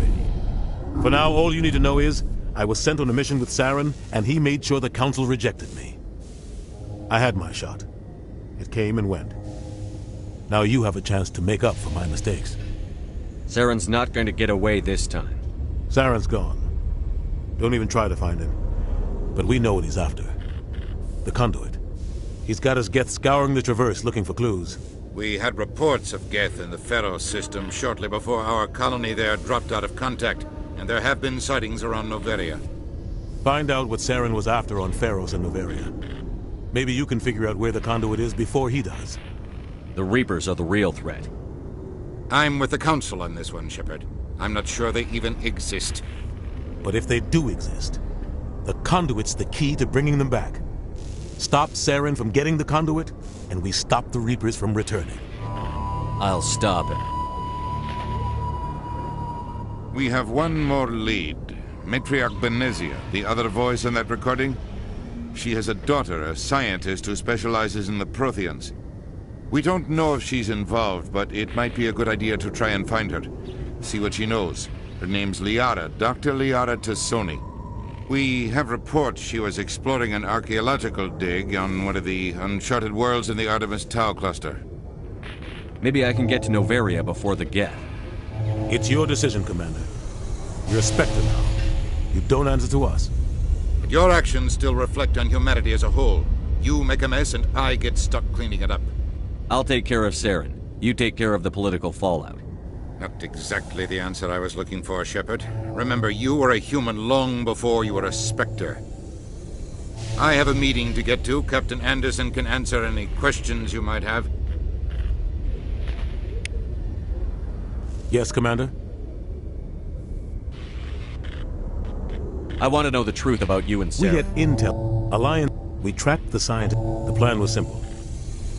For now, all you need to know is, I was sent on a mission with Saren, and he made sure the Council rejected me. I had my shot. It came and went. Now you have a chance to make up for my mistakes. Saren's not going to get away this time. Saren's gone. Don't even try to find him. But we know what he's after. The conduit. He's got his Geth scouring the Traverse looking for clues. We had reports of Geth in the Pharaoh system shortly before our colony there dropped out of contact, and there have been sightings around Noveria. Find out what Saren was after on Pharos and Noveria. Maybe you can figure out where the conduit is before he does. The Reapers are the real threat. I'm with the Council on this one, Shepard. I'm not sure they even exist. But if they do exist, the conduit's the key to bringing them back. Stop Saren from getting the conduit, and we stop the Reapers from returning. I'll stop it. We have one more lead. Matriarch Benezia, the other voice in that recording. She has a daughter, a scientist who specializes in the Protheans. We don't know if she's involved, but it might be a good idea to try and find her. See what she knows. Her name's Liara, Dr. Liara Tassoni. We have reports she was exploring an archaeological dig on one of the uncharted worlds in the Artemis Tau cluster. Maybe I can get to Noveria before the Geth. It's your decision, Commander. You're a Spectre now. You don't answer to us. But your actions still reflect on humanity as a whole. You make a mess and I get stuck cleaning it up. I'll take care of Saren. You take care of the political fallout. Not exactly the answer I was looking for, Shepard. Remember, you were a human long before you were a Spectre. I have a meeting to get to. Captain Anderson can answer any questions you might have. Yes, Commander? I want to know the truth about you and Saren. We had intel. Alliance. We tracked the scientist. The plan was simple.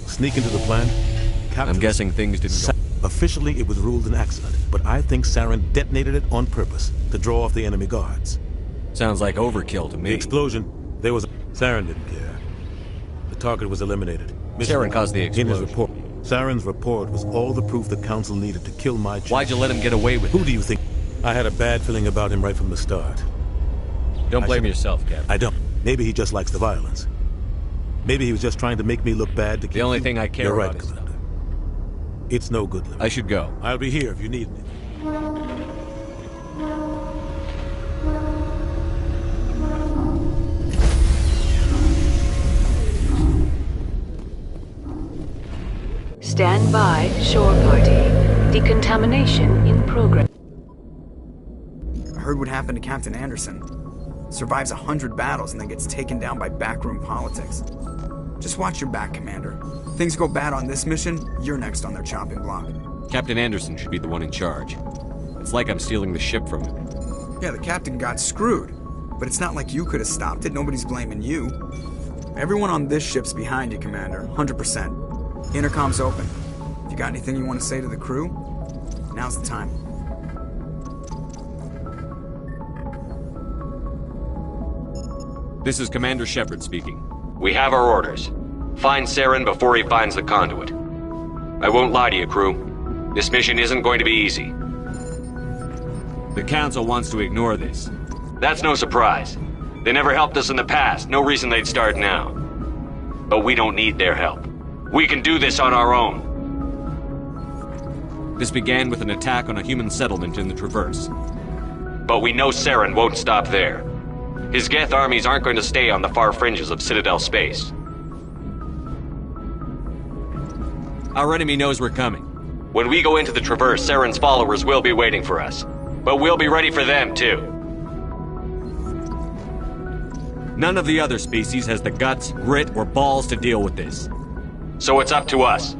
Sneak into the plant, capture... I'm guessing things didn't go... Officially, it was ruled an accident, but I think Saren detonated it on purpose to draw off the enemy guards. Sounds like overkill to me. The explosion, there was... Saren didn't care. The target was eliminated. Saren caused the explosion. In his report. Saren's report was all the proof the Council needed to kill my child. Why'd you let him get away with it? Who do you think? I had a bad feeling about him right from the start. Don't blame yourself, Captain. I don't. Maybe he just likes the violence. Maybe he was just trying to make me look bad to keep... The only thing I care You're about right, is... Commander. It's no good living. I should go. I'll be here if you need me. Stand by, shore party. Decontamination in progress. I heard what happened to Captain Anderson. Survives 100 battles and then gets taken down by backroom politics. Just watch your back, Commander. Things go bad on this mission, you're next on their chopping block. Captain Anderson should be the one in charge. It's like I'm stealing the ship from him. Yeah, the captain got screwed. But it's not like you could have stopped it. Nobody's blaming you. Everyone on this ship's behind you, Commander. 100%. Intercom's open. If you got anything you want to say to the crew, now's the time. This is Commander Shepard speaking. We have our orders. Find Saren before he finds the conduit. I won't lie to you, crew. This mission isn't going to be easy. The Council wants to ignore this. That's no surprise. They never helped us in the past, no reason they'd start now. But we don't need their help. We can do this on our own. This began with an attack on a human settlement in the Traverse. But we know Saren won't stop there. His Geth armies aren't going to stay on the far fringes of Citadel space. Our enemy knows we're coming. When we go into the Traverse, Saren's followers will be waiting for us. But we'll be ready for them, too. None of the other species has the guts, grit, or balls to deal with this. So it's up to us.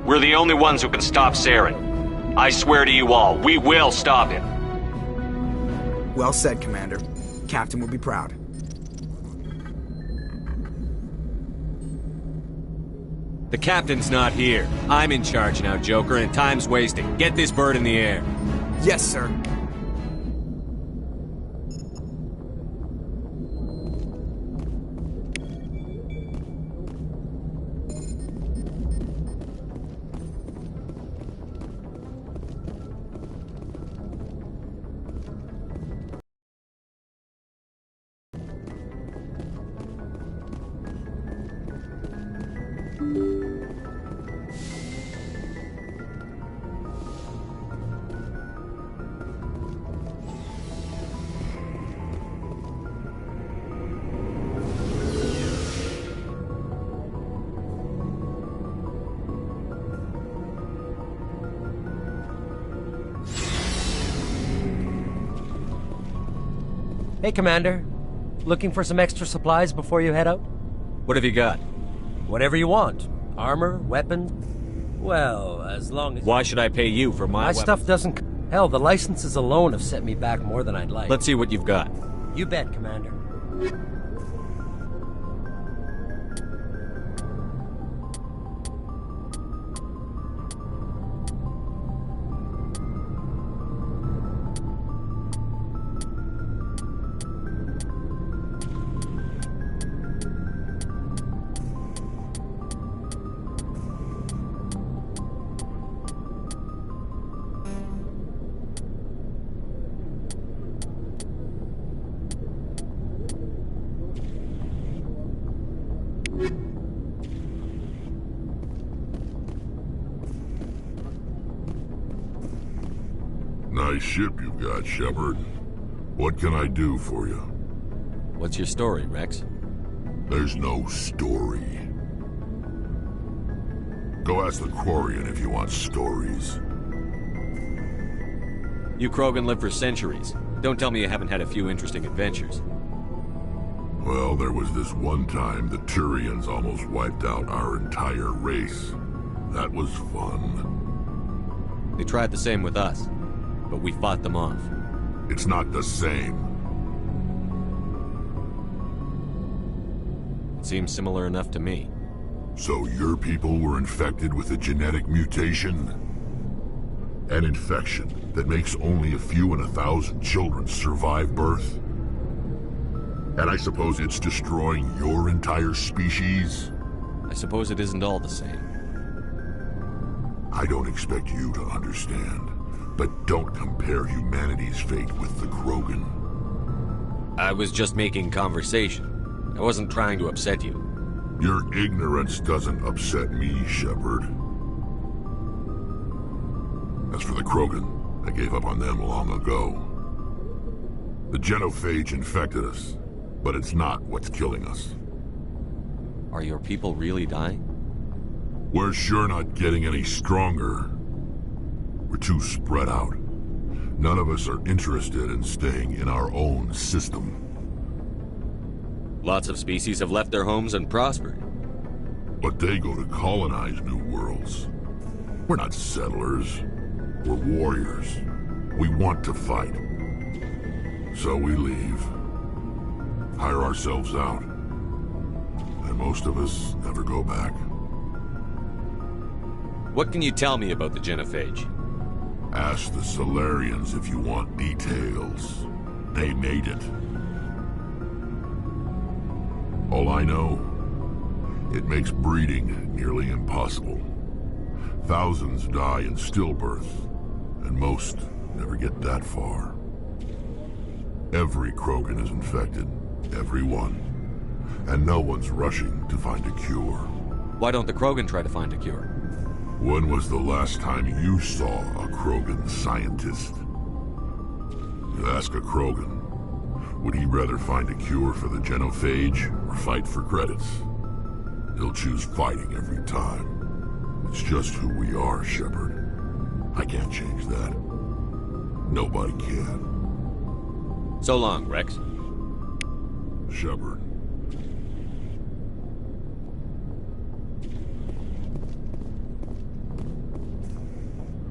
We're the only ones who can stop Saren. I swear to you all, we will stop him. Well said, Commander. Captain will be proud. The captain's not here. I'm in charge now, Joker, and time's wasting. Get this bird in the air. Yes, sir. Hey, Commander. Looking for some extra supplies before you head out? What have you got? Whatever you want. Armor, weapons. Well, as long as... Why should I pay you for my weapons? Stuff doesn't... Hell, the licenses alone have set me back more than I'd like. Let's see what you've got. You bet, Commander. Nice ship you've got, Shepard. What can I do for you? What's your story, Rex? There's no story. Go ask the Quarian if you want stories. You Krogan lived for centuries. Don't tell me you haven't had a few interesting adventures. Well, there was this one time the Turians almost wiped out our entire race. That was fun. They tried the same with us, but we fought them off. It's not the same. It seems similar enough to me. So your people were infected with a genetic mutation? An infection that makes only a few in 1,000 children survive birth? And I suppose it's destroying your entire species? I suppose it isn't all the same. I don't expect you to understand, but don't compare humanity's fate with the Krogan. I was just making conversation. I wasn't trying to upset you. Your ignorance doesn't upset me, Shepard. As for the Krogan, I gave up on them long ago. The genophage infected us, but it's not what's killing us. Are your people really dying? We're sure not getting any stronger. We're too spread out. None of us are interested in staying in our own system. Lots of species have left their homes and prospered. But they go to colonize new worlds. We're not settlers. We're warriors. We want to fight. So we leave. Hire ourselves out. And most of us never go back. What can you tell me about the genophage? Ask the Solarians if you want details. They made it. All I know It makes breeding nearly impossible. Thousands die in stillbirth, and most never get that far. Every Krogan is infected, every one, and no one's rushing to find a cure. Why don't the Krogan try to find a cure? When was the last time you saw a Krogan scientist? You ask a Krogan, would he rather find a cure for the genophage or fight for credits? He'll choose fighting every time. It's just who we are, Shepard. I can't change that. Nobody can. So long, Rex. Shepard.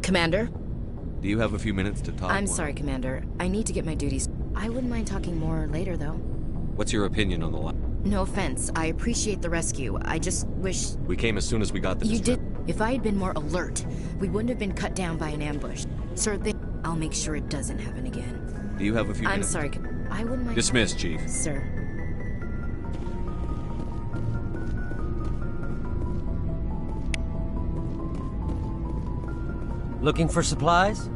Commander? Do you have a few minutes to talk? I'm sorry, Commander. I need to get my duties. I wouldn't mind talking more later, though. What's your opinion on the line? No offense. I appreciate the rescue. I just wish... We came as soon as we got the... You did. If I had been more alert, we wouldn't have been cut down by an ambush. Sir, I'll make sure it doesn't happen again. Do you have a few minutes? I'm sorry. I wouldn't mind... Dismissed, Chief. Sir. Looking for supplies?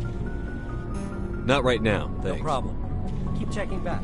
Not right now, thanks. No problem. Keep checking back.